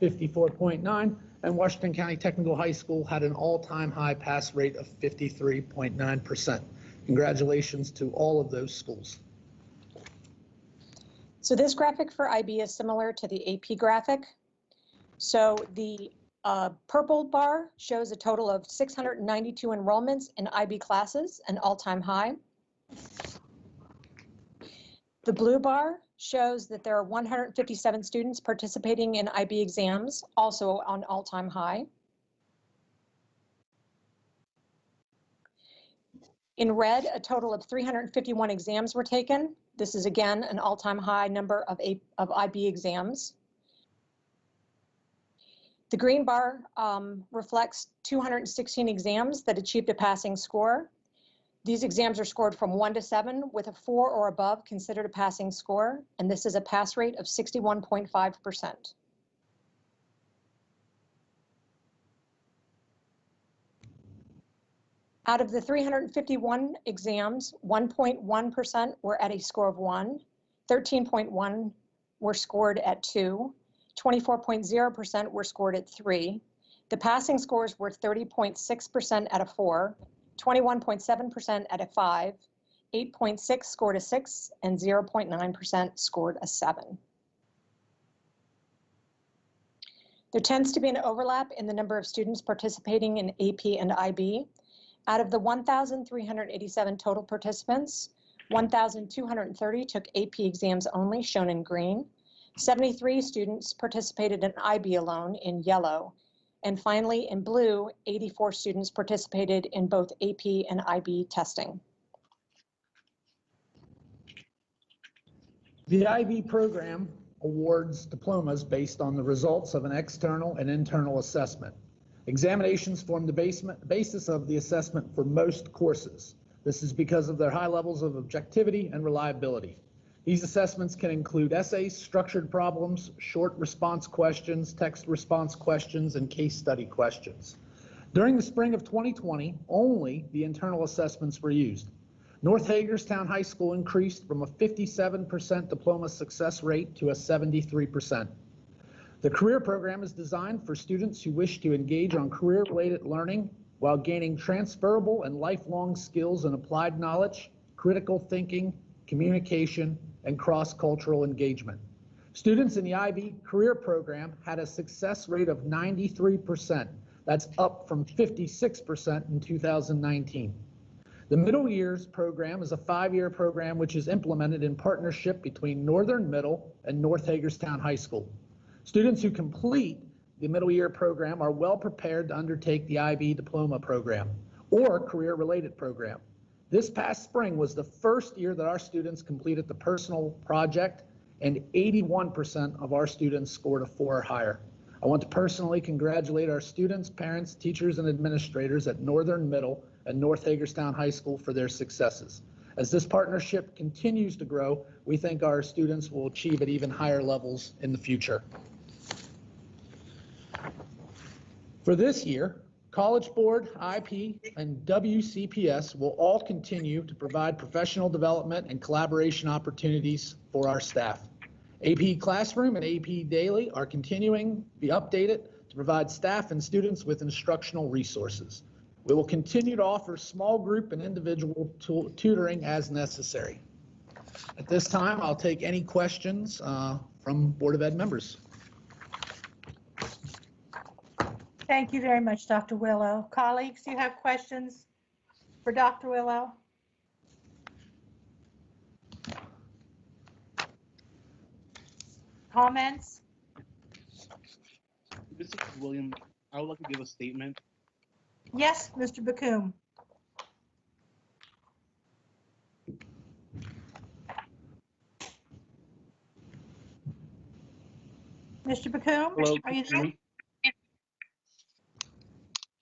54.9%, and Washington County Technical High School had an all-time high pass rate of 53.9%. Congratulations to all of those schools. So this graphic for IB is similar to the AP graphic. So the purple bar shows a total of 692 enrollments in IB classes, an all-time high. The blue bar shows that there are 157 students participating in IB exams, also on all-time high. In red, a total of 351 exams were taken. This is again an all-time high number of IB exams. The green bar reflects 216 exams that achieved a passing score. These exams are scored from 1 to 7, with a 4 or above considered a passing score, and this is a pass rate of 61.5%. Out of the 351 exams, 1.1% were at a score of 1, 13.1 were scored at 2, 24.0% were scored at 3. The passing scores were 30.6% at a 4, 21.7% at a 5, 8.6 scored a 6, and 0.9% scored a 7. There tends to be an overlap in the number of students participating in AP and IB. Out of the 1,387 total participants, 1,230 took AP exams only, shown in green. 73 students participated in IB alone, in yellow. And finally, in blue, 84 students participated in both AP and IB testing. The IB program awards diplomas based on the results of an external and internal assessment. Examinations form the basis of the assessment for most courses. This is because of their high levels of objectivity and reliability. These assessments can include essays, structured problems, short response questions, text response questions, and case study questions. During the spring of 2020, only the internal assessments were used. North Hagerstown High School increased from a 57% diploma success rate to a 73%. The career program is designed for students who wish to engage on career-related learning while gaining transferable and lifelong skills in applied knowledge, critical thinking, communication, and cross-cultural engagement. Students in the IB career program had a success rate of 93%. That's up from 56% in 2019. The Middle Years program is a 5-year program which is implemented in partnership between Northern Middle and North Hagerstown High School. Students who complete the Middle Year program are well prepared to undertake the IB diploma program or career-related program. This past spring was the first year that our students completed the personal project, and 81% of our students scored a 4 or higher. I want to personally congratulate our students, parents, teachers, and administrators at Northern Middle and North Hagerstown High School for their successes. As this partnership continues to grow, we think our students will achieve at even higher levels in the future. For this year, College Board, IP, and WCPS will all continue to provide professional development and collaboration opportunities for our staff. AP Classroom and AP Daily are continuing to be updated to provide staff and students with instructional resources. We will continue to offer small group and individual tutoring as necessary. At this time, I'll take any questions from Board of Ed members. Thank you very much, Dr. Willow. Colleagues, do you have questions for Dr. Willow? Comments? This is William. I would like to give a statement. Yes, Mr. Bakum. Mr. Bakum, Hello, are you can you hear there? me?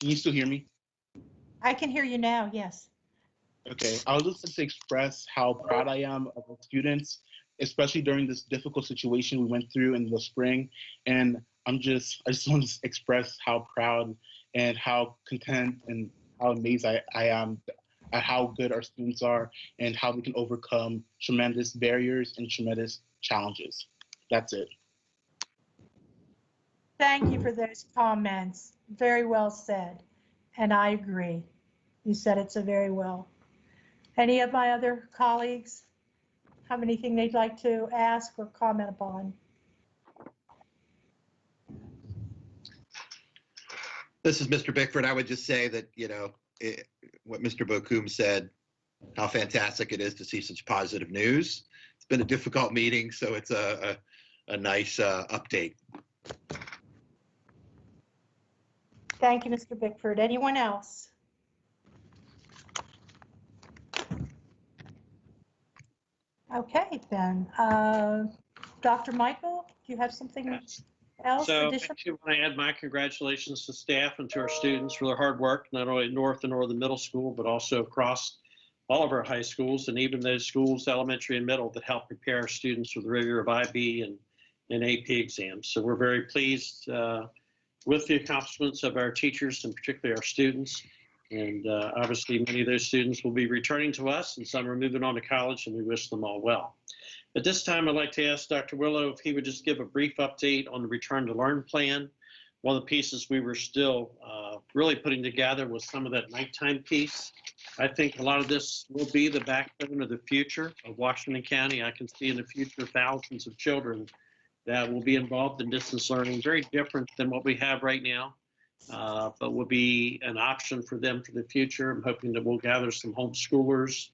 Can you still hear me? I can hear you now, yes. Okay, I would just like to express how proud I am of the students, especially during this difficult situation we went through in the spring. And I just want to express how proud and how content and how amazed I am at how good our students are and how they can overcome tremendous barriers and tremendous challenges. That's it. Thank you for those comments. Very well said. And I agree. You said it so very well. Any of my other colleagues have anything they'd like to ask or comment upon? This is Mr. Bickford. I would just say that, what Mr. Bokum said, how fantastic it is to see such positive news. It's been a difficult meeting, so it's a nice update. Thank you, Mr. Bickford. Anyone else? Okay, then. Dr. Michael, do you have something else So I additional? actually want to add my congratulations to staff and to our students for their hard work, not only at North and Northern Middle School, but also across all of our high schools and even those schools, elementary and middle, that help prepare our students for the rigor of IB and AP exams. So we're very pleased with the accomplishments of our teachers and particularly our students. And obviously many of those students will be returning to us and some are moving on to college, and we wish them all well. At this time, I'd like to ask Dr. Willow if he would just give a brief update on the Return to Learn plan. One of the pieces we were still really putting together was some of that nighttime piece. I think a lot of this will be the backbone of the future of Washington County. I can see in the future thousands of children that will be involved in distance learning, very different than what we have right now, but will be an option for them for the future. I'm hoping that we'll gather some homeschoolers,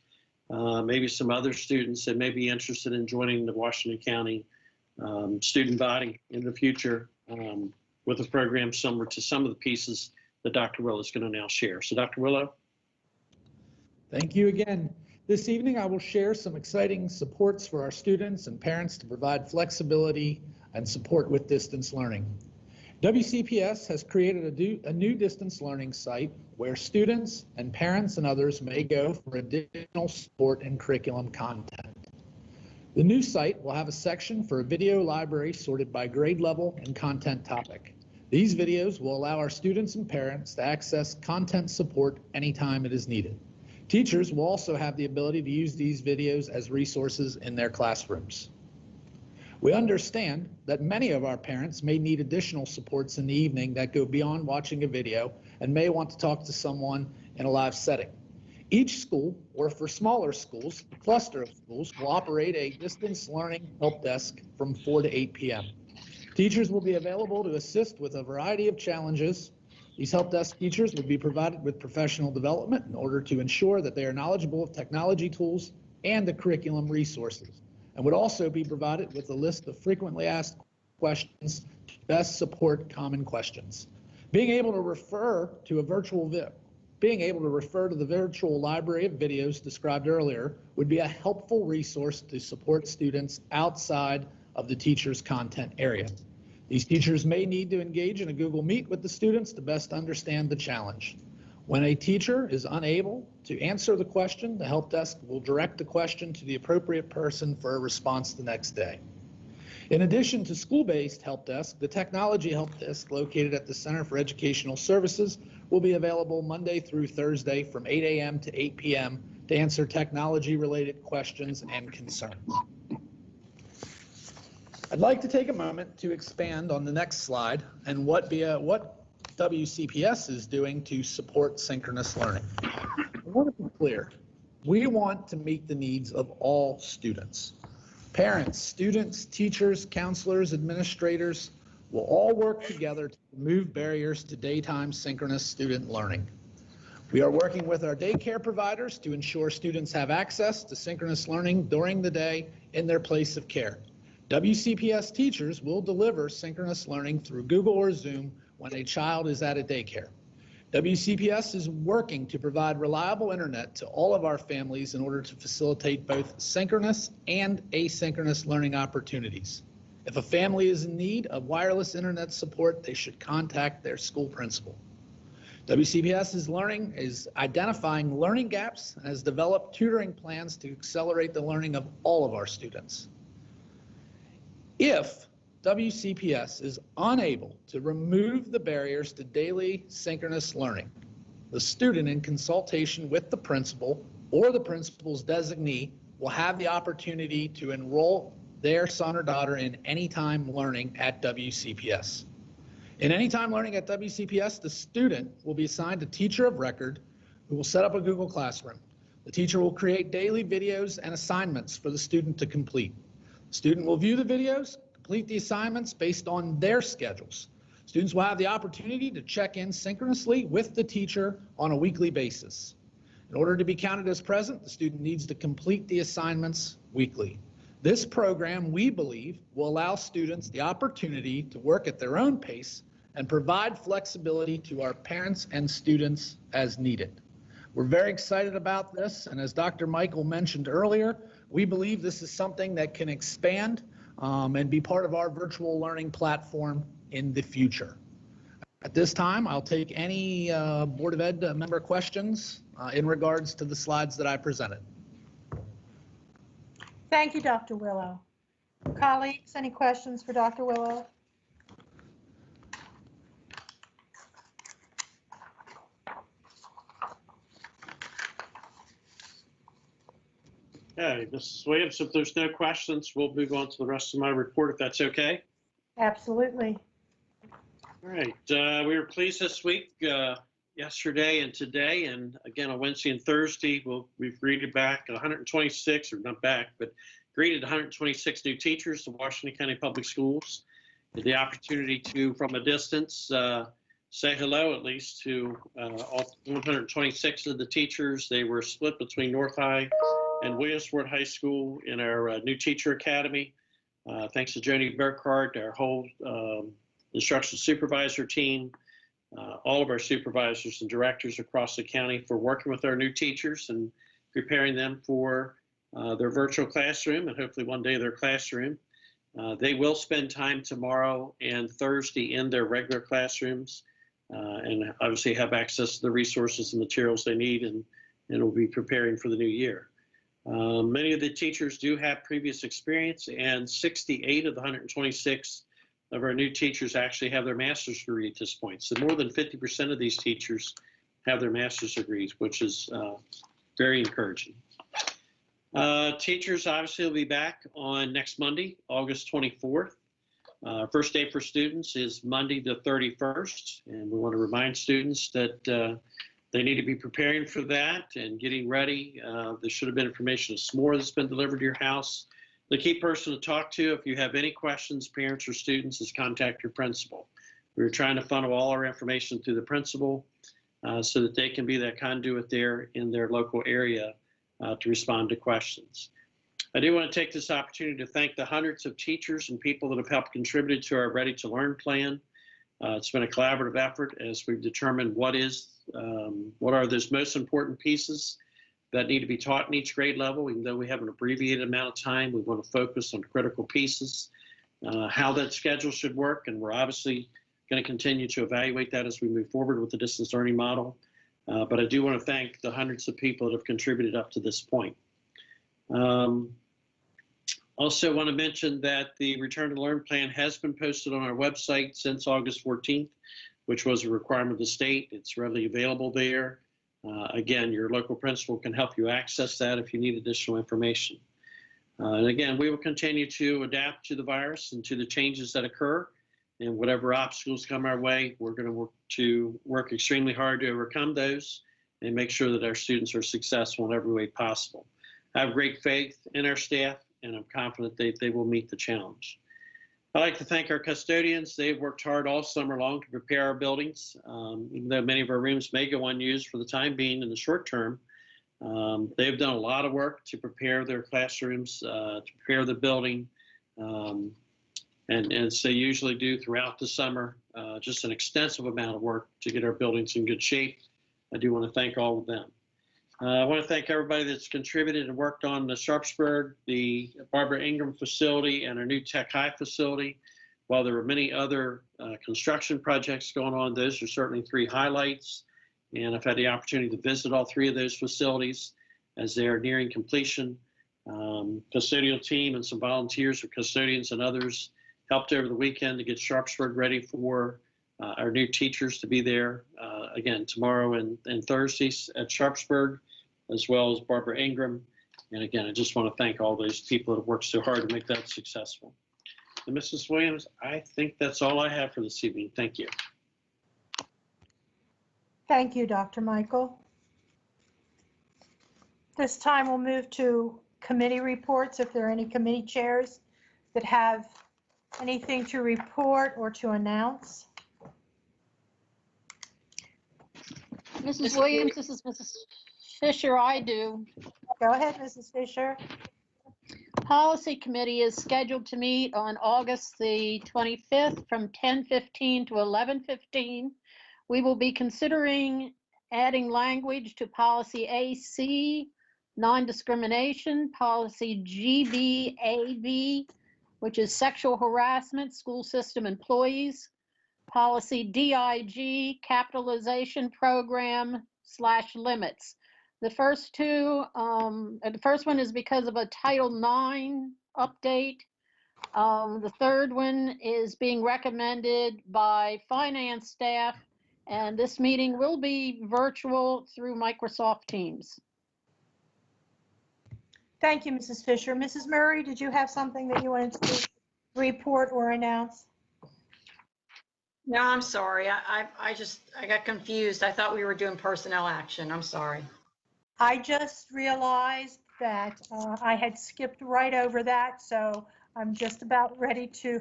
maybe some other students that may be interested in joining the Washington County student body in the future with a program similar to some of the pieces that Dr. Willow is going to now share. So Dr. Willow. Thank you again. This evening, I will share some exciting supports for our students and parents to provide flexibility and support with distance learning. WCPS has created a new distance learning site where students and parents and others may go for additional support and curriculum content. The new site will have a section for a video library sorted by grade level and content topic. These videos will allow our students and parents to access content support anytime it is needed. Teachers will also have the ability to use these videos as resources in their classrooms. We understand that many of our parents may need additional supports in the evening that go beyond watching a video and may want to talk to someone in a live setting. Each school, or for smaller schools, a cluster of schools, will operate a distance learning help desk from 4 to 8 p.m. Teachers will be available to assist with a variety of challenges. These help desk teachers would be provided with professional development in order to ensure that they are knowledgeable of technology tools and the curriculum resources, and would also be provided with a list of frequently asked questions to best support common questions. Being able to refer to the virtual library of videos described earlier would be a helpful resource to support students outside of the teacher's content area. These teachers may need to engage in a Google Meet with the students to best understand the challenge. When a teacher is unable to answer the question, the help desk will direct the question to the appropriate person for a response the next day. In addition to school-based help desk, the technology help desk located at the Center for Educational Services will be available Monday through Thursday from 8 a.m. to 8 p.m. to answer technology-related questions and concerns. I'd like to take a moment to expand on the next slide and what WCPS is doing to support synchronous learning. I want to be clear. We want to meet the needs of all students. Parents, students, teachers, counselors, administrators will all work together to remove barriers to daytime synchronous student learning. We are working with our daycare providers to ensure students have access to synchronous learning during the day in their place of care. WCPS teachers will deliver synchronous learning through Google or Zoom when a child is at a daycare. WCPS is working to provide reliable internet to all of our families in order to facilitate both synchronous and asynchronous learning opportunities. If a family is in need of wireless internet support, they should contact their school principal. WCPS is identifying learning gaps and has developed tutoring plans to accelerate the learning of all of our students. If WCPS is unable to remove the barriers to daily synchronous learning, the student, in consultation with the principal or the principal's designee, will have the opportunity to enroll their son or daughter in Anytime Learning at WCPS. In Anytime Learning at WCPS, the student will be assigned a teacher of record who will set up a Google Classroom. The teacher will create daily videos and assignments for the student to complete. The student will view the videos, complete the assignments based on their schedules. Students will have the opportunity to check in synchronously with the teacher on a weekly basis. In order to be counted as present, the student needs to complete the assignments weekly. This program, we believe, will allow students the opportunity to work at their own pace and provide flexibility to our parents and students as needed. We're very excited about this, and as Dr. Michael mentioned earlier, we believe this is something that can expand and be part of our virtual learning platform in the future. At this time, I'll take any Board of Ed member questions in regards to the slides that I presented. Thank you, Dr. Willow. Colleagues, any questions for Dr. Willow? Okay, Mrs. Williams, if there's no questions, we'll move on to the rest of my report, if that's okay. Absolutely. All right, we were pleased this week, yesterday and today, and again on Wednesday and Thursday, we've greeted back 126, or not back, but greeted 126 new teachers to Washington County Public Schools. Had the opportunity to, from a distance, say hello at least to all 126 of the teachers. They were split between North High and Williamsport High School in our new teacher academy. Thanks to Joni Burkhart, our whole instructional supervisor team, all of our supervisors and directors across the county for working with our new teachers and preparing them for their virtual classroom and hopefully one day their classroom. They will spend time tomorrow and Thursday in their regular classrooms and obviously have access to the resources and materials they need and will be preparing for the new year. Many of the teachers do have previous experience, and 68 of the 126 of our new teachers actually have their master's degree at this point. So more than 50% of these teachers have their master's degrees, which is very encouraging. Teachers obviously will be back on next Monday, August 24th. First day for students is Monday the 31st, and we want to remind students that they need to be preparing for that and getting ready. There should have been information this morning that's been delivered to your house. The key person to talk to if you have any questions, parents or students, is contact your principal. We're trying to funnel all our information through the principal so that they can be that conduit there in their local area to respond to questions. I do want to take this opportunity to thank the hundreds of teachers and people that have helped contribute to our Ready to Learn plan. It's been a collaborative effort as we've determined what are those most important pieces that need to be taught in each grade level. Even though we have an abbreviated amount of time, we want to focus on critical pieces, how that schedule should work, and we're obviously going to continue to evaluate that as we move forward with the distance learning model. But I do want to thank the hundreds of people that have contributed up to this point. Also want to mention that the Return to Learn plan has been posted on our website since August 14th, which was a requirement of the state. It's readily available there. Again, your local principal can help you access that if you need additional information. And again, we will continue to adapt to the virus and to the changes that occur. And whatever obstacles come our way, we're going to work extremely hard to overcome those and make sure that our students are successful in every way possible. I have great faith in our staff, and I'm confident they will meet the challenge. I'd like to thank our custodians. They've worked hard all summer long to prepare our buildings. Even though many of our rooms may go unused for the time being in the short term, they've done a lot of work to prepare their classrooms, to prepare the building, and as they usually do throughout the summer, just an extensive amount of work to get our buildings in good shape. I do want to thank all of them. I want to thank everybody that's contributed and worked on the Sharpsburg, the Barbara Ingram facility, and our new Tech High facility. While there were many other construction projects going on, those are certainly three highlights. And I've had the opportunity to visit all three of those facilities as they are nearing completion. Custodial team and some volunteers or custodians and others helped over the weekend to get Sharpsburg ready for our new teachers to be there again tomorrow and Thursdays at Sharpsburg, as well as Barbara Ingram. And again, I just want to thank all those people that have worked so hard to make that successful. And Mrs. Williams, I think that's all I have for this evening. Thank you. Thank you, Dr. Michael. This time we'll move to committee reports. If there are any committee chairs that have anything to report or to announce. Mrs. Williams, this is Mrs. Fisher. I do. Go ahead, Mrs. Fisher. Policy Committee is scheduled to meet on August the 25th from 10:15 to 11:15. We will be considering adding language to Policy AC, non-discrimination, Policy GBAV, which is sexual harassment, school system employees, Policy DIG, capitalization program / limits. The first two, the first one is because of a Title IX update. The third one is being recommended by finance staff, and this meeting will be virtual through Microsoft Teams. Thank you, Mrs. Fisher. Mrs. Murray, did you have something that you wanted to report or announce? No, I'm sorry. I got confused. I thought we were doing personnel action. I'm sorry. I just realized that I had skipped right over that, so I'm just about ready to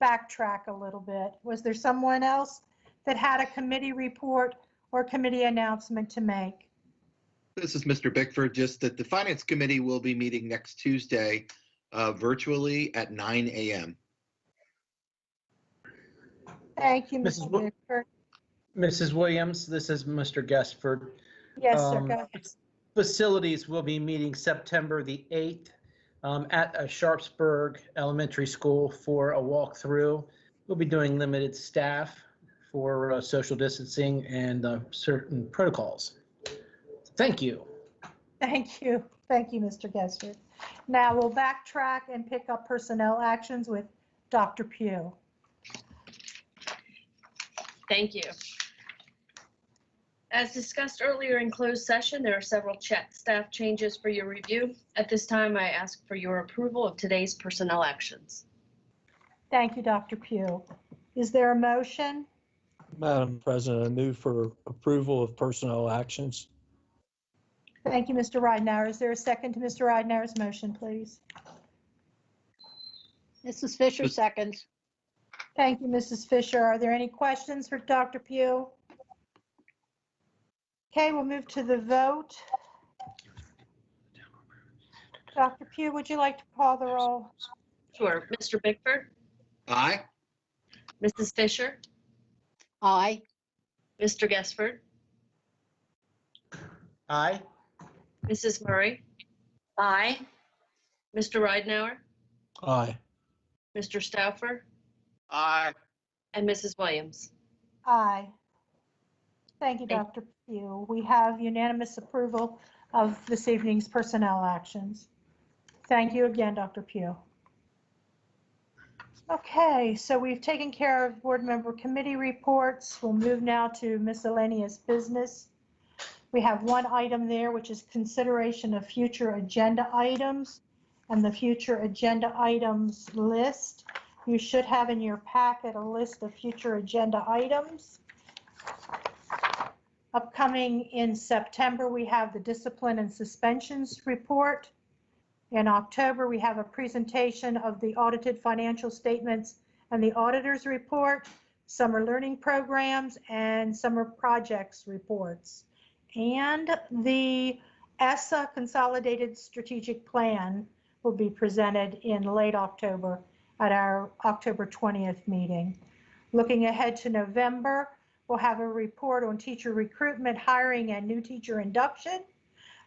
backtrack a little bit. Was there someone else that had a committee report or committee announcement to make? This is Mr. Bickford, just that the Finance Committee will be meeting next Tuesday virtually at 9 a.m. Thank you, Mrs. Bickford. Mrs. Williams, this is Mr. Guestford. Yes, sir. Go ahead. Facilities will be meeting September the 8th at a Sharpsburg Elementary School for a walkthrough. We'll be doing limited staff for social distancing and certain protocols. Thank you. Thank you. Thank you, Mr. Gessert. Now we'll backtrack and pick up personnel actions with Dr. Pugh. Thank you. As discussed earlier in closed session, there are several staff changes for your review. At this time, I ask for your approval of today's personnel actions. Thank you, Dr. Pugh. Is there a motion? Madam President, I move for approval of personnel actions. Thank you, Mr. Ridenour. Is there a second to Mr. Ridenour's motion, please? Mrs. Fisher seconds. Thank you, Mrs. Fisher. Are there any questions for Dr. Pugh? Okay, we'll move to the vote. Dr. Pugh, would you like to call the roll? Sure. Mr. Bickford? Aye. Mrs. Fisher? Aye. Mr. Gessert? Aye. Mrs. Murray? Aye. Mr. Ridenour? Aye. Mr. Stauffer? Aye. And Mrs. Williams? Aye. Thank you, Thank Dr. Pugh. We have unanimous approval of this evening's personnel actions. Thank you again, Dr. Pugh. Okay, so we've taken care of board member committee reports. We'll move now to miscellaneous business. We have one item there, which is consideration of future agenda items and the future agenda items list. You should have in your packet a list of future agenda items. Upcoming in September, we have the discipline and suspensions report. In October, we have a presentation of the audited financial statements and the auditor's report, summer learning programs, and summer projects reports. And the ESSA Consolidated Strategic Plan will be presented in late October at our October 20th meeting. Looking ahead to November, we'll have a report on teacher recruitment, hiring, and new teacher induction.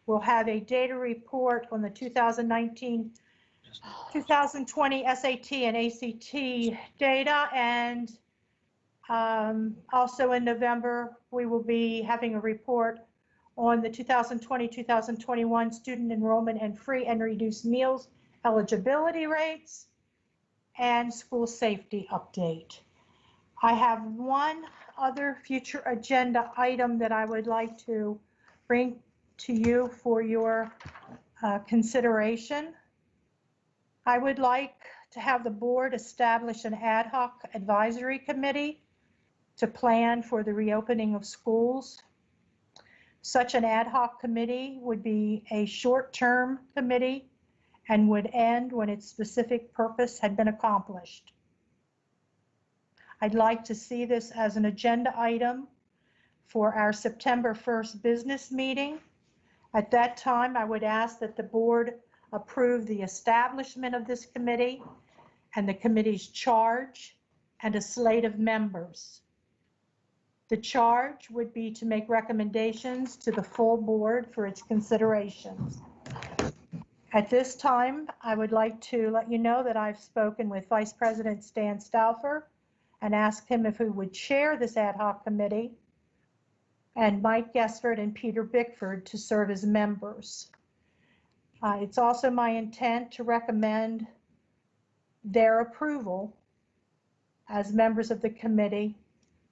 We'll have a data report on the 2019-2020 SAT and ACT data. And also in November, we will be having a report on the 2020-2021 student enrollment and free and reduced meals eligibility rates and school safety update. I have one other future agenda item that I would like to bring to you for your consideration. I would like to have the board establish an ad hoc advisory committee to plan for the reopening of schools. Such an ad hoc committee would be a short-term committee and would end when its specific purpose had been accomplished. I'd like to see this as an agenda item for our September 1st business meeting. At that time, I would ask that the board approve the establishment of this committee and the committee's charge and a slate of members. The charge would be to make recommendations to the full board for its considerations. At this time, I would like to let you know that I've spoken with Vice President Stan Stauffer and asked him if he would chair this ad hoc committee, and Mike Gessert and Peter Bickford to serve as members. It's also my intent to recommend their approval as members of the committee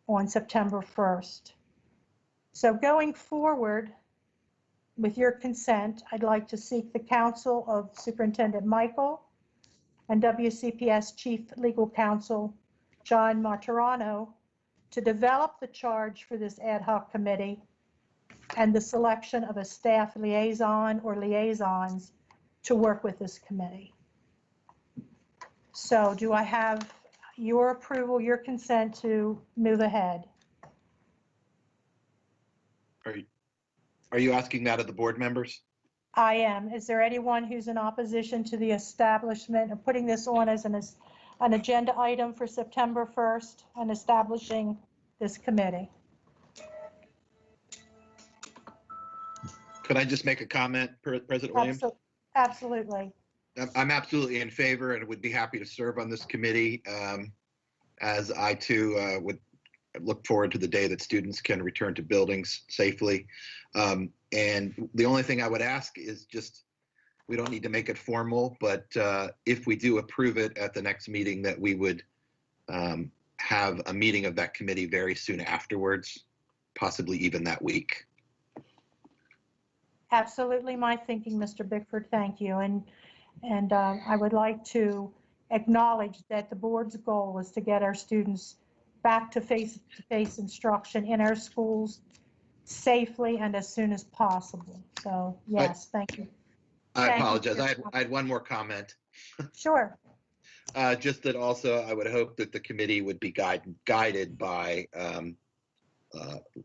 on September 1st. So going forward, with your consent, I'd like to seek the counsel of Superintendent Michael and WCPS Chief Legal Counsel John Martirano to develop the charge for this ad hoc committee and the selection of a staff liaison or liaisons to work with this committee. So do I have your approval, your consent to move ahead? Are you asking that of the board members? I am. Is there anyone who's in opposition to the establishment of putting this on as an agenda item for September 1st and establishing this committee? Could I just make a comment, President Williams? Absolutely. I'm absolutely in favor and would be happy to serve on this committee, as I too would look forward to the day that students can return to buildings safely. And the only thing I would ask is just, we don't need to make it formal, but if we do approve it at the next meeting, that we would have a meeting of that committee very soon afterwards, possibly even that week. Absolutely my thinking, Mr. Bickford. Thank you. And I would like to acknowledge that the board's goal is to get our students back to face-to-face instruction in our schools safely and as soon as possible. So yes, thank you. I Thank you. apologize. I had one more comment. Sure. Just that also, I would hope that the committee would be guided by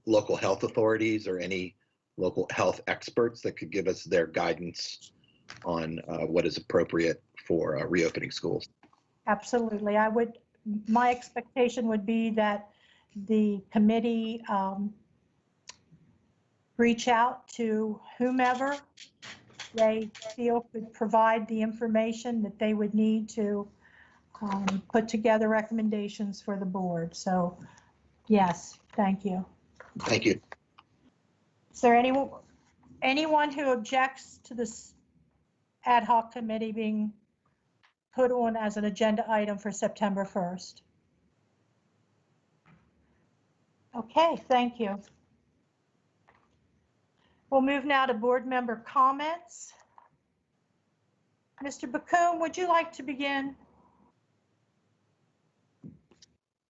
local health authorities or any local health experts that could give us their guidance on what is appropriate for reopening schools. Absolutely. My expectation would be that the committee reach out to whomever they feel could provide the information that they would need to put together recommendations for the board. So yes, thank you. Thank you. Is there anyone who objects to this ad hoc committee being put on as an agenda item for September 1st? Okay, thank you. We'll move now to board member comments. Mr. Bacone, would you like to begin?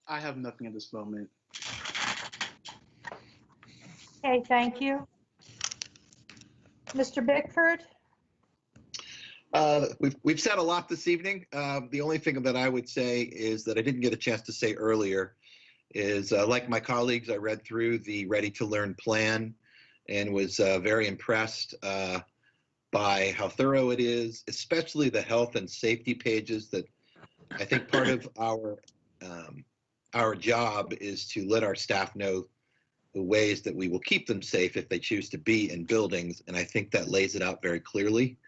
I have nothing at this moment. Okay, thank you. Mr. Bickford? We've said a lot this evening. The only thing that I would say is that I didn't get a chance to say earlier is, like my colleagues, I read through the Ready to Learn plan and was very impressed by how thorough it is, especially the health and safety pages. That I think part of our job is to let our staff know the ways that we will keep them safe if they choose to be in buildings, and I think that lays it out very clearly.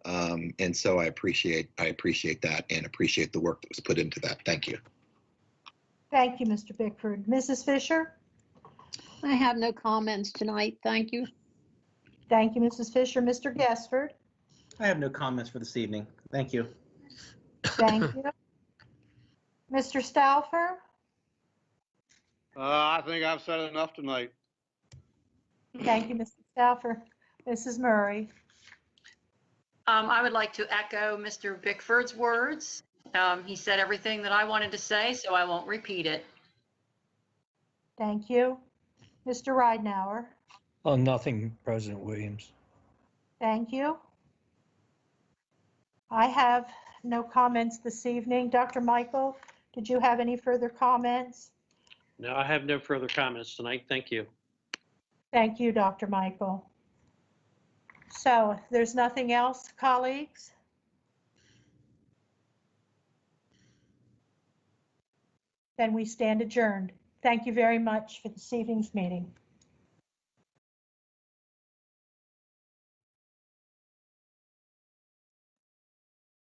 And so I appreciate that and appreciate the work that was put into that. Thank you. Thank you, Mr. Bickford. Mrs. Fisher? I have no comments tonight. Thank you. Thank you, Mrs. Fisher. Mr. Guessford? I have no comments for this evening. Thank you. Thank you. Mr. Stauffer? I think I've said enough tonight. Thank you, Mr. Stauffer. Mrs. Murray? I would like to echo Mr. Bickford's words. He said everything that I wanted to say, so I won't repeat it. Thank you. Mr. Ridenhour? Nothing, President Williams. Thank you. I have no comments this evening. Dr. Michael, did you have any further comments? No, I have no further comments tonight. Thank you. Thank you, Dr. Michael. So if there's nothing else, colleagues? Then we stand adjourned. Thank you very much for this evening's meeting.